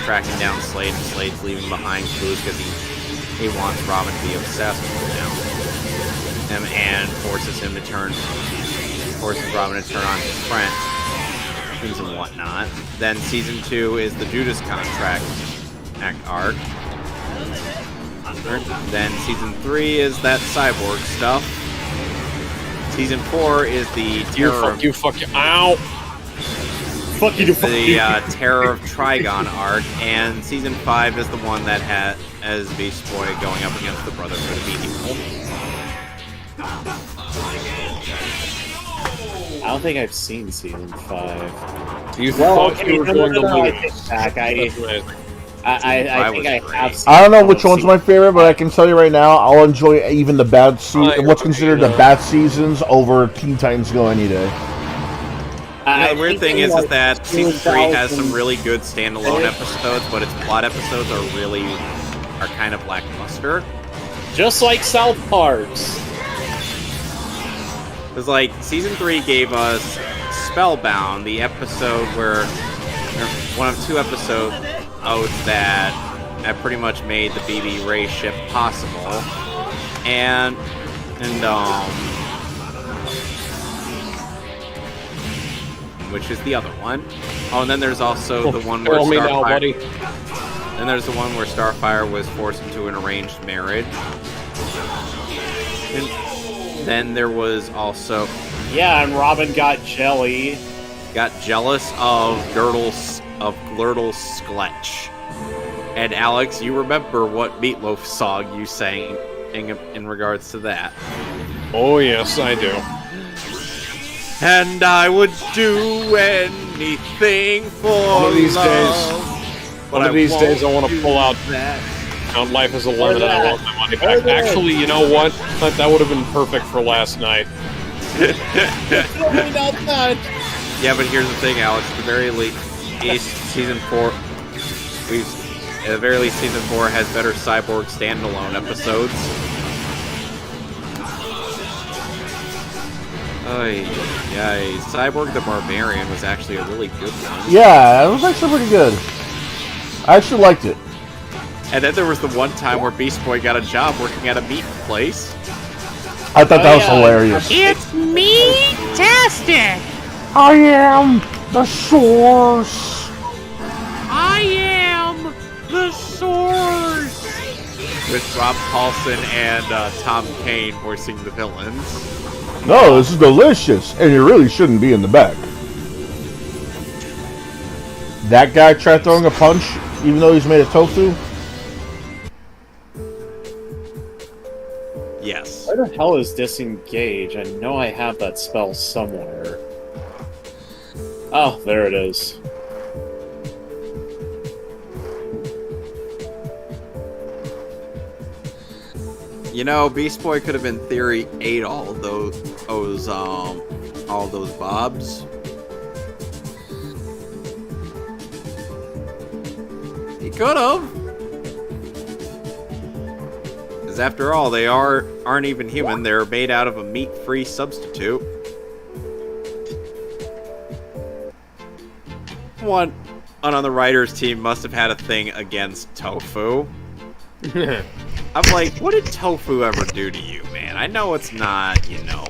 tracking down Slade, and Slade's leaving behind clues because he wants Robin to be obsessed with him, and forces Robin to turn on his friends and whatnot. Then season 2 is the Judas Contract arc. Then season 3 is that cyborg stuff. Season 4 is the Terror of Ow! Fuck you, fuck you. Terror of Trigon arc, and season 5 is the one that has Beast Boy going up against the Brotherhood of Evil. I don't think I've seen season 5. You thought you were going to I lose. take back. I Five think I was have great. seen. I don't know which one's my favorite, but I can tell you right now, I'll enjoy even the bad what's considered the bad seasons over Teen Titans Go any day. The weird thing is that season 3 has some really good standalone episodes, but its plot episodes are kind of lackluster. Just like South Park's. It's like season 3 gave us Spellbound, the episode where one of 2 episodes that pretty much made the BB Ray ship possible, and which is the other one. Oh, and then there's also the one where Then there's the one where Starfire was forced into an arranged marriage. And then there was also Yeah, and Robin got jelly. got jealous of Glurtle's Skletch. And Alex, you remember what Meatloaf song you sang in regards to that? Oh yes, I do. And I would do anything for One of these love, days- but one of these days I want to do pull out that. Life is a Lemon and I want my money back. Actually, you know what? That would have been perfect for last night. Yeah, but here's the thing, Alex. At the very least, season 4, at the very least, season 4 has better Cyborg standalone episodes. Yeah, Cyborg the Barbarian was actually a really good one. Yeah, it was actually pretty good. I actually liked it. And then there was the one time where Beast Boy got a job working at a meat place. I thought that was hilarious. It's me-tastic! I am the source. I am the source! With Rob Paulson and Tom Kane voicing the villains. No, this is delicious, and you really shouldn't be in the back. That guy tried throwing a punch, even though he's made of tofu. Yes. Where the hell is disengage? I know I have that spell somewhere. Oh, there it is. You know, Beast Boy could have in theory ate all those bobs. He could have. Because after all, they aren't even human. They're made out of a meat-free substitute. One on the writers' team must have had a thing against tofu. I'm like, what did tofu ever do to you, man? I know it's not, you know,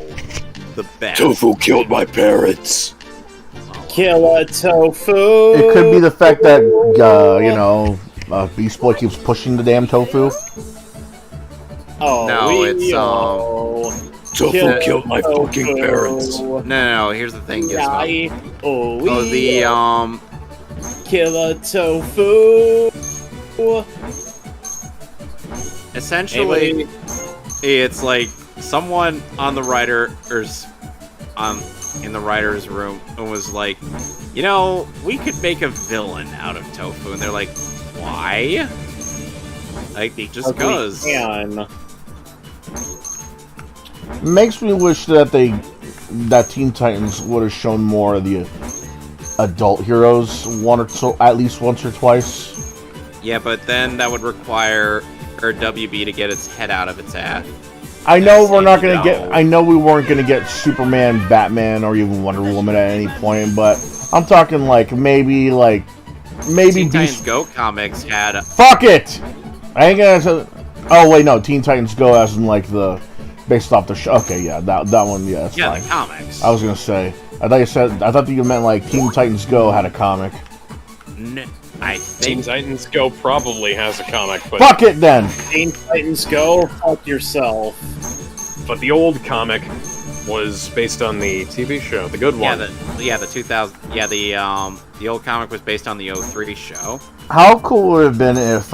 the best. Tofu killed my parents. Killer tofu. It could be the fact that Beast Boy keeps pushing the damn tofu. Oh, No, it's, Tofu killed my fucking parents. No, here's the thing, Gizmo. Killer tofu. Essentially, it's like someone on the in the writer's room and was like, you know, we could make a villain out of tofu, and they're like, why? Like, just because. Makes me wish that Teen Titans would have shown more of the adult heroes at least once or twice. Yeah, but then that would require WB to get its head out of its ass. I know we're not gonna get. I know we weren't gonna get Superman, Batman, or even Wonder Woman at any point. But I'm talking maybe Teen Titans Go comics had. Fuck it! I ain't gonna. Oh wait, no. Teen Titans Go as in based off the show. Okay, yeah, that one. Yeah, that's fine. The comics. I was gonna say. I thought you meant Teen Titans Go had a comic. I Teen think Titans Go probably has a comic, but Fuck it then. Teen Titans Go, fuck yourself. But the old comic was based on the TV show, the good one. the old comic was based on the 03 show. How cool would it have been if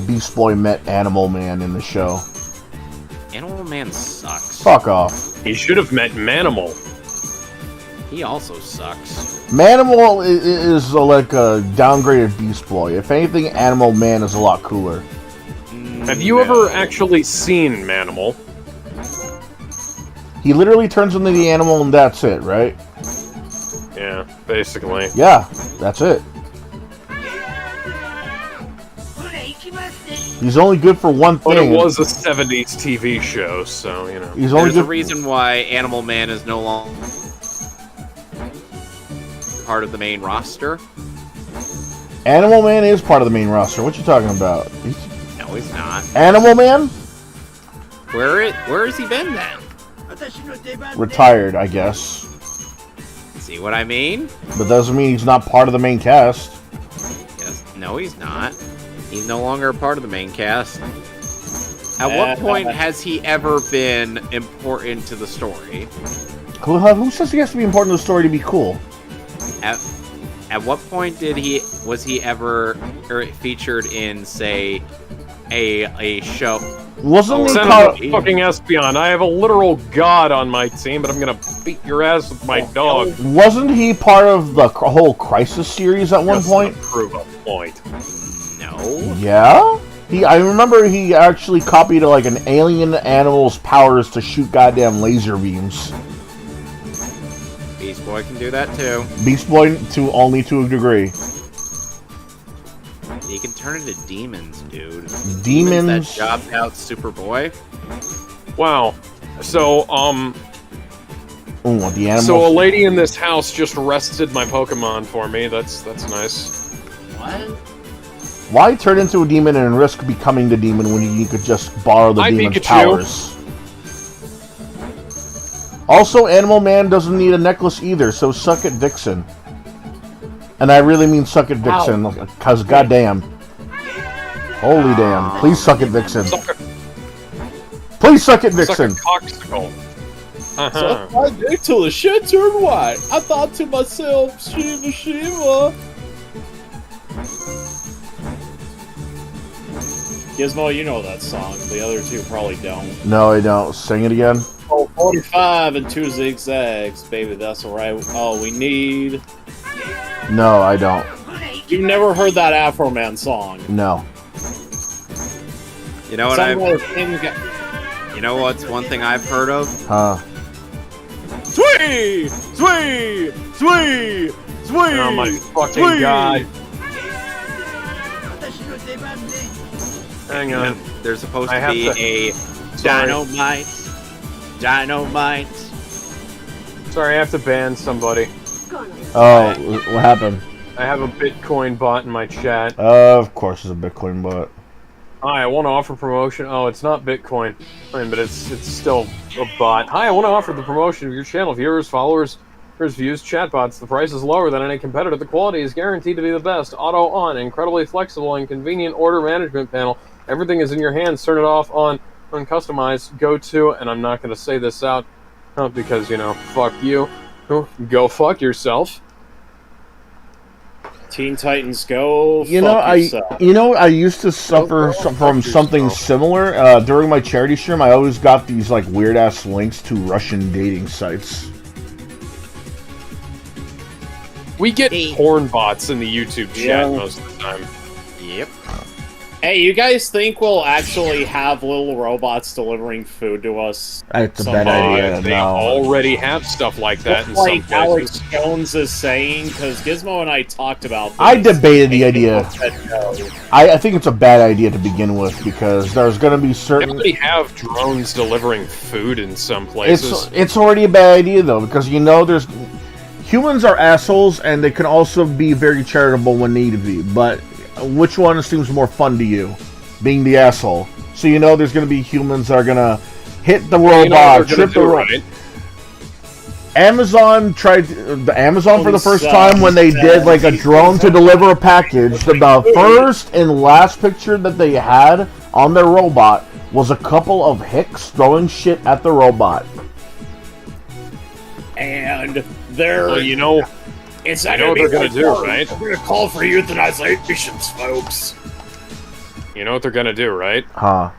Beast Boy met Animal Man in the show? Animal Man sucks. Fuck off. He should have met Manimal. He also sucks. Manimal is like a downgraded Beast Boy. If anything, Animal Man is a lot cooler. Have you ever actually seen Manimal? He literally turns into the animal and that's it, right? Yeah, basically. Yeah, that's it. He's only good for one thing. But it was a 70s TV show, so, you know. He's only There's a good reason why Animal Man is no longer part of the main roster. Animal Man is part of the main roster. What you talking about? No, he's not. Animal Man? Where has he been then? Retired, I guess. See what I mean? But doesn't mean he's not part of the main cast. Yes. No, he's not. He's no longer a part of the main cast. At what point has he ever been important to the story? Who says he has to be important to the story to be cool? At what point was he ever featured in, say, a show? Wasn't he Senator fucking Espion, I have a literal god on my team, but I'm gonna beat your ass with my dog. Wasn't he part of the whole Crisis series at one point? To prove a point. No. Yeah? I remember he actually copied an alien animal's powers to shoot goddamn laser beams. Beast Boy can do that too. Beast Boy only to a degree. He can turn into demons, dude. Demons? That jobbed out Superboy. Wow. So, the animals. So a lady in this house just rested my Pokemon for me. That's nice. What? Why turn into a demon and risk becoming the demon when you could just borrow the demon's Pikachu. powers? Also, Animal Man doesn't need a necklace either, so suck it, Vixen. And I really mean suck it, Vixen, because goddamn. Holy damn. Please suck it, Vixen. Please suck it, Vixen. Suck a coxicle. Suck my dick till the shit turned white. I thought to myself, Shiva Shiva. Gizmo, you know that song. The other two probably don't. No, I don't. Sing it again. Oh, 45 and 2 zigzags, baby. That's all we need. No, I don't. You've never heard that Afro Man song? No. You know what You know what's one thing I've heard of? Huh. Sweet! Sweet! Sweet! Sweet! Oh my fucking god. Hang on. There's supposed I to have be to- a Sorry. dynamite. Sorry, I have to ban somebody. Oh, what happened? I have a Bitcoin bot in my chat. Of course, it's a Bitcoin bot. Hi, I want to offer promotion. Oh, it's not Bitcoin, but it's still a bot. Hi, I want to offer the promotion of your channel. Viewers, followers, views, chatbots. The price is lower than any competitor. The quality is guaranteed to be the best. Auto on, incredibly flexible and convenient order management panel. Everything is in your hands. Turn it off, on, uncustomize. Go to, and I'm not going to say this out because fuck you. Go fuck yourself. Teen Titans Go. I used to suffer from something similar. During my charity stream, I always got these like weird ass links to Russian dating sites. We get porn bots in the YouTube chat most of the time. Yep. Hey, you guys think we'll actually have little robots delivering food to us? It's a bad idea. They No. already have stuff like that in some Like places. Alex Jones is saying, because Gizmo and I talked about this. I debated the and idea. Gizmo said no. I think it's a bad idea to begin with because there's going to be They certain. already have drones delivering food in some places. It's already a bad idea though because there's humans are assholes and they can also be very charitable when need to be. But which one seems more fun to you? Being the asshole. So there's going to be humans that are going to hit the robot, trip the robot. Right? Amazon tried the Amazon for the first time when they did like a drone to deliver a package. The first and last picture that they had on their robot was a couple of hicks throwing shit at the robot. And they're... Well, it's I not know what gonna they're be gonna like, do, right? We're gonna call for euthanizations, folks. You know what they're gonna do, right? Huh.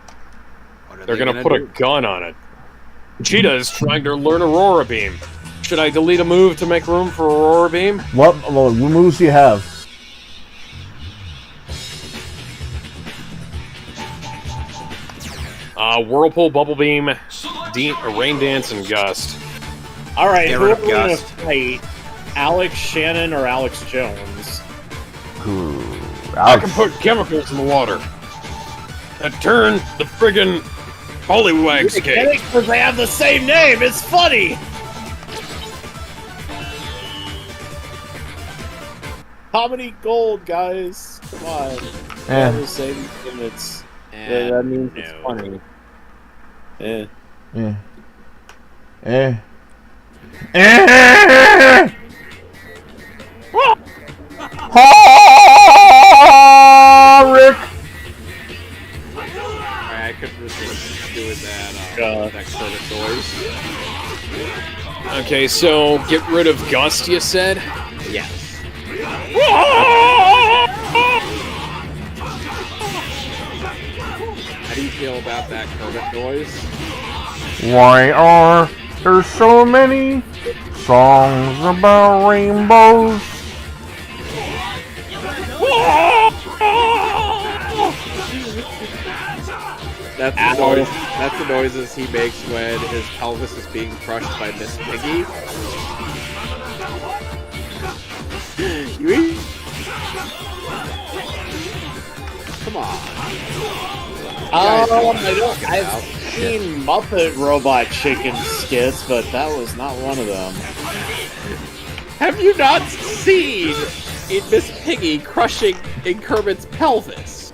They're gonna put a gun on it. Cheetah is trying to learn Aurora Beam. Should I delete a move to make room for Aurora Beam? What moves do you have? Whirlpool, Bubble Beam, Rain Dance, and Gust. Alright, Get who rid are of we gonna Gust. fight? Alex Shannon or Alex Jones? I can put chemicals in the water that turn the friggin' Pollywags Get cake. it? Because they have the same name. It's funny. How many gold, guys? Come on. They have the same limits. That means it's funny. Eh. Rick. I could resist doing that Kermit noise. Okay, so get rid of Gust, you said? Yes. How do you feel about that Kermit noise? Why are there so many songs about rainbows? That's the noises he makes when his pelvis is being crushed by Miss Piggy. Come on. I've seen Muppet Robot Chicken skits, but that was not one of them. Have you not seen Miss Piggy crushing in Kermit's pelvis?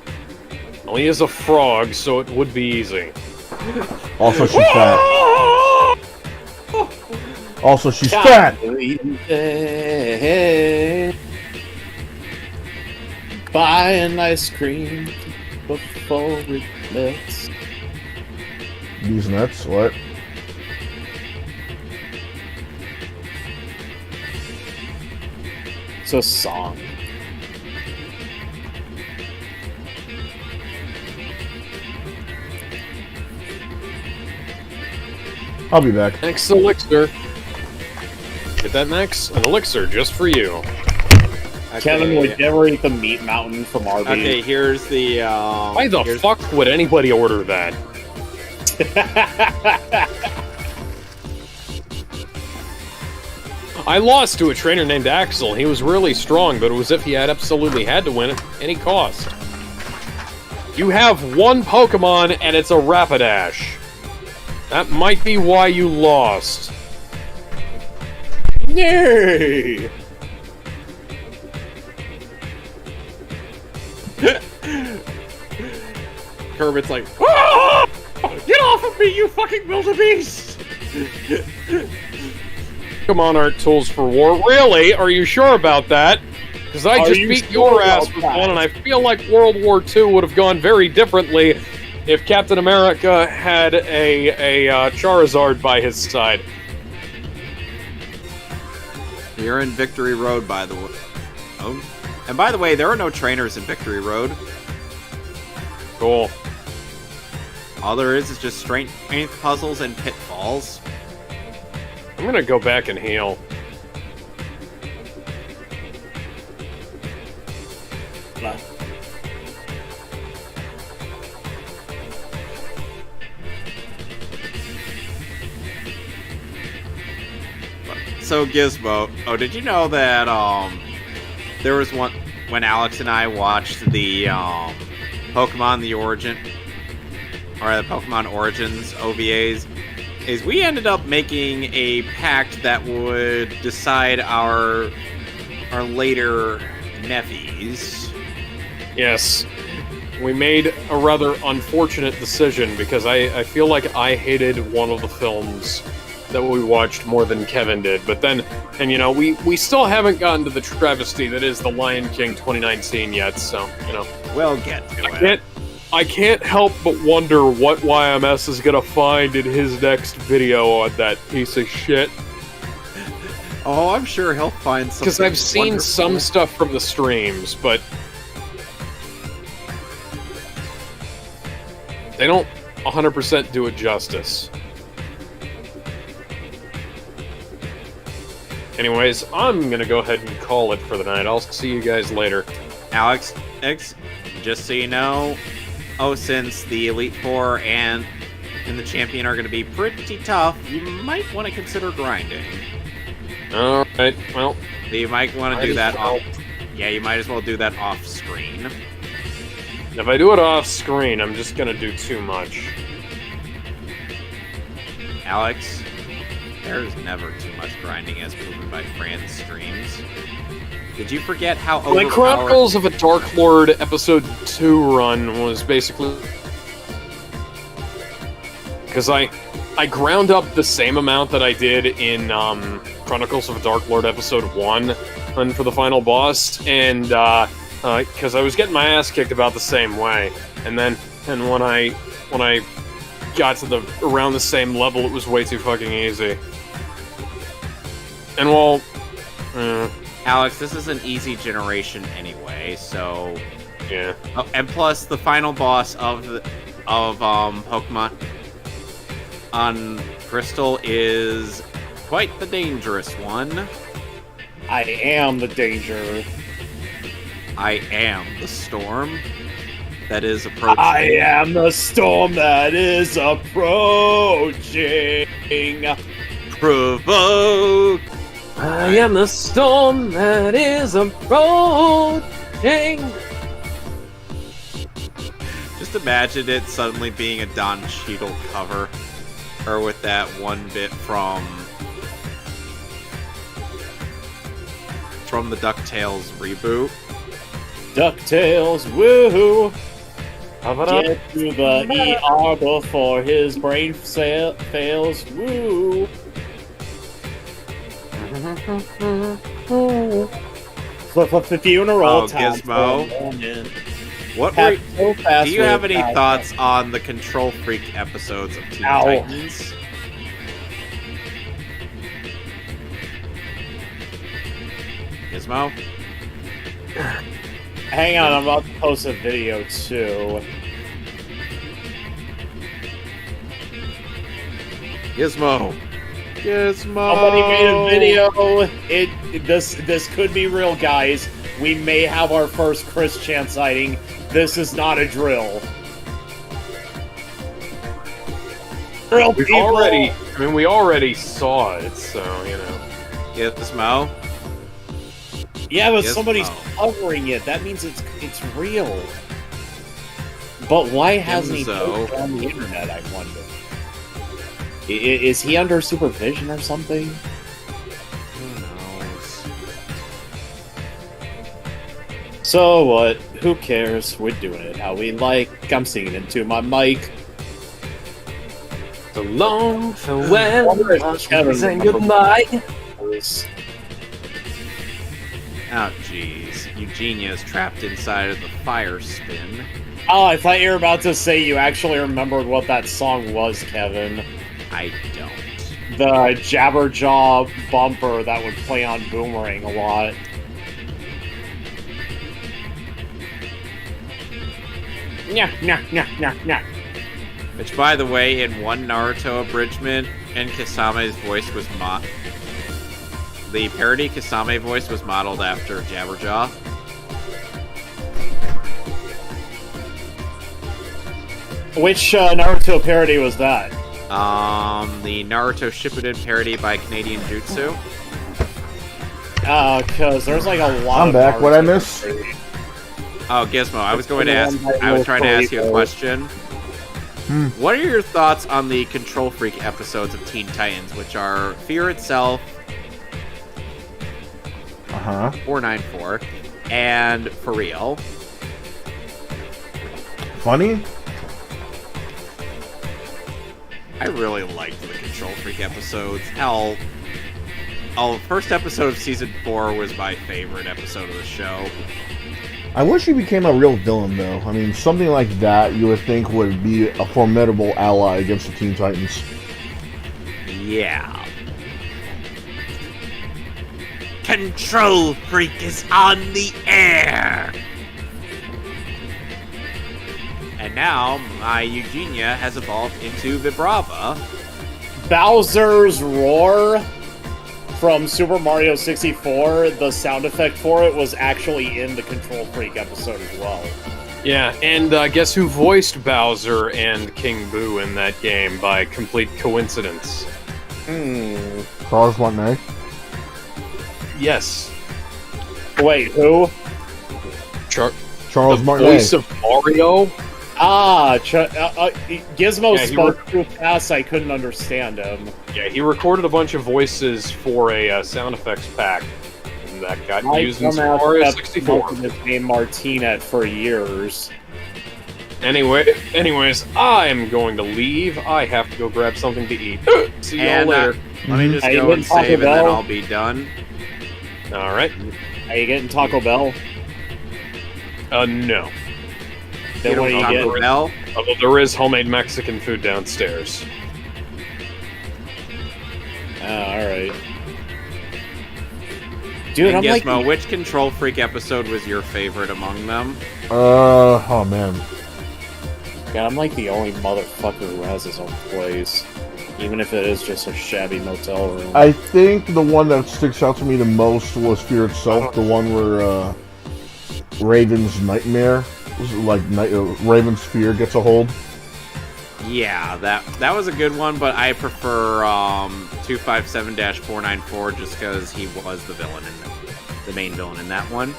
Well, he is a frog, so it would be easy. Also, she's fat. Also, she's fat. Buy an ice cream before it melts. These nuts, what? It's a song. I'll be back. Next elixir. Get that next? An elixir just for you. Okay. Kevin would never eat the meat mountain from Arby's. Okay, here's the. Why the fuck would anybody order that? I lost to a trainer named Axel. He was really strong, but it was if he had absolutely had to win at any cost. You have one Pokemon, and it's a Rapidash. That might be why you lost. Nay! Kermit's like, "Ah! Get off of me, you fucking wildebeest!" Pokemon aren't tools for war. Really? Are you sure about that? Because I Are just you beat sure your ass about with that? one, and I feel like World War II would have gone very differently if Captain America had a Charizard by his side. You're in Victory Road, by the way. Oh, and by the way, there are no trainers in Victory Road. Cool. All there is just strength puzzles and pitfalls. I'm gonna go back and heal. So Gizmo, oh, did you know that there was one when Alex and I watched the Pokemon the Origin or the Pokemon Origins OVAs, is we ended up making a pact that would decide our later nephews. Yes. We made a rather unfortunate decision because I feel like I hated one of the films that we watched more than Kevin did. But then, and you know, we still haven't gotten to the travesty that is The Lion King 2019 yet, so, you know. We'll get to it. I can't help but wonder what YMS is gonna find in his next video on that piece of shit. Oh, I'm sure he'll find something. Because I've seen wonderful. some stuff from the streams, but they don't 100% do it justice. Anyways, I'm gonna go ahead and call it for the night. I'll see you guys later. Alex, just so you know, since the Elite Four and the Champion are going to be pretty tough, you might want to consider grinding. Alright, well. You might want to do that off. Yeah, you might as well do that off screen. If I do it off screen, I'm just gonna do too much. Alex, there's never too much grinding as proven by Fran's streams. Did you forget how The overpowered... Chronicles of a Dark Lord Episode 2 run was basically... Because I ground up the same amount that I did in Chronicles of a Dark Lord Episode 1 and for the final boss, and because I was getting my ass kicked about the same way. And when I got to around the same level, it was way too fucking easy. And well... Alex, this is an easy generation anyway, so... Yeah. Oh, and plus, the final boss of Pokemon on Crystal is quite the dangerous one. I am the danger. I am the storm that is approaching. I am the storm that is approaching. Provoke! I am the storm that is approaching. Just imagine it suddenly being a Don Cheadle cover. Or with that one bit from the DuckTales reboot. DuckTales, woohoo! Get to the ER before his brain fails, woo! Flip up the funeral. Oh, Gizmo. What Tap were, so fast do you have with any that. thoughts on the Control Freak episodes of Teen Ow. Titans? Gizmo? Hang on, I'm about to post a video too. Gizmo! Gizmo! Somebody made a video. This could be real, guys. We may have our first Chris Chan sighting. This is not a drill. Real We people. already saw it, so you know. Gizmo. Yeah, but Gizmo. somebody's covering it. That means it's real. But why hasn't he Gizmo. posted it on the internet, I wonder? Is he under supervision or something? Who knows? So what? Who cares? We're doing it how we like. I'm singing into my mic. So long, farewell, Kevin and goodbye. Oh, jeez. Eugenia is trapped inside of the fire spin. Oh, I thought you were about to say you actually remembered what that song was, Kevin. I don't. The Jabberjaw bumper that would play on Boomerang a lot. Nah. Which, by the way, in one Naruto abridgment, and Kasame's voice was the parody Kasame voice was modeled after Jabberjaw. Which Naruto parody was that? The Naruto Shippuden parody by Canadian Jutsu. Cause there's like a lot I'm of back. Naruto What'd I miss? parodies. Oh, Gizmo, I was trying to ask you a question. What are your thoughts on the Control Freak episodes of Teen Titans, which are Fear Itself, 494, and For Real? Funny? I really liked the Control Freak episodes. Hell, first episode of season 4 was my favorite episode of the show. I wish he became a real villain, though. I mean, something like that you would think would be a formidable ally against the Teen Titans. Yeah. Control Freak is on the air! And now, my Eugenia has evolved into Vibrava. Bowser's roar from Super Mario 64, the sound effect for it was actually in the Control Freak episode as well. Yeah, and guess who voiced Bowser and King Boo in that game by complete coincidence? Charles Martinet. Yes. Wait, who? Charles the Martinet. voice of Mario? Gizmo Yeah, spoke too fast, I couldn't understand him. Yeah, he recorded a bunch of voices for a sound effects pack, and that got used in Super Mario 64. His name Martinet for years. Anyways, I'm going to leave. I have to go grab something to eat. See y'all And later. let me just Are you go getting and save Taco and then Bell? I'll be done. Alright. Are you getting Taco Bell? No. Then what are you Taco getting? Bell? Although there is homemade Mexican food downstairs. Oh, alright. Dude, And I'm like... Gizmo, which Control Freak episode was your favorite among them? Oh man. God, I'm like the only motherfucker who has his own place. Even if it is just a shabby motel room. I think the one that sticks out to me the most was Fear Itself, the one where Raven's nightmare, like Raven's fear gets a hold. Yeah, that was a good one, but I prefer 257-494 just because he was the villain the main villain in that one.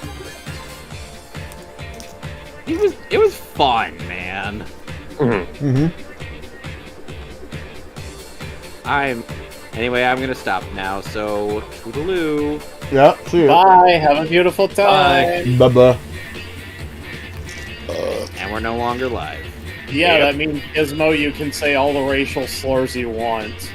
It was fun, man. Anyway, I'm gonna stop now. So toodaloo. Yeah, see ya. Bye, have a beautiful time. Bye-bye. And we're no longer live. Yeah, that means, Gizmo, you can say all the racial slurs you want.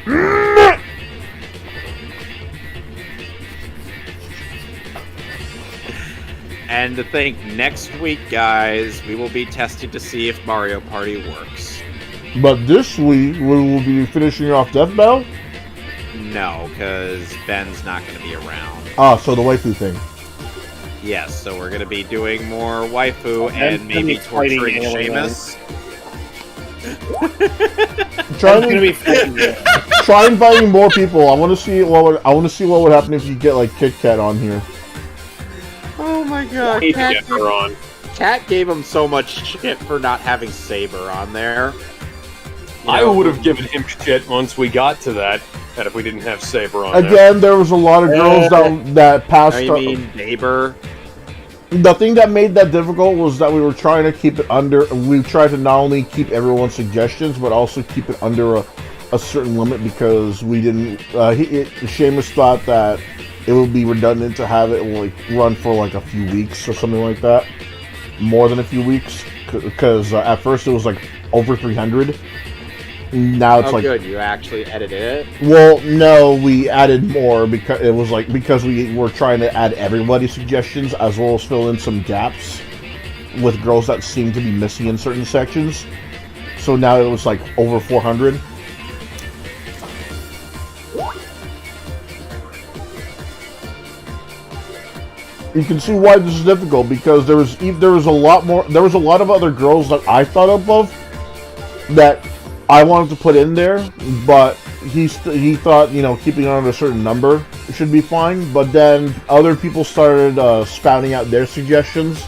And to think, next week, guys, we will be testing to see if Mario Party works. But this week, we will be finishing off Death Battle? No, because Ben's not going to be around. Ah, so the waifu thing. Yes, so we're going to be doing more waifu Ben's and gonna maybe be fighting torturing aliens. Seamus. Try It's gonna be fucking good. try inviting more people. I want to see what would happen if you get like Kit Kat on here. Oh my god, Need to get her on. Cat gave him so much shit for not having Saber on there. I would have given him shit once we got to that, and if we didn't have Saber on Again, there was a lot of girls that passed. Oh, you mean neighbor? The thing that made that difficult was that we were trying to keep it under. We tried to not only keep everyone's suggestions, but also keep it under a certain limit because we didn't. Seamus thought that it would be redundant to have it like run for like a few weeks or something like that, more than a few weeks, because at first it was like over 300. Now it's good. You actually edited it? Well, no, we added more because it was like because we were trying to add everybody's suggestions as well as fill in some gaps with girls that seemed to be missing in certain sections. So now it was like over 400. You can see why this is difficult because there was a lot of other girls that I thought of that I wanted to put in there, but he thought, you know, keeping it on a certain number should be fine. But then other people started spouting out their suggestions,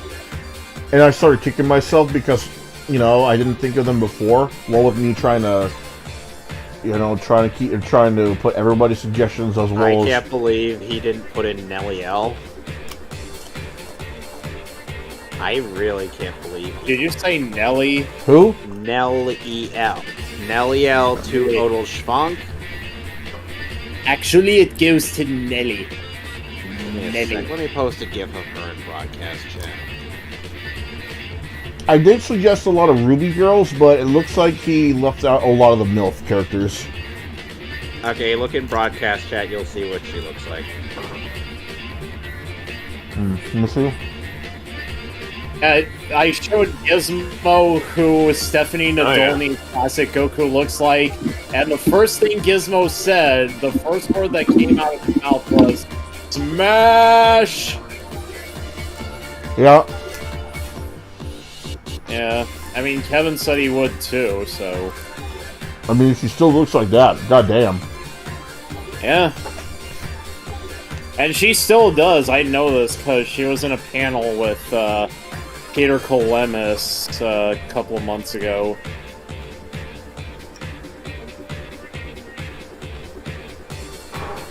and I started kicking myself because, you know, I didn't think of them before. Well, with me trying to put everybody's suggestions as well. I can't believe he didn't put in Nelly L. I really can't believe he Did you say Nelly? Who? Nelly L. Nelly L to Odal Schwank. Actually, it goes to Nelly. Give me a sec. Let me post a GIF of her in broadcast chat. I did suggest a lot of Ruby girls, but it looks like he left out a lot of the MILF characters. Okay, look in broadcast chat. You'll see what she looks like. Let me see. I showed Gizmo who Stephanie Nadolny's classic Goku looks like, and the first thing Gizmo said, the first word that came out of his mouth was, "Smash!" Yeah. Yeah, I mean, Kevin said he would too, so... I mean, she still looks like that. God damn. Yeah. And she still does, I know this, because she was in a panel with, Peter Colemis a couple of months ago.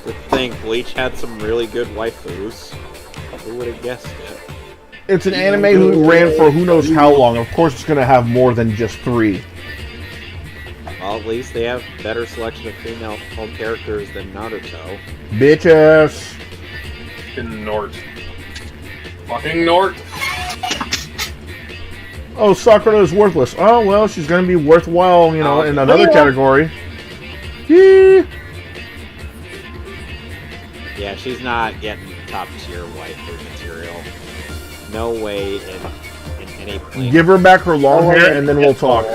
Good thing Bleach had some really good waifus. Who would have guessed it? It's an anime who ran for who knows how long. Of course, it's going to have more than just 3. Well, at least they have better selection of female characters than Naruto. Bitches. Fucking Nort. Fucking Nort. Oh, Sakura is worthless. Oh, well, she's going to be worthwhile, you know, in another category. Yee. Yeah, she's not getting top tier waifu material. No way in any point. Give her back her long hair and then we'll talk.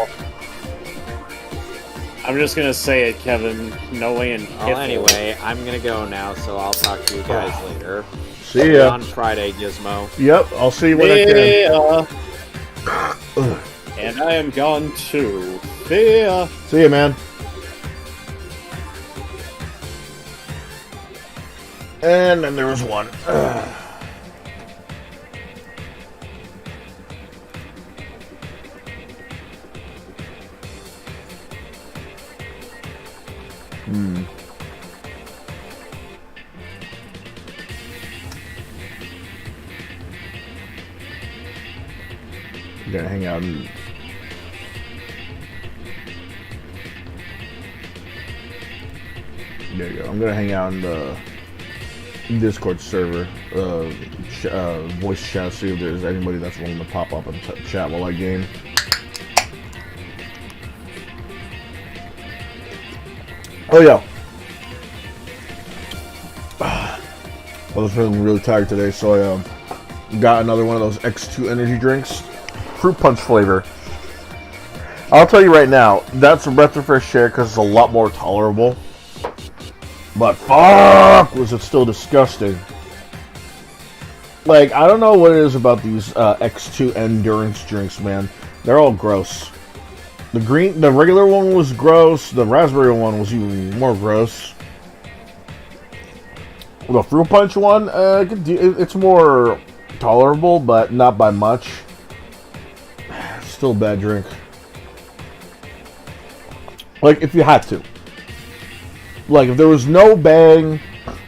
I'm just gonna say it, Kevin. No way in Well, anyway, I'm gonna go now, so I'll talk to you guys later. See ya. On Friday, Gizmo. Yep, I'll see you when I can. And I am gone too. See ya. See ya, man. And then there was one. I'm gonna hang out and there you go. I'm gonna hang out in the Discord server, voice chat, see if there's anybody that's willing to pop up and chat while I game. Oh yeah. I was feeling really tired today, so I got another one of those X2 energy drinks, fruit punch flavor. I'll tell you right now, that's a breath of fresh air because it's a lot more tolerable. But fuck, was it still disgusting. Like, I don't know what it is about these X2 endurance drinks, man. They're all gross. The regular one was gross. The raspberry one was even more gross. The fruit punch one, it's more tolerable, but not by much. Still a bad drink. Like, if you had to. Like, if there was no Bang,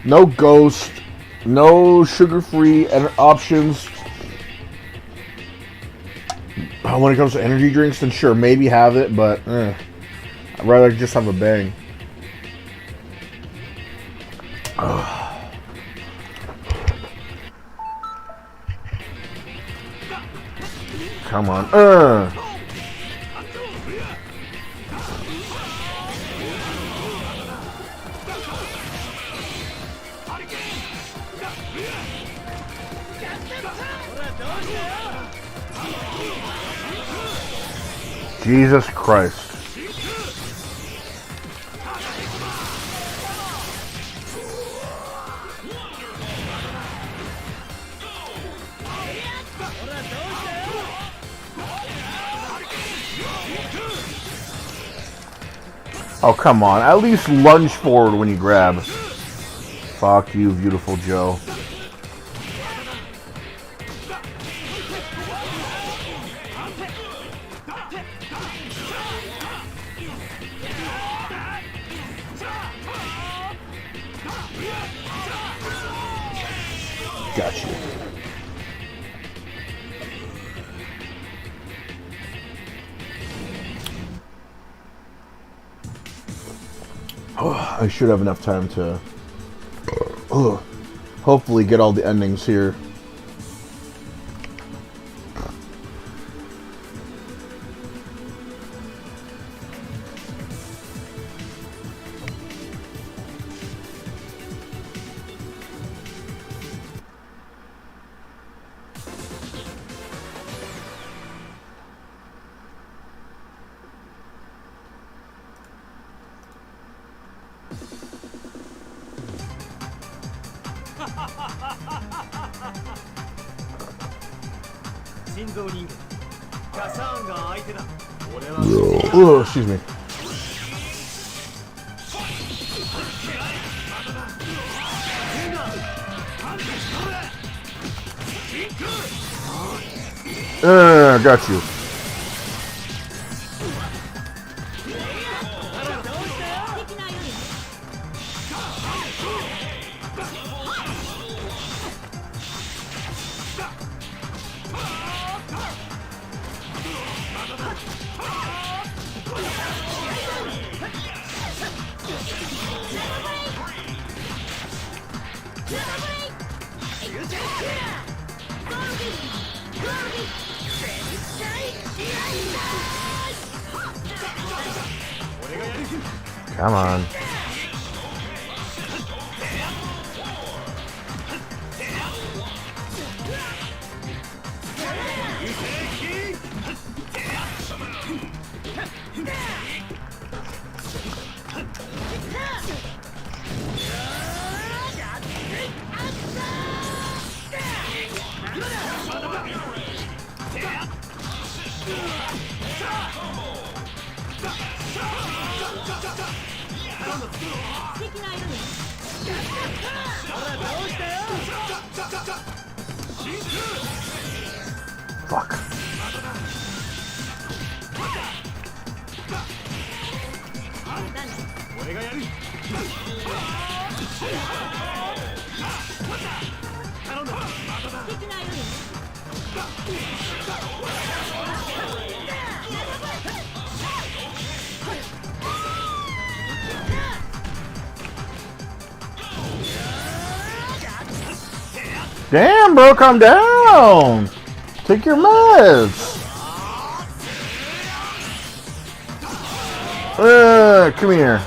no Ghost, no sugar-free options, when it comes to energy drinks, then sure, maybe have it, but I'd rather just have a Bang. Come on. Jesus Christ. Oh, come on. At least lunge forward when you grab. Fuck you, beautiful Joe. Got you. I should have enough time to hopefully get all the endings here. Oh, excuse me. Got you. Come on. Fuck. Damn, bro, calm down. Take your meds. Come here.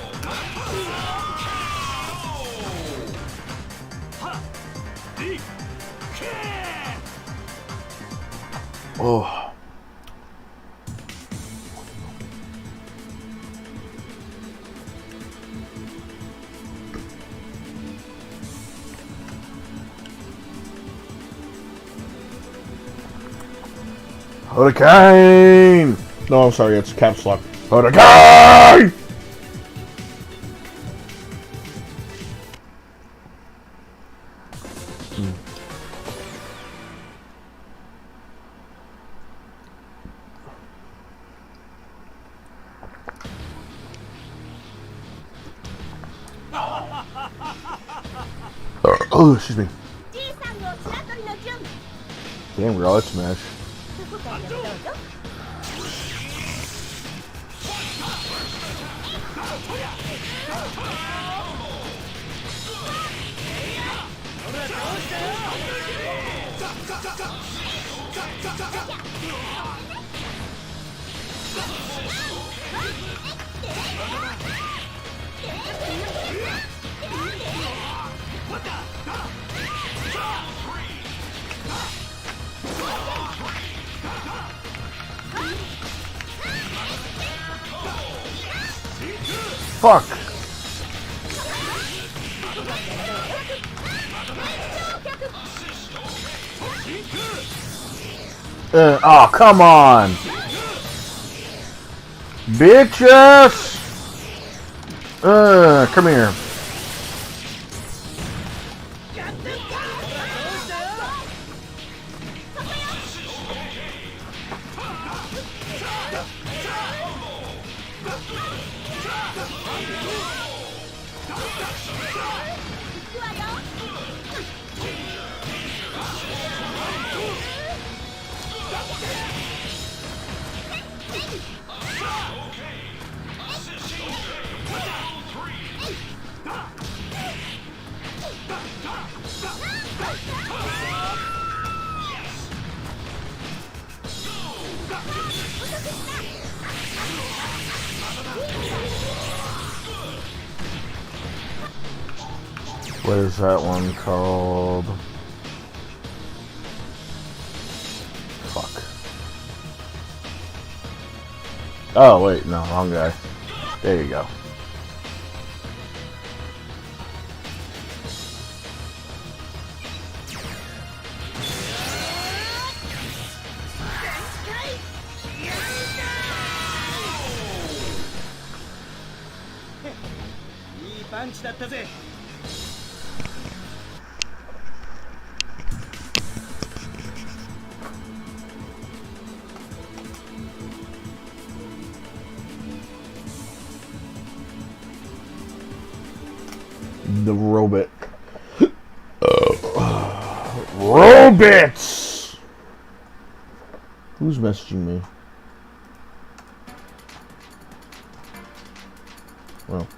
Oh. Hurricane! No, I'm sorry, it's caps lock. Hurricane! Oh, excuse me. Damn, girl, let's smash. Fuck. Oh, come on. Bitches. Come here. What is that one called? Fuck. Oh, wait, no, wrong guy. There you go. The robot. Robots! Who's messaging me? Well.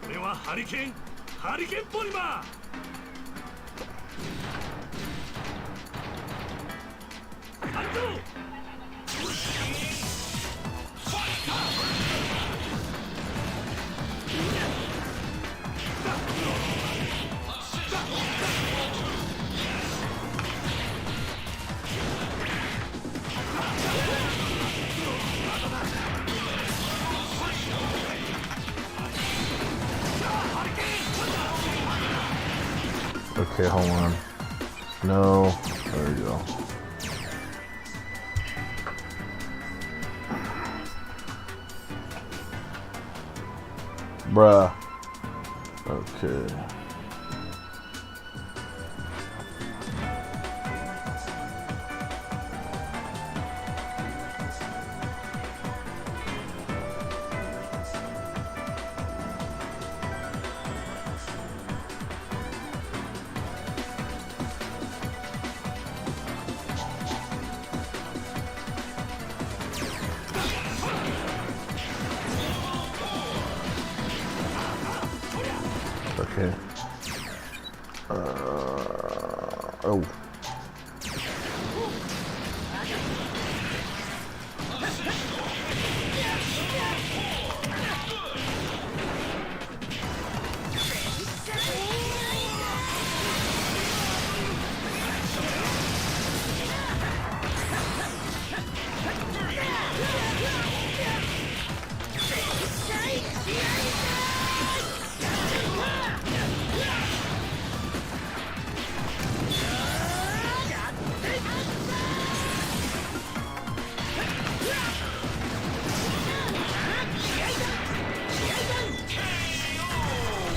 Okay, hold on. No, there we go. Bruh. Okay. Okay. Oh.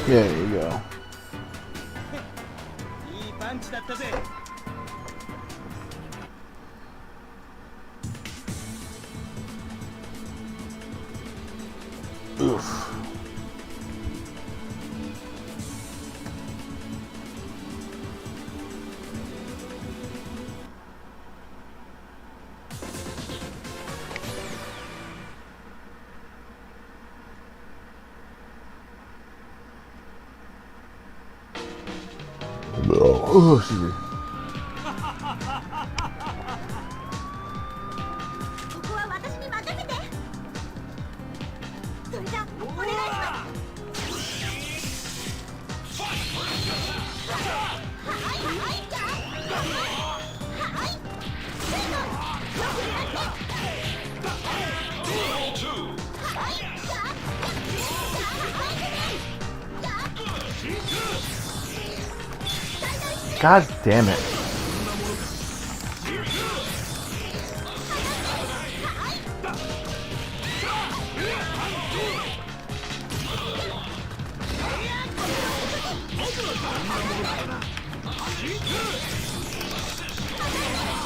There you go. Oof. Oh, excuse me. ここは私に任せて。それじゃお願いします。はいじゃあ。はいせーのよくやってはいじゃあGod damn it.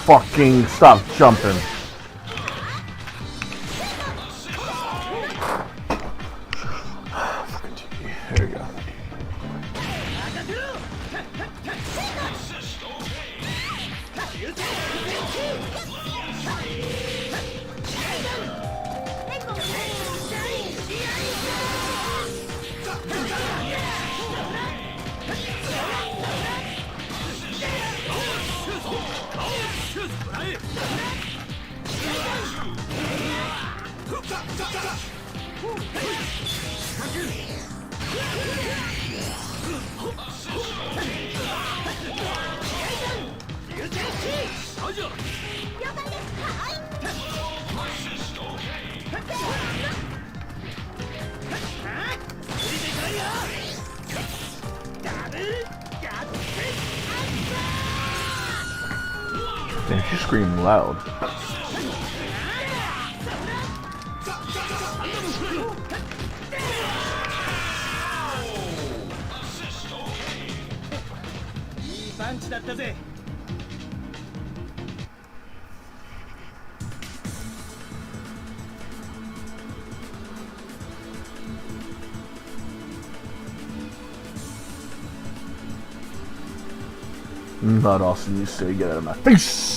Fucking stop jumping. Fucking TV. There we go. Damn, she's screaming loud. Not awesome, you say, get out of my face!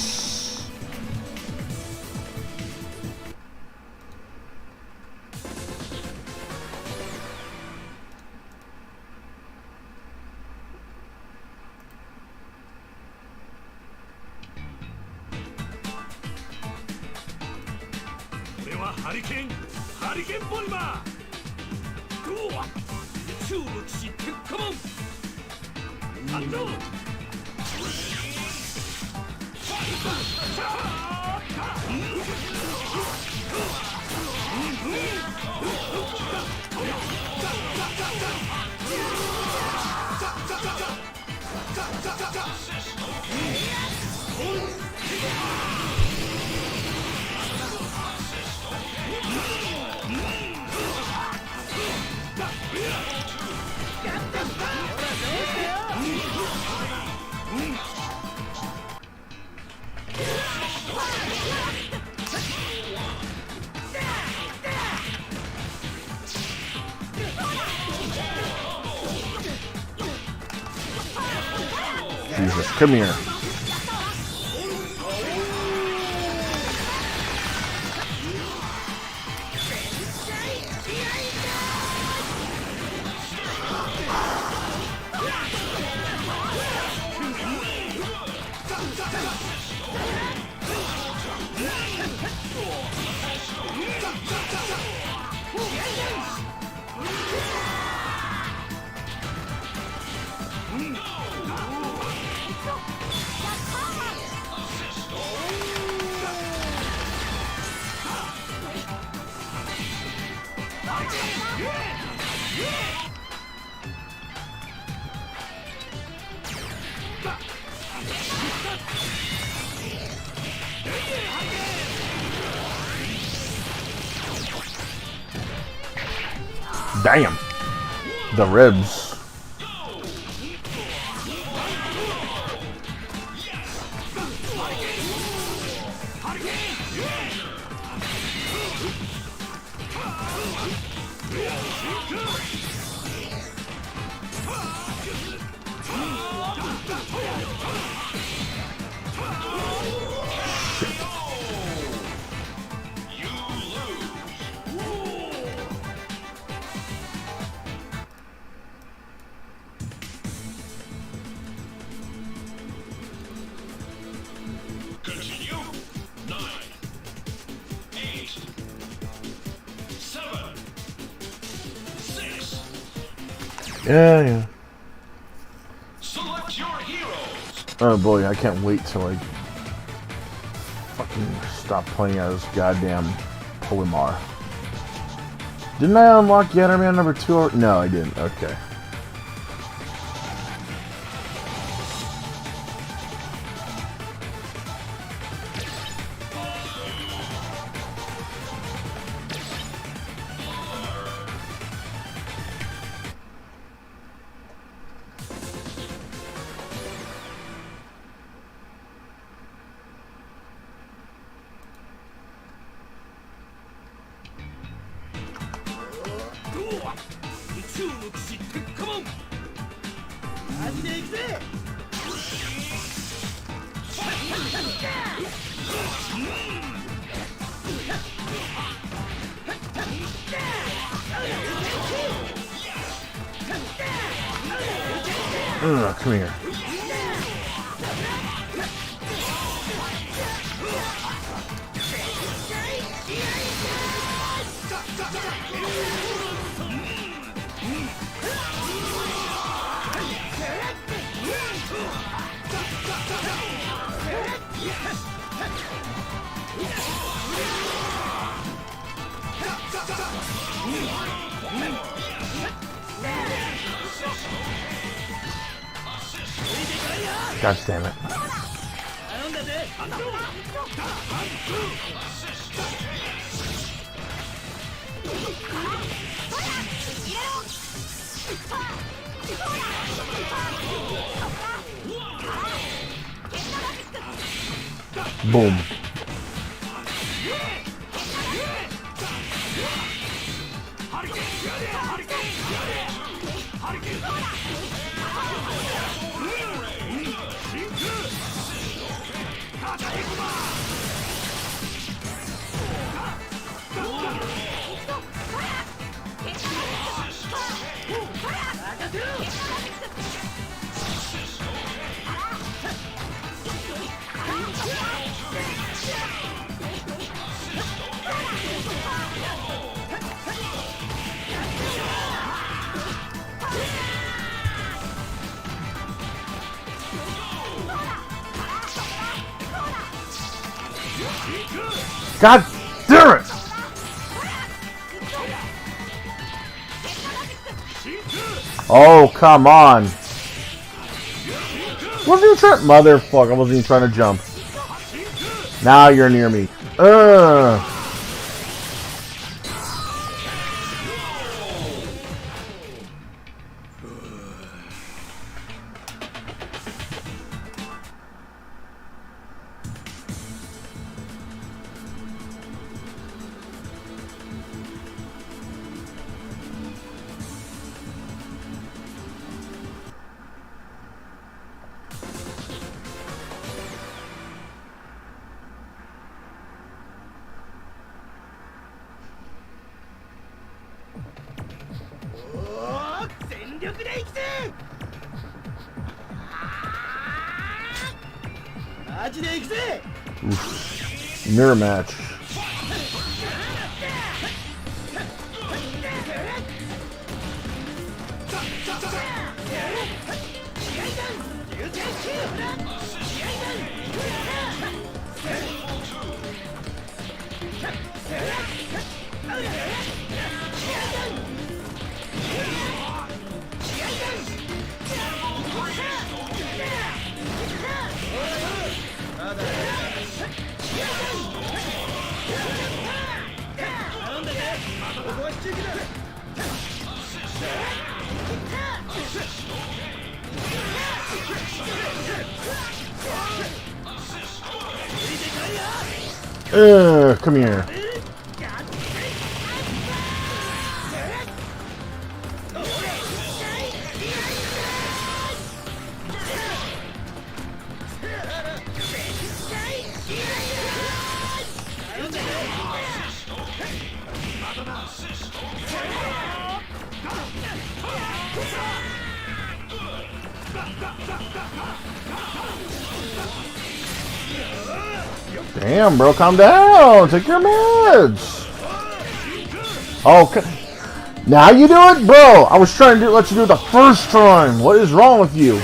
Jesus, come here. Damn. The ribs. Yeah. Select your heroes. Oh boy, I can't wait till I fucking stop playing as goddamn Polymar. Didn't I unlock Yatterman number 2? No, I didn't. Okay. Come here. God damn it. Boom. God damn it! Oh, come on. Wasn't even trying. Motherfucker, I wasn't even trying to jump. Now you're near me. Ugh. Oof. Mirror match. Come here. Damn, bro, calm down. Take your meds. Oh, Now you do it? Bro, I was trying to let you do it the first time. What is wrong with you?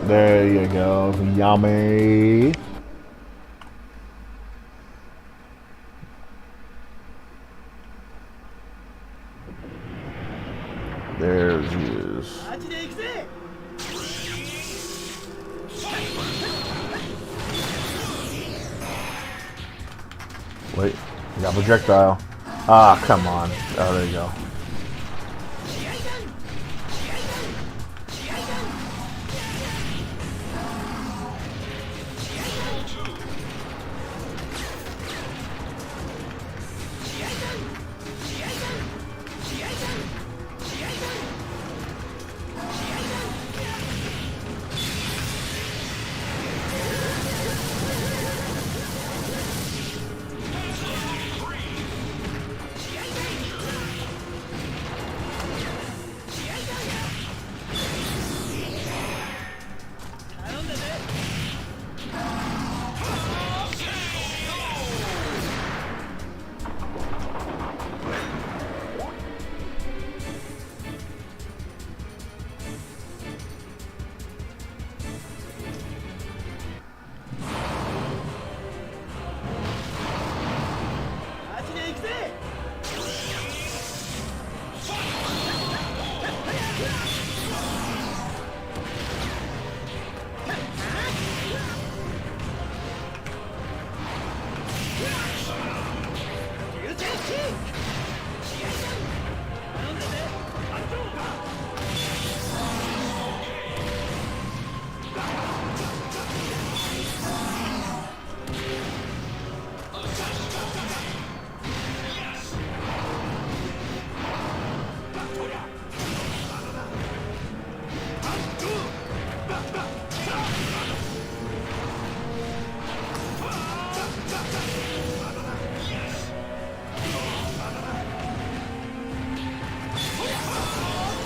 There you go. Yummy. There he is. Wait, you got projectile. Ah, come on. Oh, there you go.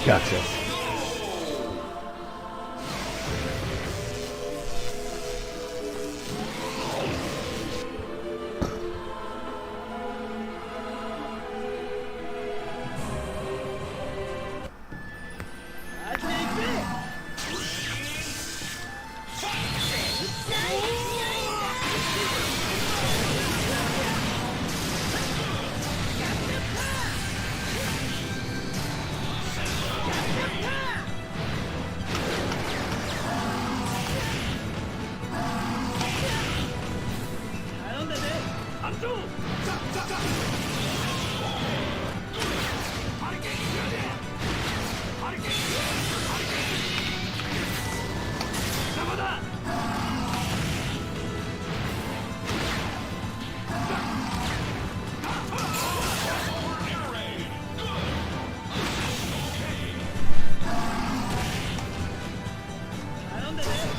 Gotcha.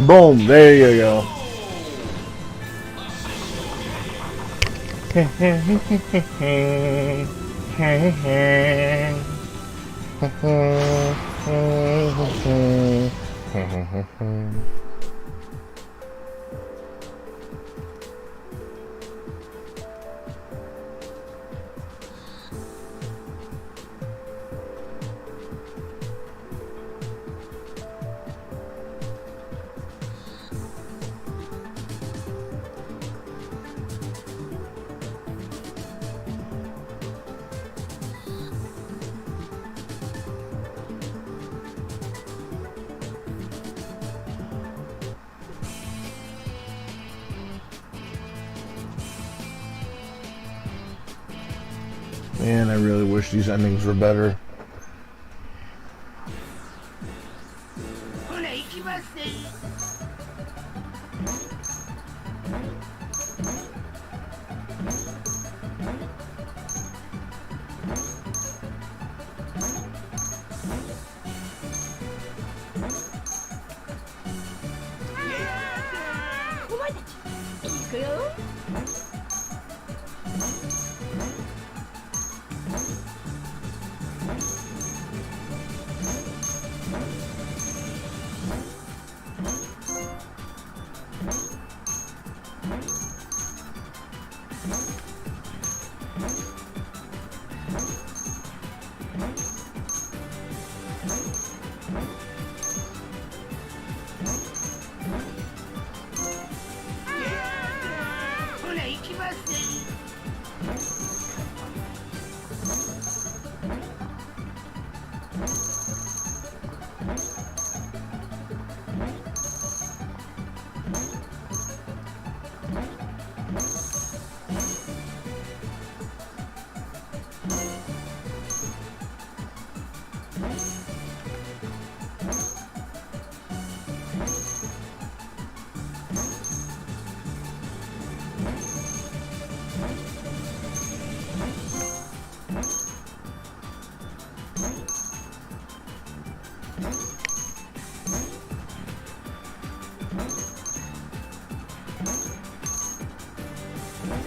Boom, there you go. Man, I really wish these endings were better.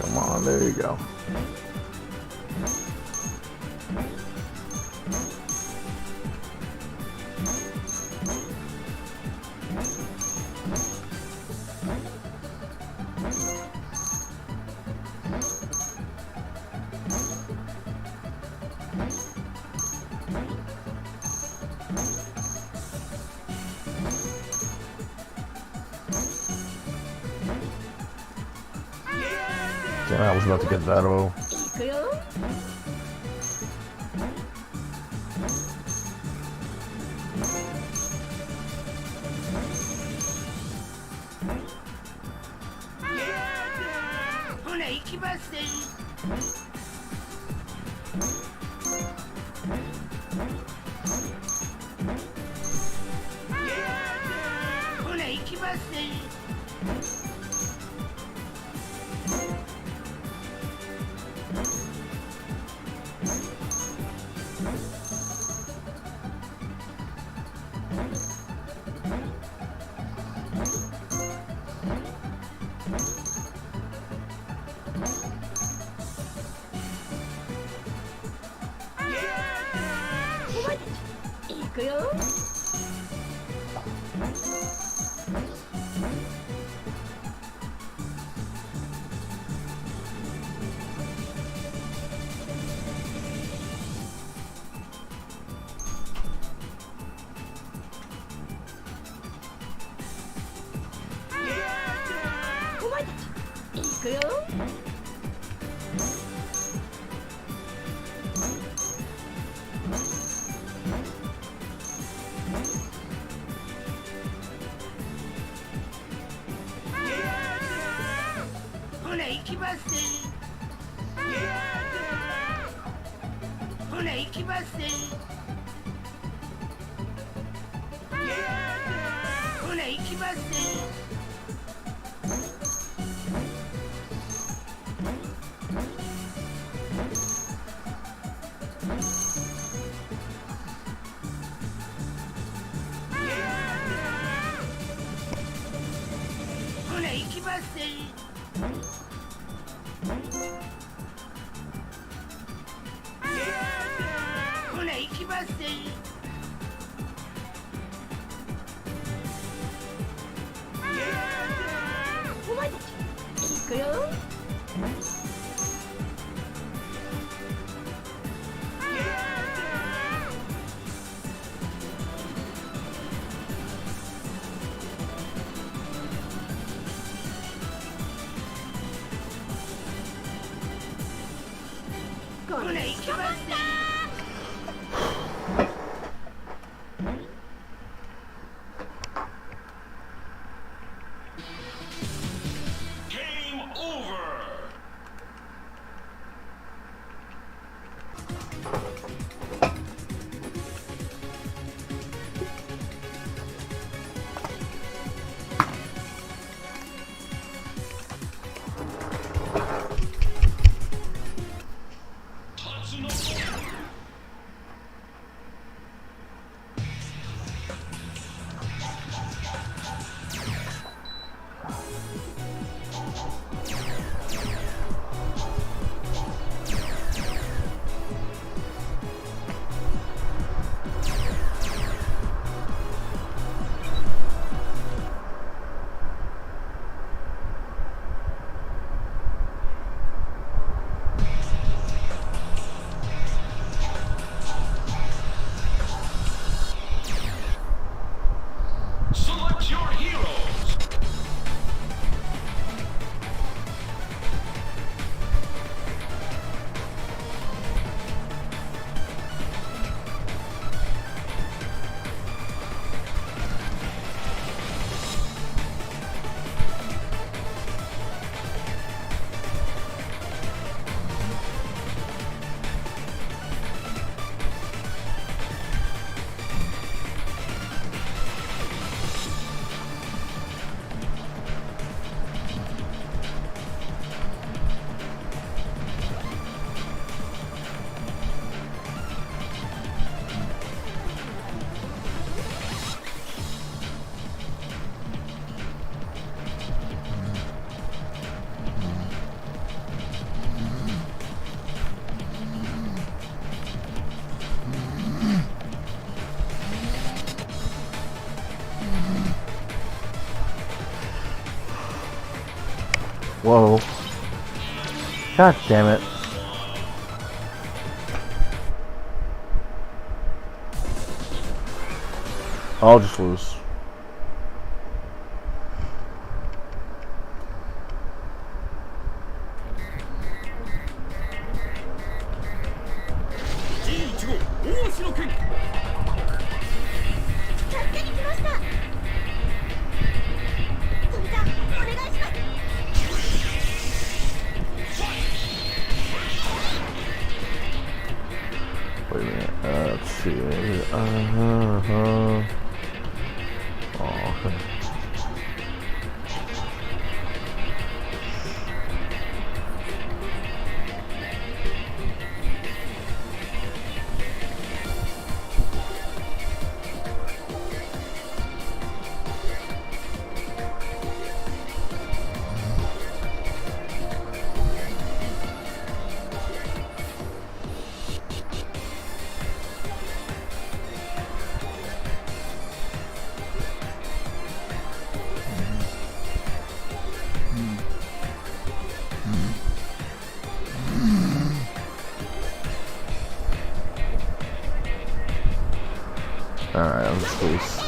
Come on, there you go. Damn, I was about to get that. Oh. いくよ ほら行きますね ほら行きますね 行くよ お前たち行くよ ほら行きますね ほら行きますね ほら行きますね ほら行きますね ほら行きますね お前たち行くよ ほら行きますね Game over! Tatsunoko! Whoa. God damn it. I'll just lose. Wait a minute. Let's see. Oh, okay. Alright, I'm just loose.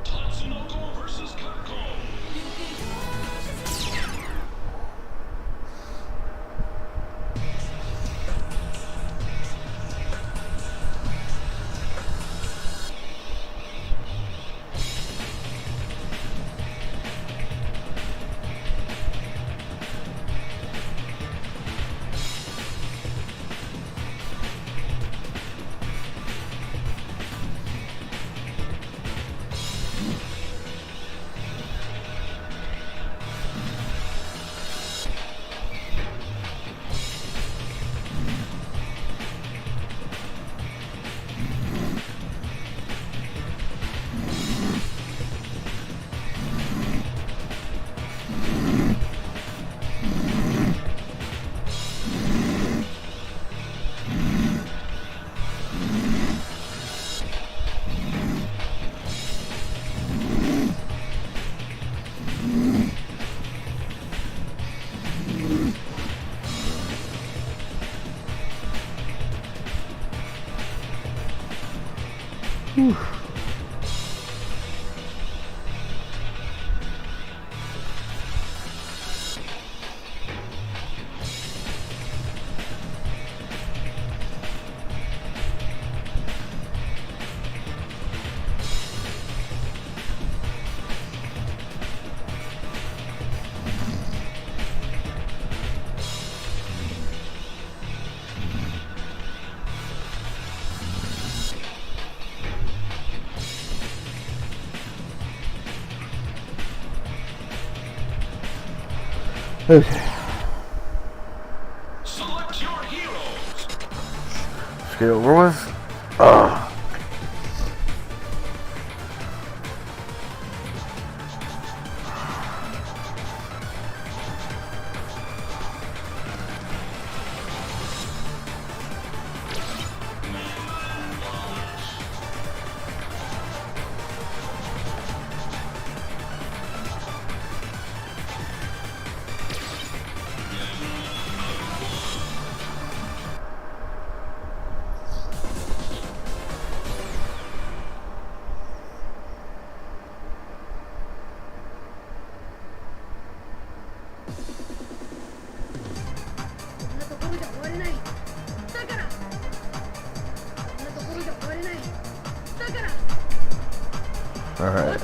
Tatsunoko versus Capcom. Okay. Select your heroes. Let's get over with. Ugh. All right.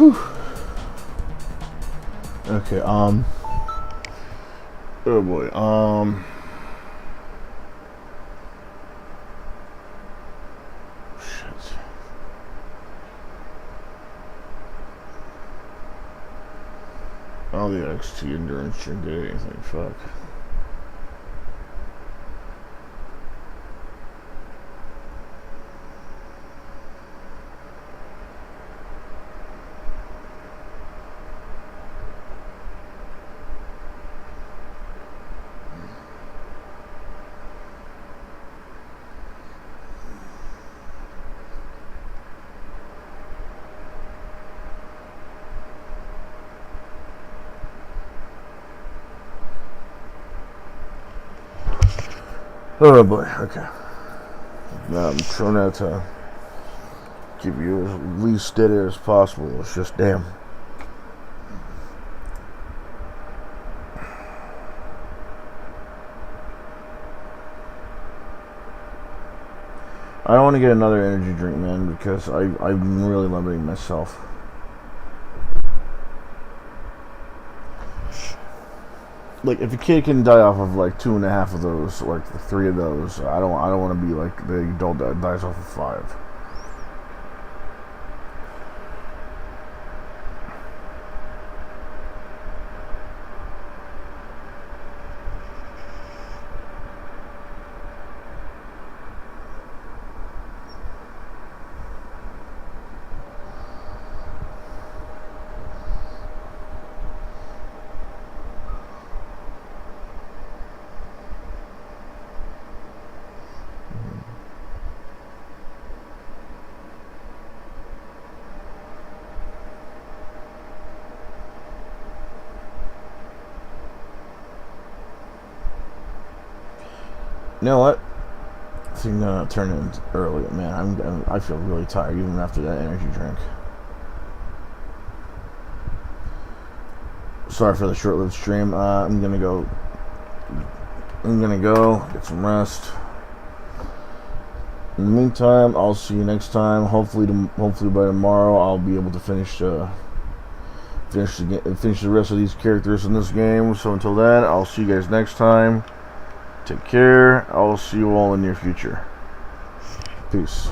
Whew. Okay, oh boy, shit. All the XT endurance shouldn't do anything, fuck. Oh boy, okay. Now I'm trying not to keep you as least steady as possible. It's just damn. I don't want to get another energy drink, man, because I'm really limiting myself. Like, if a kid can die off of like 2.5 of those, like 3 of those, I don't want to be like the adult that dies off of 5. You know what? I think I'm gonna turn it early, man. I feel really tired even after that energy drink. Sorry for the short-lived stream. I'm gonna go I'm gonna go get some rest. In the meantime, I'll see you next time. Hopefully by tomorrow, I'll be able to finish the rest of these characters in this game. So until then, I'll see you guys next time. Take care. I'll see you all in the near future. Peace.